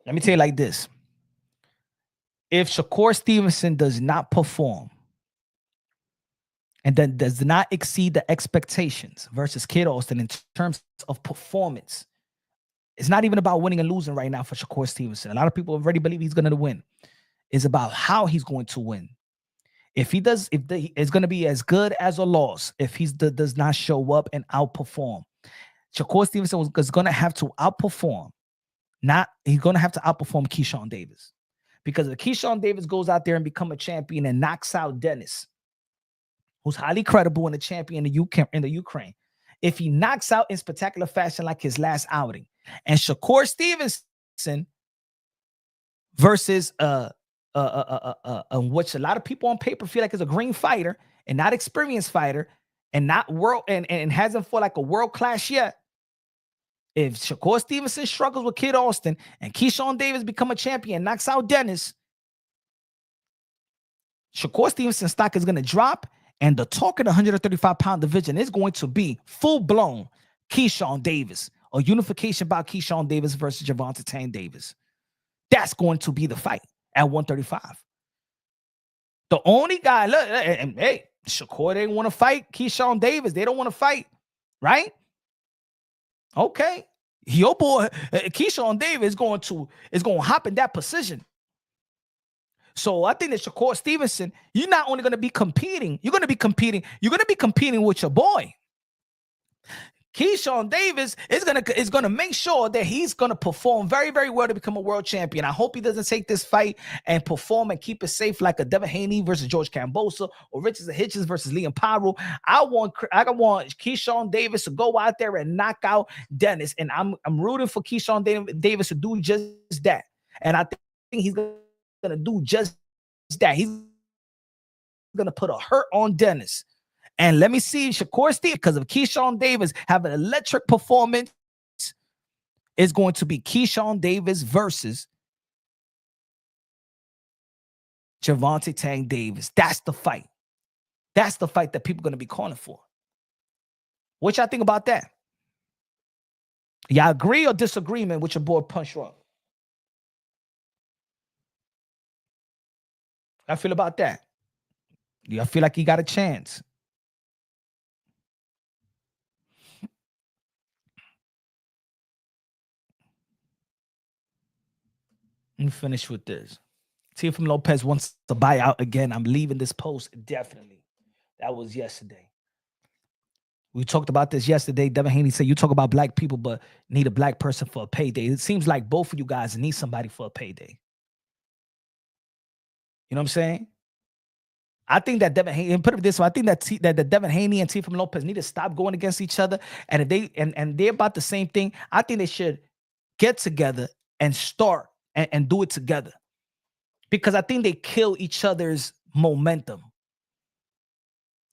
Let me tell you like this. If Shakur Stevenson does not perform and then does not exceed the expectations versus Kid Austin in terms of performance, it's not even about winning and losing right now for Shakur Stevenson. A lot of people already believe he's going to win. It's about how he's going to win. If it's going to be as good as a loss if he does not show up and outperform. Shakur Stevenson is going to have to outperform. He's going to have to outperform Keyshawn Davis. Because if Keyshawn Davis goes out there and become a champion and knocks out Dennis, who's highly credible and a champion in the Ukraine, if he knocks out in spectacular fashion like his last outing, and Shakur Stevenson versus which a lot of people on paper feel like is a green fighter and not experienced fighter and not world and hasn't fought like a world class yet. If Shakur Stevenson struggles with Kid Austin and Keyshawn Davis become a champion, knocks out Dennis, Shakur Stevenson's stock is going to drop, and the talk in the 135-pound division is going to be full-blown Keyshawn Davis, or unification by Keyshawn Davis versus Gervonta Tank Davis. That's going to be the fight at 135. The only guy, look, and hey, Shakur didn't want to fight Keyshawn Davis. They don't want to fight, right? Okay. Your boy, Keyshawn Davis is going to hop in that position. So I think that Shakur Stevenson, you're not only going to be competing, you're going to be competing with your boy. Keyshawn Davis is gonna make sure that he's gonna perform very, very well to become a world champion. I hope he doesn't take this fight and perform and keep it safe like a Devin Haney versus George Kambosos or Richard Hitchens versus Liam Pyro. I want Keyshawn Davis to go out there and knock out Dennis, and I'm rooting for Keyshawn Davis to do just that. And I think he's gonna do just that. He's gonna put a hurt on Dennis. And let me see Shakur Stevenson, because of Keyshawn Davis have an electric performance, is going to be Keyshawn Davis versus Gervonta Tank Davis. That's the fight. That's the fight that people are going to be calling for. What y'all think about that? Y'all agree or disagreement with your boy Punch Drunk? How I feel about that? Do y'all feel like he got a chance? Let me finish with this. Teofimo Lopez wants to buy out again. I'm leaving this post definitely. That was yesterday. We talked about this yesterday. Devin Haney said, you talk about black people, but need a black person for a payday. It seems like both of you guys need somebody for a payday. You know what I'm saying? I think that Devin Haney, and put it this way, I think that the Devin Haney and Teofimo Lopez need to stop going against each other. And if they and they're about the same thing, I think they should get together and start and do it together. Because I think they kill each other's momentum.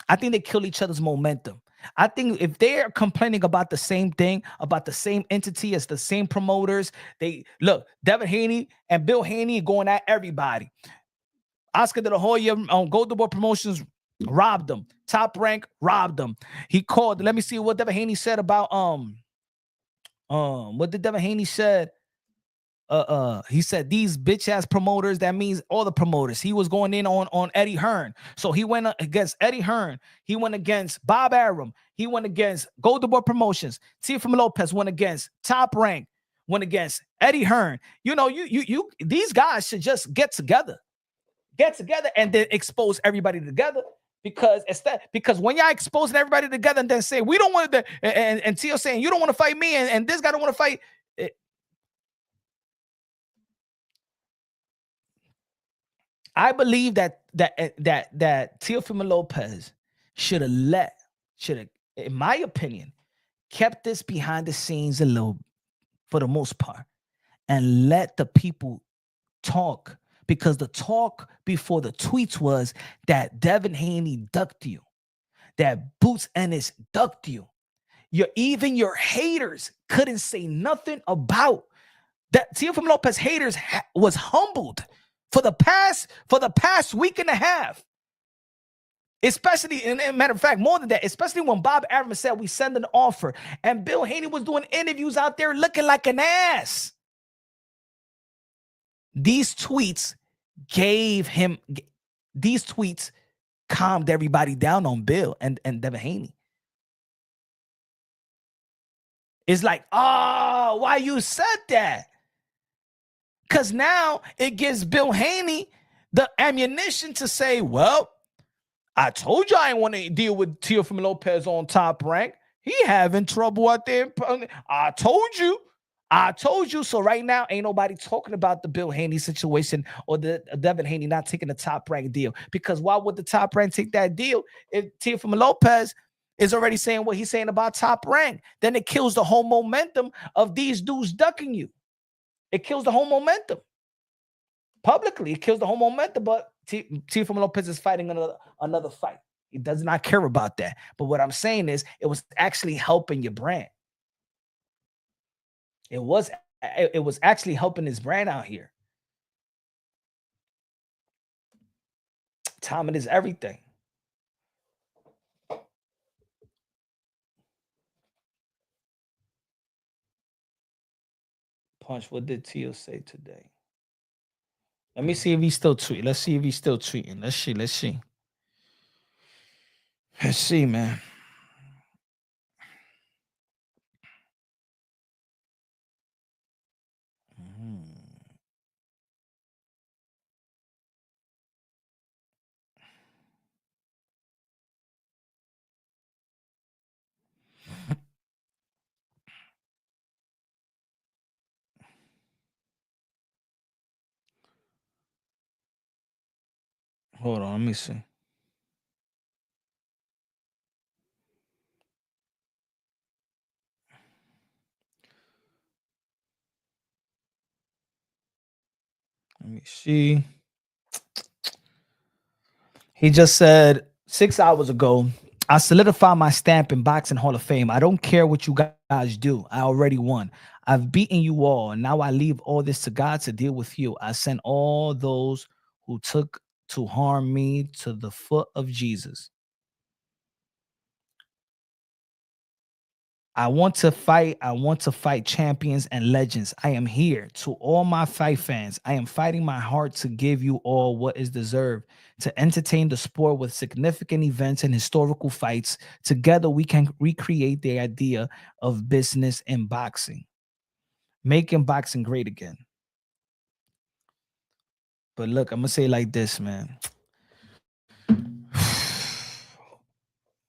I think they kill each other's momentum. I think if they're complaining about the same thing, about the same entity as the same promoters, they look, Devin Haney and Bill Haney going at everybody. Oscar De La Hoya on Golden Boy Promotions robbed them. Top Rank robbed them. He called. Let me see what Devin Haney said about what did Devin Haney said? He said these bitch ass promoters, that means all the promoters. He was going in on Eddie Hearn. So he went against Eddie Hearn. He went against Bob Arum. He went against Golden Boy Promotions. Teofimo Lopez went against Top Rank, went against Eddie Hearn. You know, you these guys should just get together and then expose everybody together. Because when y'all exposing everybody together and then say we don't want to, and Tio saying you don't want to fight me, and this guy don't want to fight. I believe that Teofimo Lopez should have, in my opinion, kept this behind the scenes a little, for the most part, and let the people talk. Because the talk before the tweets was that Devin Haney ducked you, that Boots Ennis ducked you. Even your haters couldn't say nothing about that. Teofimo Lopez haters was humbled for the past week and a half. Especially, and matter of fact, more than that, especially when Bob Arum said we send an offer, and Bill Haney was doing interviews out there looking like an ass. These tweets calmed everybody down on Bill and Devin Haney. It's like, oh, why you said that? Because now it gives Bill Haney the ammunition to say, well, I told you I didn't want to deal with Teofimo Lopez on Top Rank. He having trouble out there. I told you. So right now, ain't nobody talking about the Bill Haney situation or the Devin Haney not taking the Top Rank deal. Because why would the Top Rank take that deal if Teofimo Lopez is already saying what he's saying about Top Rank? Then it kills the whole momentum of these dudes ducking you. It kills the whole momentum. Publicly, it kills the whole momentum, but Teofimo Lopez is fighting another fight. He does not care about that. But what I'm saying is it was actually helping your brand. It was actually helping his brand out here. Timing is everything. Punch, what did Tio say today? Let me see if he's still tweeting. Let's see if he's still tweeting. Let's see. Let's see, man. Hold on, let me see. Let me see. He just said 6 hours ago, I solidify my stamp in Boxing Hall of Fame. I don't care what you guys do. I already won. I've beaten you all, and now I leave all this to God to deal with you. I send all those who took to harm me to the foot of Jesus. I want to fight. I want to fight champions and legends. I am here. To all my fight fans, I am fighting my heart to give you all what is deserved, to entertain the sport with significant events and historical fights. Together, we can recreate the idea of business in boxing, making boxing great again. But look, I'm going to say it like this, man.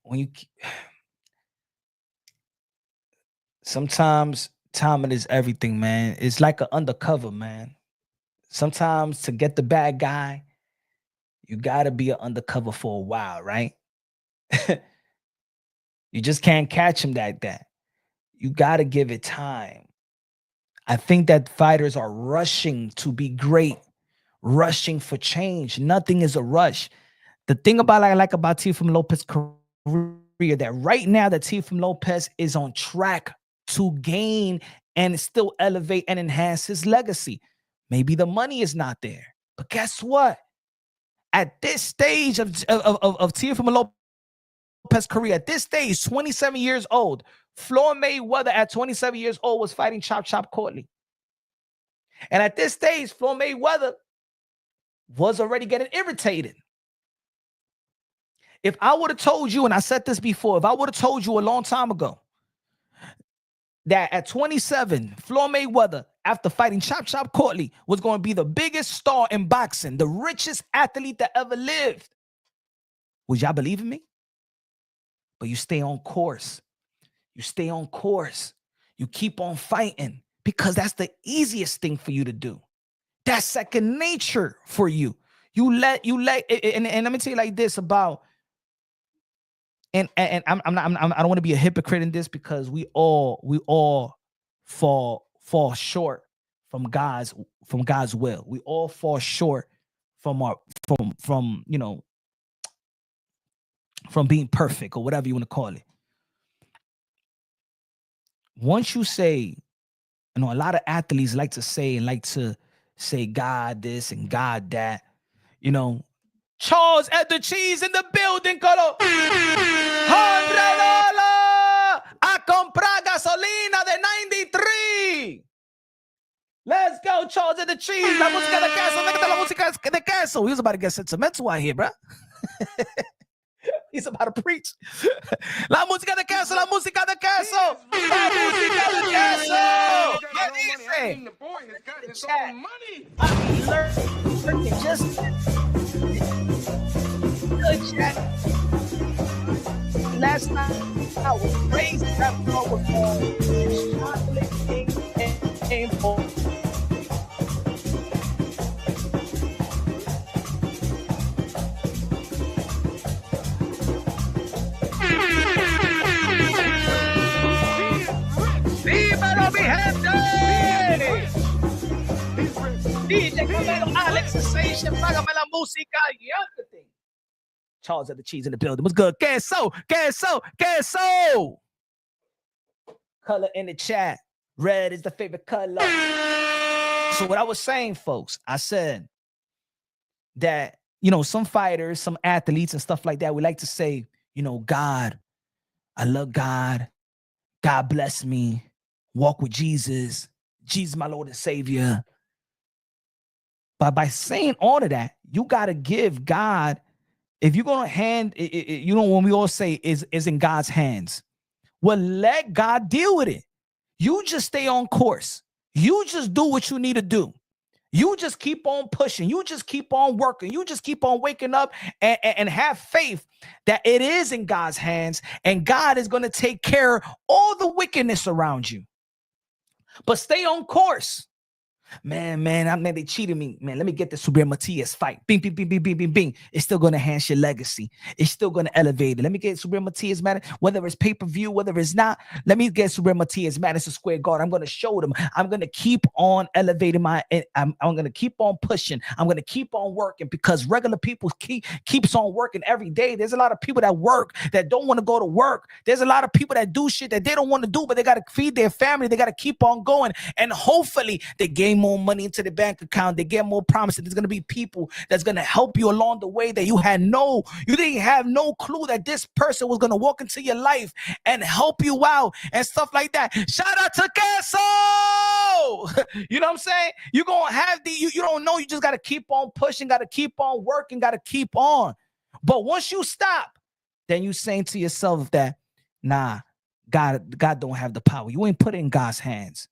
When you Sometimes timing is everything, man. It's like an undercover, man. Sometimes to get the bad guy, you gotta be an undercover for a while, right? You just can't catch him like that. You gotta give it time. I think that fighters are rushing to be great, rushing for change. Nothing is a rush. The thing about I like about Teofimo Lopez' career that right now that Teofimo Lopez is on track to gain and still elevate and enhance his legacy. Maybe the money is not there, but guess what? At this stage of Teofimo Lopez' career, at this stage, 27 years old, Floyd Mayweather at 27 years old was fighting Chop Chop Courtney. And at this stage, Floyd Mayweather was already getting irritated. If I would have told you, and I said this before, if I would have told you a long time ago that at 27, Floyd Mayweather, after fighting Chop Chop Courtney, was going to be the biggest star in boxing, the richest athlete that ever lived, would y'all believe in me? But you stay on course. You stay on course. You keep on fighting because that's the easiest thing for you to do. That's second nature for you. And let me tell you like this about, and I don't want to be a hypocrite in this because we all fall short from God's will. We all fall short from from being perfect or whatever you want to call it. Once you say, a lot of athletes like to say God this and God that, Charles at the cheese in the building, Colo. $100 a comprar gasolina de 93. Let's go, Charles at the cheese. La música de queso. Look at la música de queso. He was about to get sentimental out here, bro. He's about to preach. La música de queso, la música de queso. La música de queso. ¿Qué dice? The boy has got his own money. I learned just good chat. Last night I was crazy. That floor was on. Chocolate came for. Dímelo, mi gente. DJ Camelo, Alex Sensation, págame la música y everything. Charles at the cheese in the building. What's good? Queso. Color in the chat. Red is the favorite color. So what I was saying, folks, I said that, some fighters, some athletes and stuff like that, we like to say, God, I love God. God bless me. Walk with Jesus. Jesus, my Lord and Savior. But by saying all of that, you got to give God, if you're going to hand, when we all say is in God's hands, well, let God deal with it. You just stay on course. You just do what you need to do. You just keep on pushing. You just keep on working. You just keep on waking up and have faith that it is in God's hands and God is going to take care of all the wickedness around you. But stay on course. Man, they cheated me. Man, let me get the Subriel Matias fight. Bing, bing, bing, bing, bing, bing, bing. It's still going to enhance your legacy. It's still going to elevate it. Let me get Subriel Matias, man. Whether it's pay-per-view, whether it's not, let me get Subriel Matias, Madison Square Garden. I'm going to show them. I'm going to keep on elevating I'm going to keep on pushing. I'm going to keep on working because regular people keeps on working every day. There's a lot of people that work that don't want to go to work. There's a lot of people that do shit that they don't want to do, but they got to feed their family. They got to keep on going. And hopefully they gain more money into the bank account. They get more promises. There's going to be people that's going to help you along the way that you didn't have no clue that this person was going to walk into your life and help you out and stuff like that. Shout out to Queso. You know what I'm saying? You're going to have you don't know. You just got to keep on pushing, got to keep on working, got to keep on. But once you stop, then you saying to yourself that, nah, God don't have the power. You ain't put it in God's hands.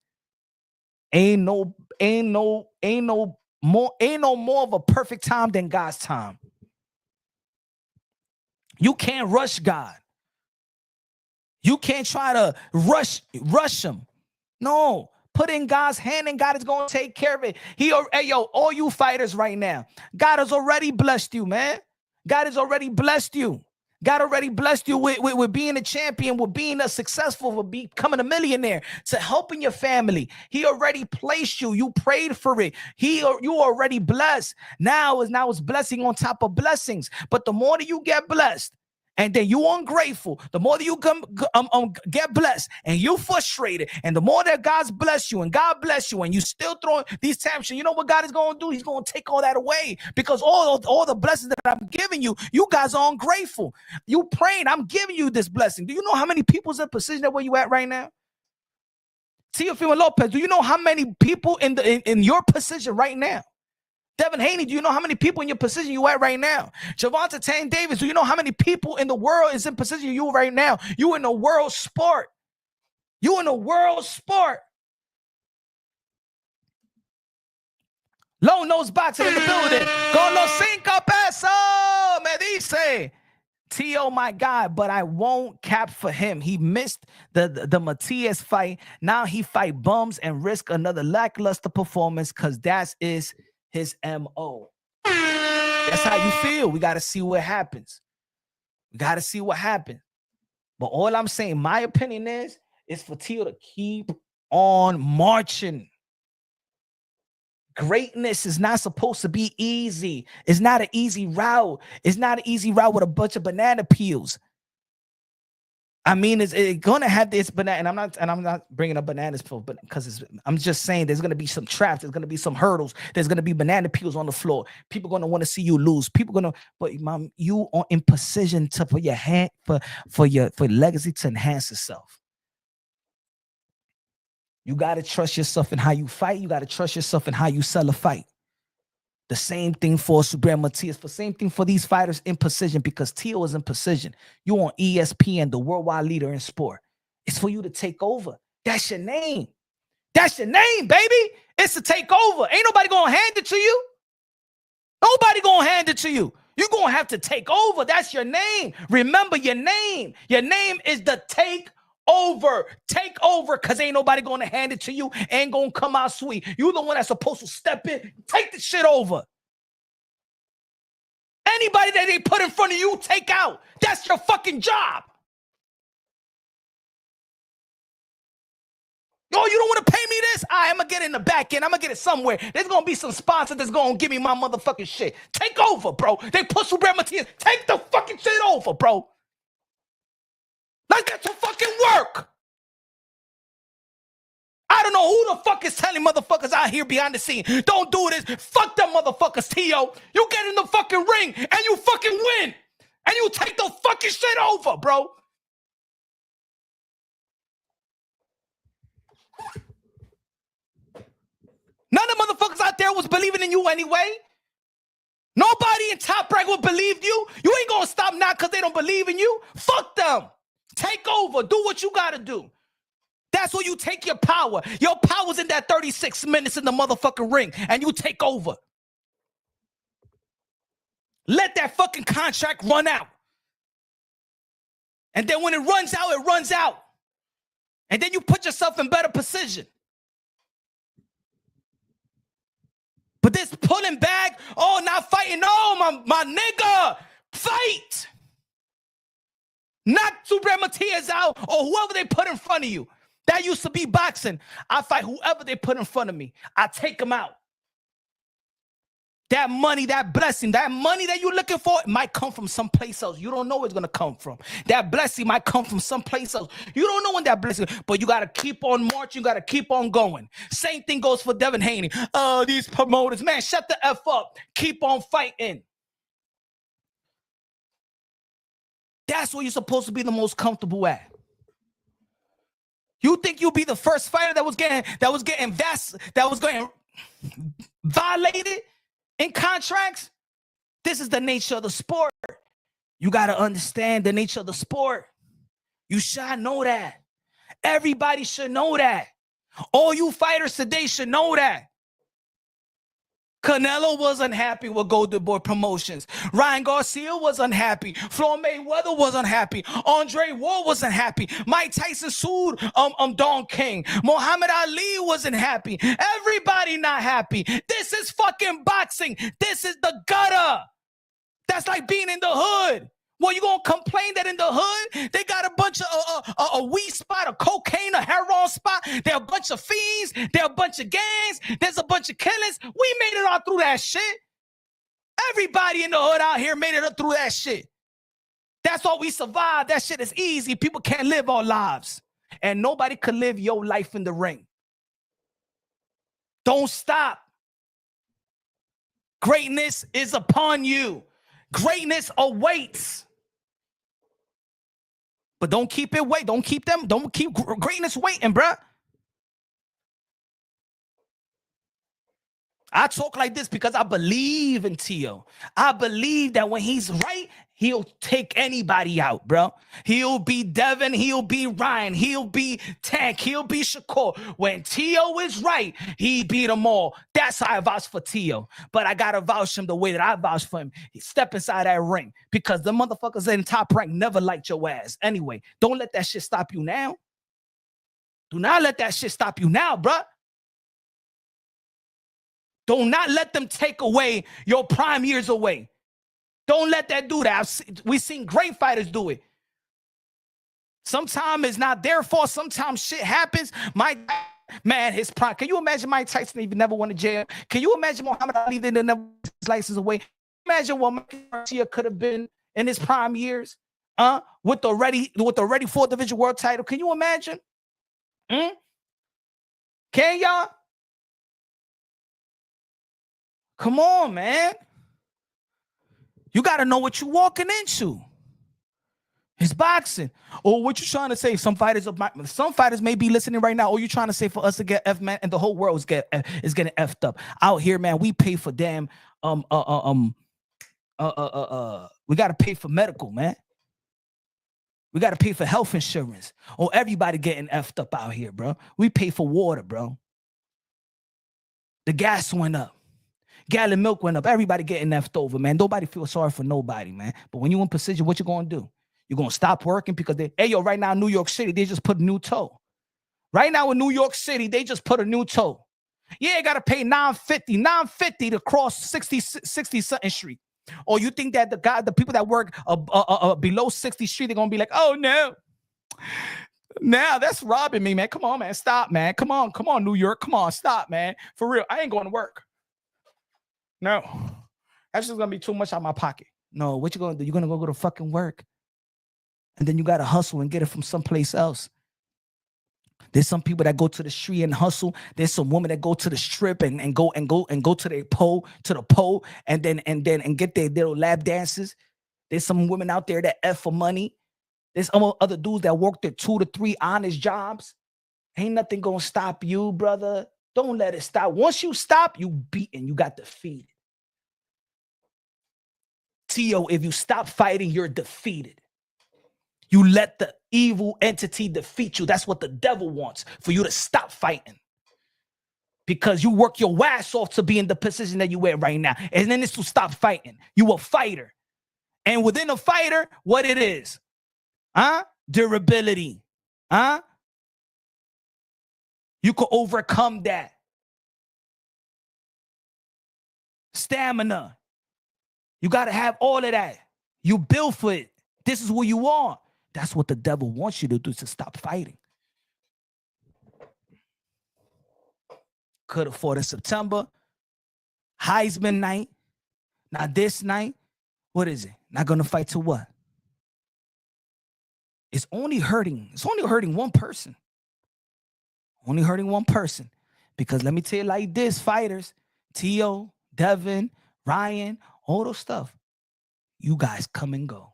Ain't no more of a perfect time than God's time. You can't rush God. You can't try to rush him. No, put in God's hand and God is going to take care of it. Hey, yo, all you fighters right now, God has already blessed you, man. God has already blessed you. God already blessed you with being a champion, with being a successful, with becoming a millionaire, to helping your family. He already placed you. You prayed for it. You already blessed. Now it's blessing on top of blessings. But the more that you get blessed, and then you ungrateful, the more that you get blessed and you frustrated, and the more that God's blessed you and God bless you, and you still throwing these tantrums, you know what God is going to do? He's going to take all that away, because all the blessings that I'm giving you, you guys are ungrateful. You praying, I'm giving you this blessing. Do you know how many people's in position that where you at right now? Teofimo Lopez, do you know how many people in your position right now? Devin Haney, do you know how many people in your position you at right now? Javonta Tank Davis, do you know how many people in the world is in position you right now? You in a world sport. You in a world sport. Low nose boxing in the building. Con los 5 pesos, me dice. T.O. my guy, but I won't cap for him. He missed the Matias fight. Now he fight bums and risk another lackluster performance, because that is his MO. That's how you feel. We got to see what happens. We got to see what happens. But all I'm saying, my opinion is for Tio to keep on marching. Greatness is not supposed to be easy. It's not an easy route. It's not an easy route with a bunch of banana peels. I mean, it's gonna have this banana, and I'm not bringing up bananas, but because I'm just saying there's gonna be some traps, there's gonna be some hurdles, there's gonna be banana peels on the floor. People gonna want to see you lose. But mom, you are in position to for your hand for legacy to enhance itself. You gotta trust yourself in how you fight. You gotta trust yourself in how you sell a fight. The same thing for Subriel Matias, the same thing for these fighters in precision, because Tio is in precision. You on ESPN, the worldwide leader in sport. It's for you to take over. That's your name. That's your name, baby. It's to take over. Ain't nobody gonna hand it to you. Nobody gonna hand it to you. You're gonna have to take over. That's your name. Remember your name. Your name is the take over. Take over, because ain't nobody gonna hand it to you. Ain't gonna come out sweet. You the one that's supposed to step in, take the shit over. Anybody that they put in front of you, take out. That's your fucking job. Oh, you don't want to pay me this? I'm gonna get it in the back end. I'm gonna get it somewhere. There's gonna be some sponsor that's gonna give me my motherfucking shit. Take over, bro. They put Subriel Matias. Take the fucking shit over, bro. Let's get to fucking work. I don't know who the fuck is telling motherfuckers out here behind the scene, don't do this. Fuck them motherfuckers, Tio. You get in the fucking ring and you fucking win. And you take the fucking shit over, bro. None of the motherfuckers out there was believing in you anyway. Nobody in Top Rank would believe you. You ain't gonna stop now because they don't believe in you. Fuck them. Take over. Do what you gotta do. That's where you take your power. Your power's in that 36 minutes in the motherfucking ring, and you take over. Let that fucking contract run out. And then when it runs out, it runs out. And then you put yourself in better position. But this pulling back, oh, not fighting, oh, my nigga, fight. Knock Subriel Matias out or whoever they put in front of you. That used to be boxing. I fight whoever they put in front of me. I take them out. That money, that blessing, that money that you're looking for, it might come from someplace else. You don't know where it's going to come from. That blessing might come from someplace else. You don't know when that blessing, but you got to keep on marching. You got to keep on going. Same thing goes for Devin Haney. These promoters, man, shut the F up. Keep on fighting. That's where you're supposed to be the most comfortable at. You think you'll be the first fighter that was getting violated in contracts? This is the nature of the sport. You got to understand the nature of the sport. You should know that. Everybody should know that. All you fighters today should know that. Canelo was unhappy with Golden Boy Promotions. Ryan Garcia was unhappy. Floyd Mayweather was unhappy. Andre Ward wasn't happy. Mike Tyson sued Don King. Muhammad Ali wasn't happy. Everybody not happy. This is fucking boxing. This is the gutter. That's like being in the hood. Well, you gonna complain that in the hood they got a bunch of a weed spot, a cocaine, a heroin spot? There are a bunch of fiends. There are a bunch of gangs. There's a bunch of killings. We made it all through that shit. Everybody in the hood out here made it up through that shit. That's why we survived. That shit is easy. People can't live our lives, and nobody could live your life in the ring. Don't stop. Greatness is upon you. Greatness awaits. But don't keep it wait. Don't keep greatness waiting, bruh. I talk like this because I believe in Tio. I believe that when he's right, he'll take anybody out, bro. He'll be Devin. He'll be Ryan. He'll be Tank. He'll be Shakur. When Tio is right, he beat them all. That's how I vouch for Tio. But I got to vouch him the way that I vouch for him. He step inside that ring because the motherfuckers in top rank never liked your ass. Anyway, don't let that shit stop you now. Do not let that shit stop you now, bro. Do not let them take away your prime years away. Don't let that do that. We've seen great fighters do it. Sometimes it's not their fault. Sometimes shit happens. Man, his prime. Can you imagine Mike Tyson even never went to jail? Can you imagine Muhammad Ali didn't never his license away? Imagine what Mike Garcia could have been in his prime years, with the already 4th division world title. Can you imagine? Can y'all? Come on, man. You got to know what you're walking into. It's boxing. Or what you trying to say? Some fighters may be listening right now. Or you trying to say for us to get F, man, and the whole world is getting effed up out here, man. We pay for damn we got to pay for medical, man. We got to pay for health insurance. Or everybody getting effed up out here, bro. We pay for water, bro. The gas went up. Gallon milk went up. Everybody getting effed over, man. Nobody feels sorry for nobody, man. But when you in precision, what you gonna do? You're gonna stop working because right now in New York City, they just put a new toll. Right now in New York City, they just put a new toll. Yeah, you gotta pay $9.50 to cross 60 something street. Or you think that the people that work below 60th Street, they're gonna be like, oh no. Now that's robbing me, man. Come on, man. Stop, man. Come on, New York. Come on, stop, man. For real. I ain't going to work. No, that's just gonna be too much out of my pocket. No, what you gonna do? You're gonna go to fucking work, and then you gotta hustle and get it from someplace else. There's some people that go to the street and hustle. There's some women that go to the strip and go to the pole and get their little lap dances. There's some women out there that F for money. There's some other dudes that work their 2 to 3 honest jobs. Ain't nothing gonna stop you, brother. Don't let it stop. Once you stop, you beaten. You got defeated. Tio, if you stop fighting, you're defeated. You let the evil entity defeat you. That's what the devil wants, for you to stop fighting. Because you work your ass off to be in the position that you at right now. And then it's to stop fighting. You a fighter. And within a fighter, what it is? Durability. You could overcome that. Stamina. You got to have all of that. You built for it. This is who you are. That's what the devil wants you to do, to stop fighting. Could have fought in September. Heisman night. Now this night, what is it? Not going to fight to what? It's only hurting one person. Only hurting one person. Because let me tell you like this, fighters, Tio, Devin, Ryan, all those stuff, you guys come and go.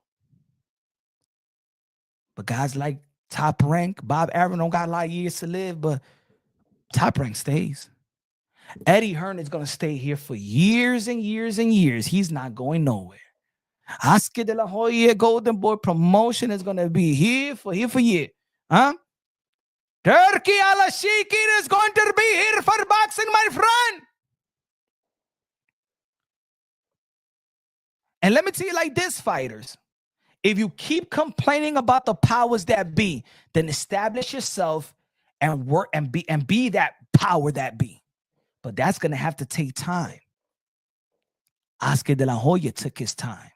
But guys like Top Rank, Bob Arum don't got a lot of years to live, but Top Rank stays. Eddie Hearn is going to stay here for years and years and years. He's not going nowhere. Oscar de la Hoya Golden Boy Promotion is going to be here for year. Turkey Al-Ashiki is going to be here for boxing, my friend. And let me tell you like this, fighters. If you keep complaining about the powers that be, then establish yourself and work and be that power that be. But that's going to have to take time. Oscar de la Hoya took his time.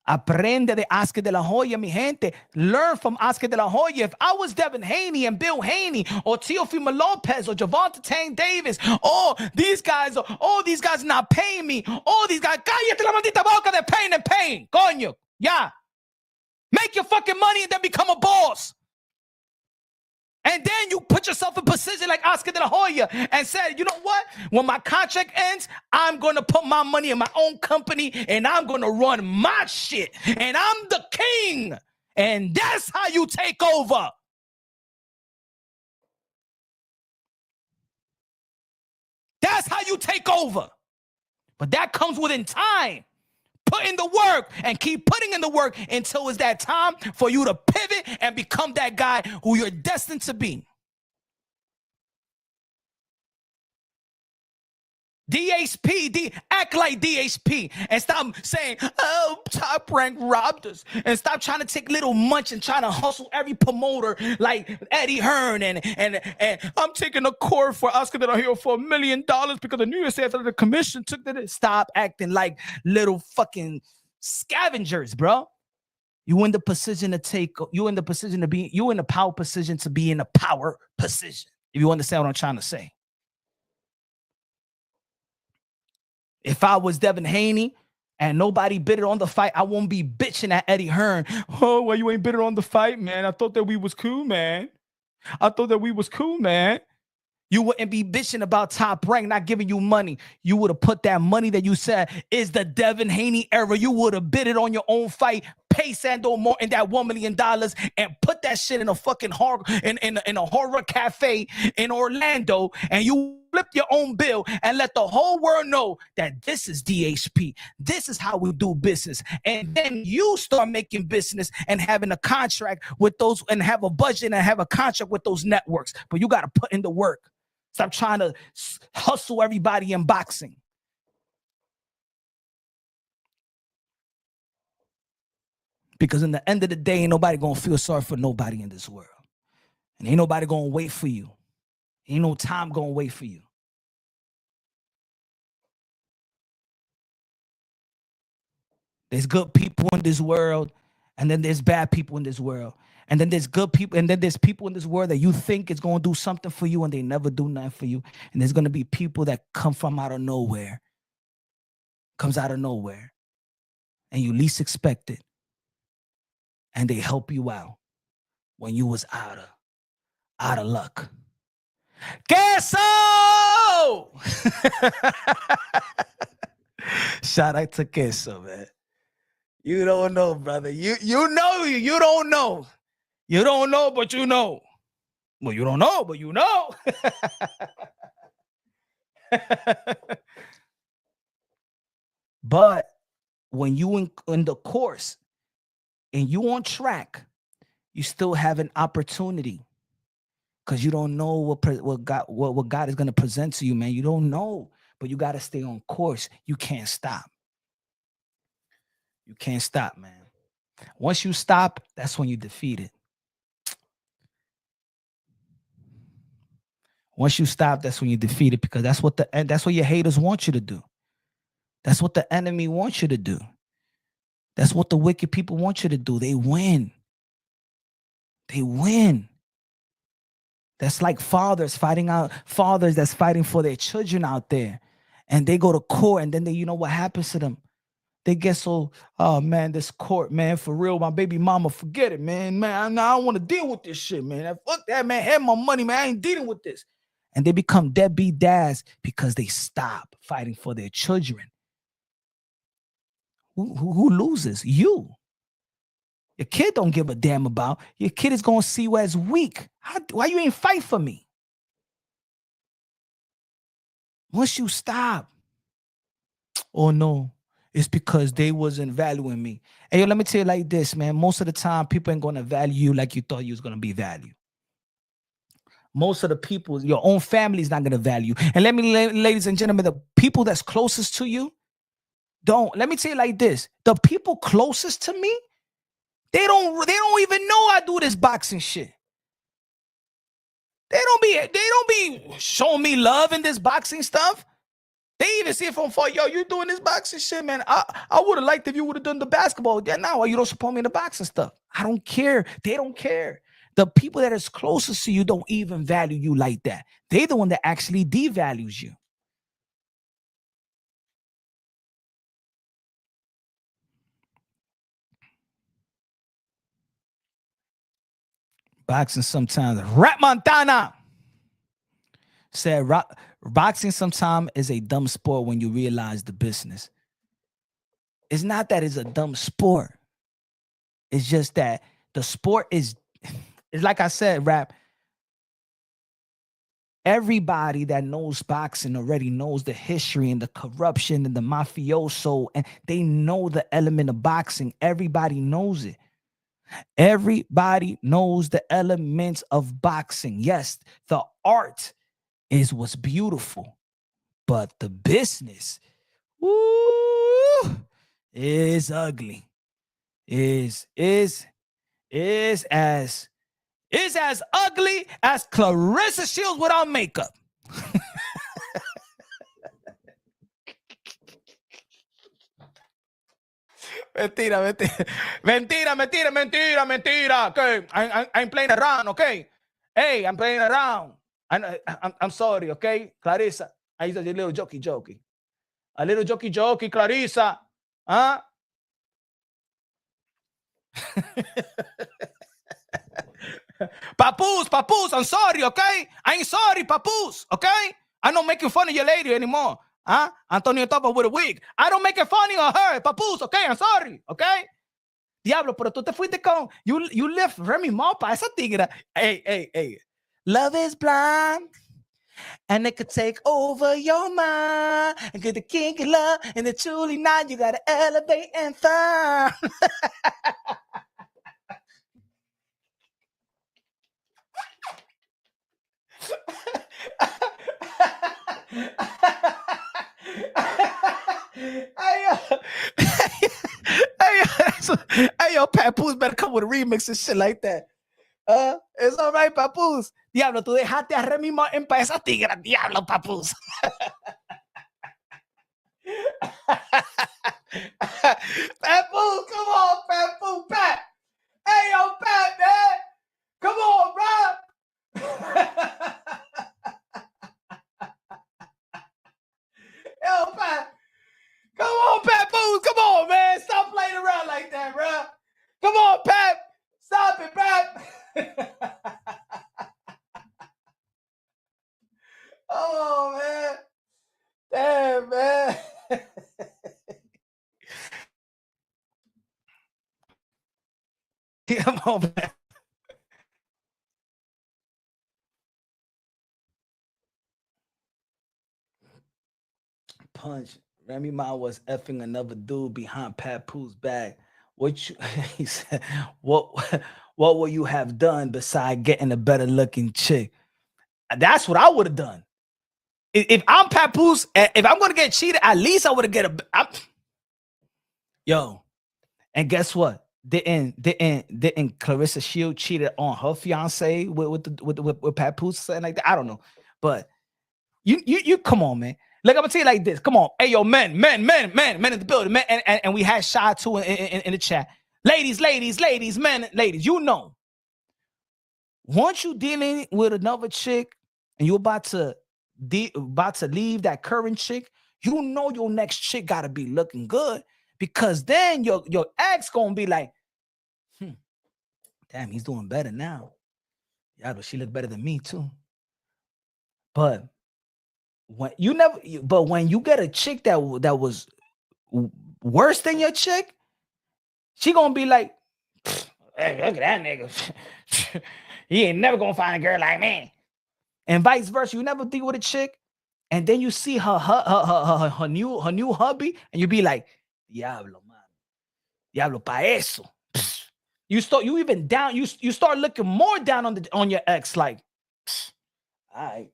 Aprende de Oscar de la Hoya, mi gente. Learn from Oscar de la Hoya. If I was Devin Haney and Bill Haney or Teofimo Lopez or Javante Tank Davis, these guys not paying me. These guys, cállate la maldita boca, they're paying and paying. Coño, yeah. Make your fucking money and then become a boss. And then you put yourself in position like Oscar de la Hoya and said, you know what? When my contract ends, I'm going to put my money in my own company and I'm going to run my shit. And I'm the king. And that's how you take over. That's how you take over. But that comes within time. Put in the work and keep putting in the work until it's that time for you to pivot and become that guy who you're destined to be. DHP, act like DHP and stop saying, oh, Top Rank robbed us. And stop trying to take little munch and trying to hustle every promoter like Eddie Hearn and I'm taking a court for Oscar de la Hoya for $1 million because the New York State the commission took that. Stop acting like little fucking scavengers, bro. You in the position to take, you in the power position to be in a power position. If you understand what I'm trying to say. If I was Devin Haney and nobody bid it on the fight, I won't be bitching at Eddie Hearn. Oh, well, you ain't bid it on the fight, man. I thought that we was cool, man. You wouldn't be bitching about Top Rank not giving you money. You would have put that money that you said is the Devin Haney era. You would have bid it on your own fight, pay Sando Morton that $1 million and put that shit in a fucking horror in a horror cafe in Orlando, and you flip your own bill and let the whole world know that this is DHP. This is how we do business. And then you start making business and having a contract with those and have a budget and have a contract with those networks. But you got to put in the work. Stop trying to hustle everybody in boxing. Because in the end of the day, ain't nobody going to feel sorry for nobody in this world. And ain't nobody going to wait for you. Ain't no time going to wait for you. There's good people in this world, and then there's bad people in this world. And then there's good people, and then there's people in this world that you think is going to do something for you, and they never do nothing for you. And there's going to be people that come from out of nowhere, comes out of nowhere, and you least expect it. And they help you out when you was out of luck. Queso! Shout out to Queso, man. You don't know, brother. You don't know. You don't know, but you know. Well, you don't know, but you know. But when you in the course and you on track, you still have an opportunity because you don't know what God is going to present to you, man. You don't know, but you got to stay on course. You can't stop. You can't stop, man. Once you stop, that's when you defeat it. Once you stop, that's when you defeat it, because that's what your haters want you to do. That's what the enemy wants you to do. That's what the wicked people want you to do. They win. They win. That's like fathers that's fighting for their children out there. And they go to court, and then you know what happens to them? They get so, oh man, this court, man, for real, my baby mama, forget it, man. Man, I don't want to deal with this shit, man. Fuck that, man. Have my money, man. I ain't dealing with this. And they become deadbeat dads because they stop fighting for their children. Who loses? You. Your kid don't give a damn about. Your kid is going to see you as weak. Why you ain't fight for me? Once you stop, oh no, it's because they wasn't valuing me. Hey, yo, let me tell you like this, man. Most of the time, people ain't going to value you like you thought you was going to be valued. Most of the people, your own family is not going to value. And let me, ladies and gentlemen, the people that's closest to you, don't. Let me tell you like this: the people closest to me, they don't even know I do this boxing shit. They don't be showing me love in this boxing stuff. They even see it from far. Yo, you doing this boxing shit, man. I would have liked if you would have done the basketball. Yeah, now you don't support me in the boxing stuff. I don't care. They don't care. The people that is closest to you don't even value you like that. They're the one that actually devalues you. Boxing sometimes. Rap Montana said boxing sometimes is a dumb sport when you realize the business. It's not that it's a dumb sport. It's just that the sport is, it's like I said, Rap. Everybody that knows boxing already knows the history and the corruption and the mafioso, and they know the element of boxing. Everybody knows it. Everybody knows the elements of boxing. Yes, the art is what's beautiful, but the business, woo, is ugly. Is as ugly as Clarissa Shields without makeup. Mentira. Okay, I'm playing around. Okay, hey, I'm playing around. I'm sorry. Okay, Clarissa. I used a little jokey. A little jokey, Clarissa. Huh? Papoose, I'm sorry, okay? I ain't sorry, Papoose, okay? I'm not making fun of your lady anymore. Huh? Antonio Topa with a wig. I don't make it funny on her, Papoose, okay? I'm sorry, okay? Diablo, pero tú te fuiste con... You left Remy Ma pa esa tigra. Hey. Love is blind. And it could take over your mind and get the kinky love and the truly night. You gotta elevate and find. Hey, yo, Papoose better come with a remix and shit like that. It's all right, Papoose. Diablo, tú dejaste a Remy Martin para esa tigra. Diablo, Papoose. Papoose, come on, Papoose, Pat. Hey, yo, Pat, man. Come on, bro. Yo, Pat. Come on, Papoose. Come on, man. Stop playing around like that, bro. Come on, Pat. Stop it, Pat. Oh, man. Damn, man. Come on, man. Punch. Remy Ma was effing another dude behind Papoose back. What you he said, what would you have done beside getting a better looking chick? That's what I would have done. If I'm Papoose, if I'm gonna get cheated, at least I would have get yo. And guess what? Didn't Clarissa Shield cheated on her fiance with Papoose something like that? I don't know, but you come on, man. Like I'm gonna tell you like this. Come on, hey yo, men in the building, men, and we had Shy too in the chat. Ladies, men, ladies. You know, once you dealing with another chick and you're about to leave that current chick, you know your next chick gotta be looking good because then your ex gonna be like, damn, he's doing better now. Yeah, but she looked better than me too. But when you get a chick that was worse than your chick, she gonna be like, hey, look at that nigga. He ain't never gonna find a girl like me. And vice versa. You never deal with a chick, and then you see her new hubby, and you be like, diablo, man. Diablo pa eso. You start looking more down on your ex, like, all right.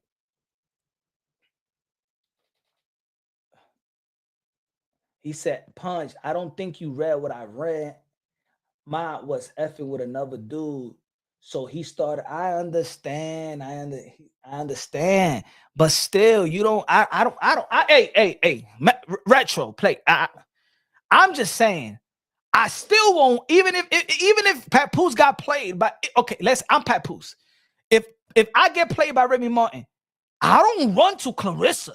He said, Punch, I don't think you read what I read. Mine was effing with another dude. So he started, I understand. I understand. But still, you don't, hey, retro play. I'm just saying, I still won't, even if Papoose got played by, okay, I'm Papoose. If I get played by Remy Martin, I don't run to Clarissa.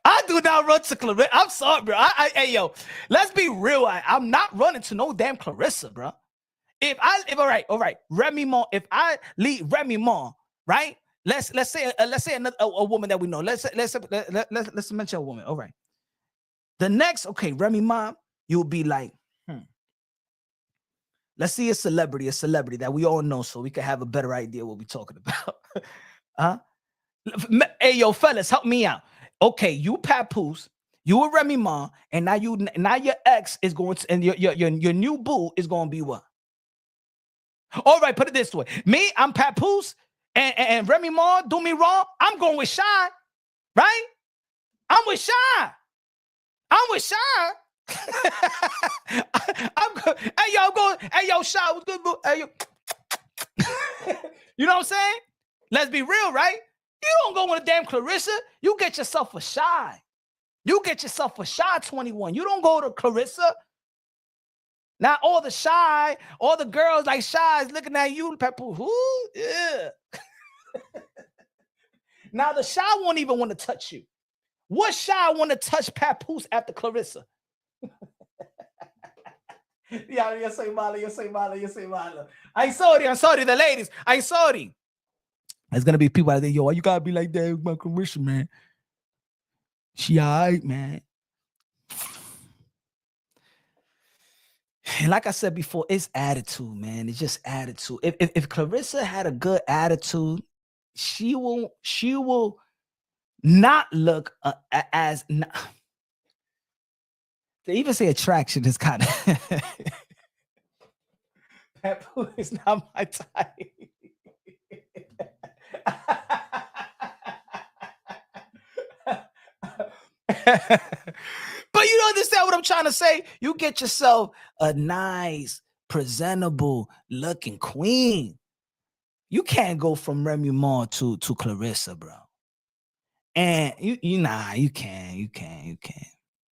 I do not run to Clarissa. I'm sorry, bro. Hey, yo, let's be real. I'm not running to no damn Clarissa, bro. If all right, Remy Ma. If I leave Remy Ma, right? Let's say another a woman that we know. Let's mention a woman. All right. The next, okay, Remy Ma, you'll be like, let's see a celebrity that we all know, so we can have a better idea what we're talking about. Hey, yo, fellas, help me out. Okay, you Papoose, you a Remy Ma, and now your ex is going to, and your new boo is going to be what? All right, put it this way. Me, I'm Papoose, and Remy Ma do me wrong. I'm going with Shy, right? I'm with Shy. I'm good. Hey, yo, I'm going. Hey, yo, Shy, what's good, boo? Hey, yo. You know what I'm saying? Let's be real, right? You don't go with a damn Clarissa. You get yourself a Shy. You get yourself a Shy 21. You don't go to Clarissa. Now all the girls like Shy is looking at you, Papoose. Who? Yeah. Now the Shy won't even want to touch you. What Shy want to touch Papoose after Clarissa? Yeah, you say Mala. I'm sorry, the ladies. I'm sorry. There's gonna be people out there, yo, why you gotta be like that with my Clarissa, man? She all right, man. And like I said before, it's attitude, man. It's just attitude. If Clarissa had a good attitude, she will not look as. They even say attraction is kind of. Papoose is not my type. But you don't understand what I'm trying to say. You get yourself a nice, presentable looking queen. You can't go from Remy Ma to Clarissa, bro. And you can't.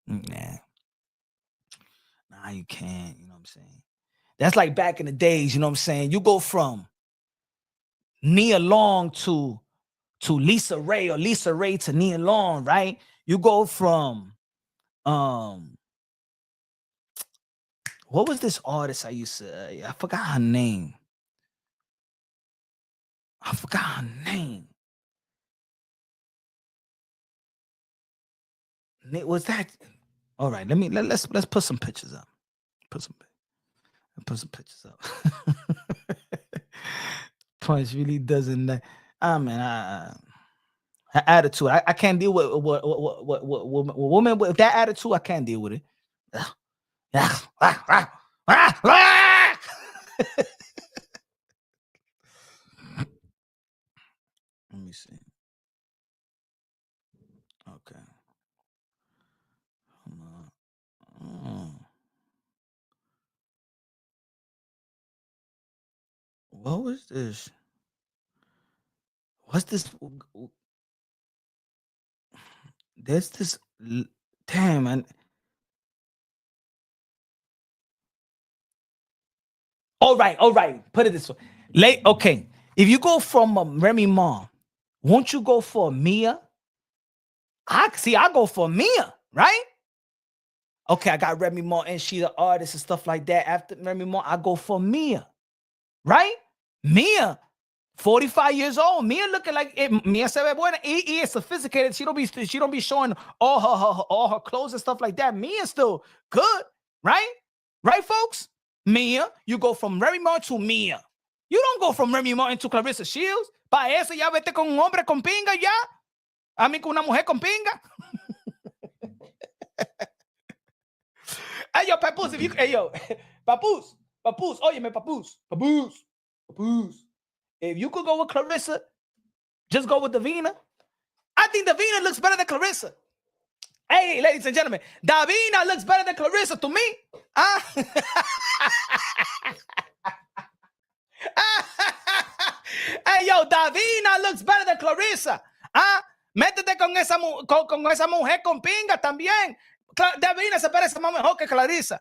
Yeah. Nah, you can't. You know what I'm saying? That's like back in the days, you know what I'm saying? You go from Nia Long to Lisa Ray, or Lisa Ray to Nia Long, right? You go from what was this artist I used to I forgot her name. Was that all right? Let's put some pictures up. Put some pictures up. Punch really doesn't. Her attitude. I can't deal with what woman with that attitude. I can't deal with it. Let me see. Okay. What was this? What's this? There's this. Damn, man. All right. Put it this way. Okay. If you go from Remy Ma, won't you go for Mia? I go for Mia, right? Okay, I got Remy Ma and she's an artist and stuff like that. After Remy Ma, I go for Mia, right? Mia, 45 years old. Mia looking like it. Mia se ve buena. He is sophisticated. She don't be showing all her clothes and stuff like that. Mia's still good, right? Right, folks? Mia, you go from Remy Ma to Mia. You don't go from Remy Ma to Clarissa Shields. Pa eso ya vete con un hombre con pinga ya. A mí con una mujer con pinga. Hey, yo, Papoose, Papoose, óyeme, Papoose. If you could go with Clarissa, Just go with Davina. I think Davina looks better than Clarissa. Hey, ladies and gentlemen, Davina looks better than Clarissa to me. Hey, yo, Davina looks better than Clarissa. Métete con esa mujer con pinga también. Davina se parece más mejor que Clarissa.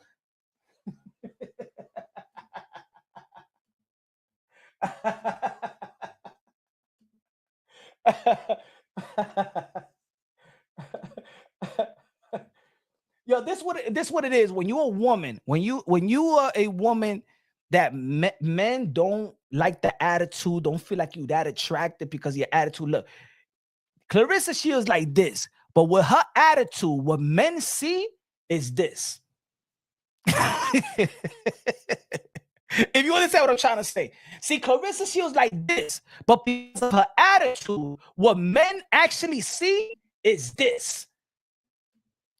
Yo, this what it is when you're a woman. When you are a woman that men don't like the attitude, don't feel like you that attractive because of your attitude. Look, Clarissa Shields like this, but with her attitude, what men see is this. If you understand what I'm trying to say. See, Clarissa Shields like this, but because of her attitude, what men actually see is this.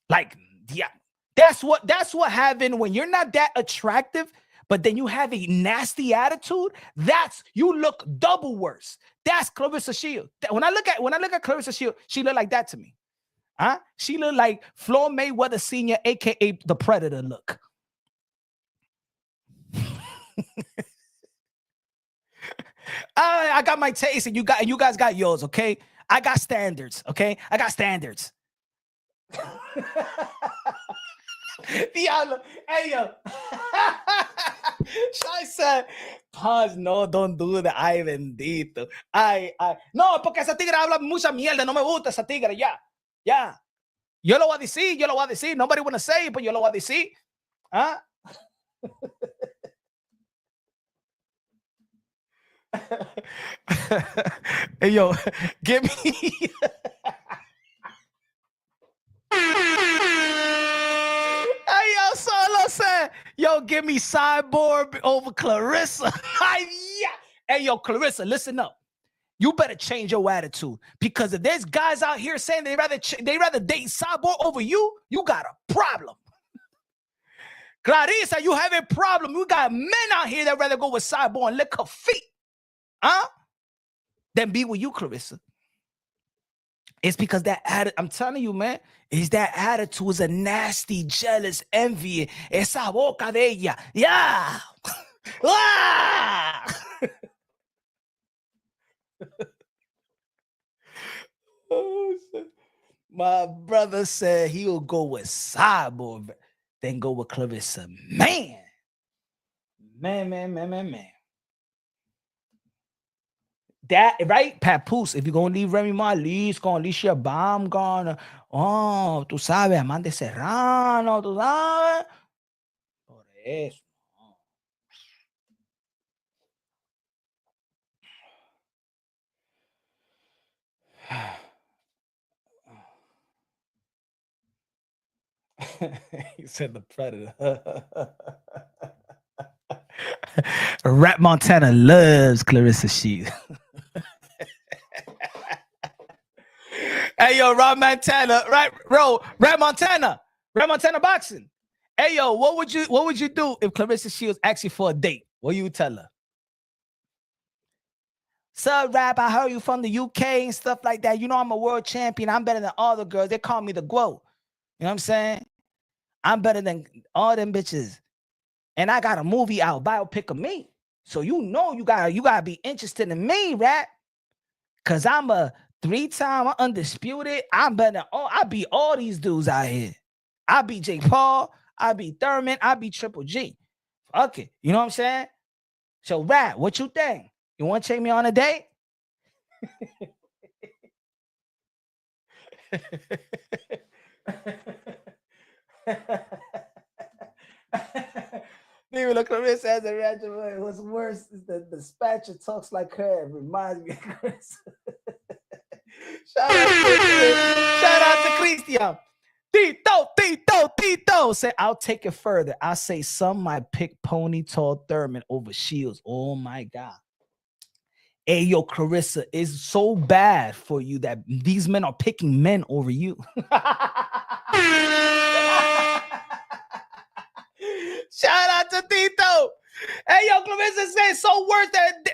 Like, yeah, that's what having when you're not that attractive, but then you have a nasty attitude. That's you look double worse. That's Clarissa Shields. When I look at Clarissa Shields, she look like that to me. She look like Floyd Mayweather Sr., aka the Predator look. I got my taste, and you guys got yours. Okay, I got standards. Okay, I got standards. Diablo, hey yo. Shai said, Paz, no, don't do that. Ay, bendito. No, porque esa tigre habla mucha mierda. No me gusta esa tigre. Ya. Yo lo voy a decir. Nobody wanna say it, but yo lo voy a decir. Hey, yo, give me. Hey, yo, Solo said, yo, give me Cyborg over Clarissa. Yeah. Hey, yo, Clarissa, listen up. You better change your attitude, because if there's guys out here saying they rather date Cyborg over you, you got a problem. Clarissa, you have a problem. You got men out here that rather go with Cyborg and lick her feet, than be with you, Clarissa. It's because that I'm telling you, man, is that attitude is a nasty, jealous, envy. Esa boca de ella. Yeah. Oh, shit. My brother said he'll go with Cyborg, then go with Clarissa. Man. That right, Papoose. If you're gonna leave Remy Ma, leave Alicia Baum gone. Oh, tú sabes, Amanda Serrano, tú sabes. Por eso. He said the Predator. Rap Montana loves Clarissa Shields. Hey, yo, Rob Montana, right? Rap Montana boxing. Hey, yo, what would you do if Clarissa Shields asked you for a date? What you tell her? So, Rap, I heard you from the UK and stuff like that. You know, I'm a world champion. I'm better than all the girls. They call me the GWO. You know what I'm saying? I'm better than all them bitches. And I got a movie out, biopic of me. So you know you gotta be interested in me, Rap. Cause I'm a 3-time undisputed. I'm better than I beat all these dudes out here. I beat Jake Paul, I beat Thurman, I beat Triple G. Fuck it. You know what I'm saying? So, Rap, what you think? You want to take me on a date? Even Clarissa has a reaction. What's worse is the dispatcher talks like her. It reminds me of Chris. Shout out to Christian. Tito. Say, I'll take it further. I'll say some might pick Ponytail Thurman over Shields. Oh my God. Hey, yo, Clarissa, is so bad for you that these men are picking men over you. Shout out to Tito. Hey, yo, Clarissa says so worse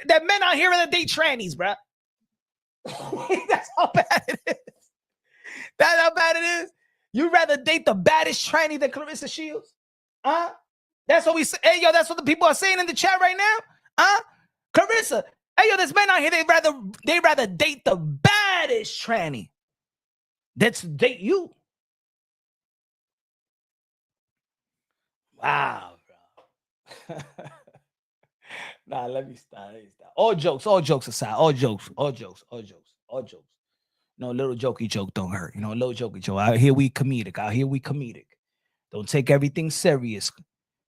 that men out here in the date trannies, bro. That's how bad it is. That's how bad it is. You'd rather date the baddest tranny than Clarissa Shields? Huh? That's what we say. Hey, yo, that's what the people are saying in the chat right now. Huh? Clarissa, hey, yo, there's men out here, they rather date the baddest tranny than to date you. Wow, bro. Nah, let me stop. All jokes aside. All jokes. No, little jokey joke don't hurt. You know, a little jokey joke. Out here we comedic. Don't take everything serious.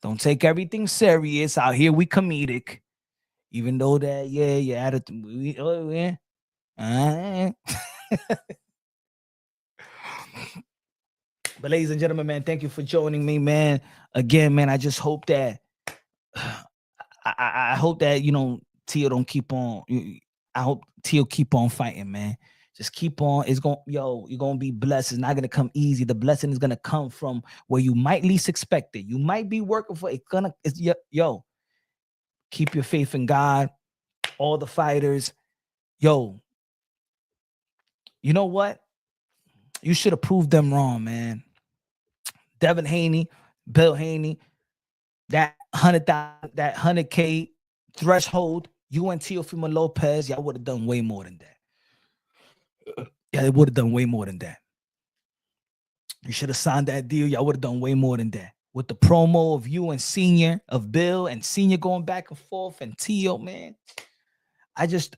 Out here we comedic. Even though that, your attitude. But ladies and gentlemen, man, thank you for joining me, man. Again, man, I just hope that I hope that, you know, Teo don't keep on. I hope Teo keep on fighting, man. Just keep on. You're gonna be blessed. It's not gonna come easy. The blessing is gonna come from where you might least expect it. You might be working for it. Keep your faith in God. All the fighters, you know what? You should have proved them wrong, man. Devin Haney, Bill Haney, that 100K threshold, you and Teofimo Lopez, y'all would have done way more than that. Yeah, they would have done way more than that. You should have signed that deal. Y'all would have done way more than that. With the promo of you and Senior, of Bill and Senior going back and forth, and Teo, man. I just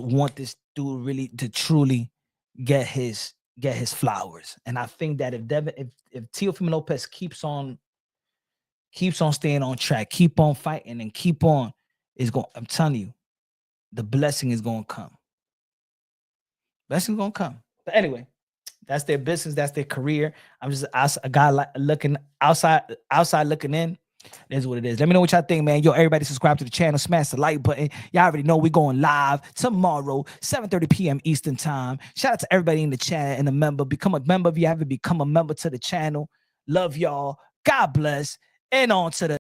want this dude really to truly get his flowers. And I think that if Teofimo Lopez keeps on staying on track, keep on fighting, and keep on, I'm telling you, the blessing is gonna come. Blessing's gonna come. But anyway, that's their business, that's their career. I'm just a guy looking outside looking in. That's what it is. Let me know what y'all think, man. Yo, everybody subscribe to the channel, smash the like button. Y'all already know we're going live tomorrow, 7:30 p.m. Eastern time. Shout out to everybody in the chat and a member. Become a member if you haven't become a member to the channel. Love y'all. God bless. And on to the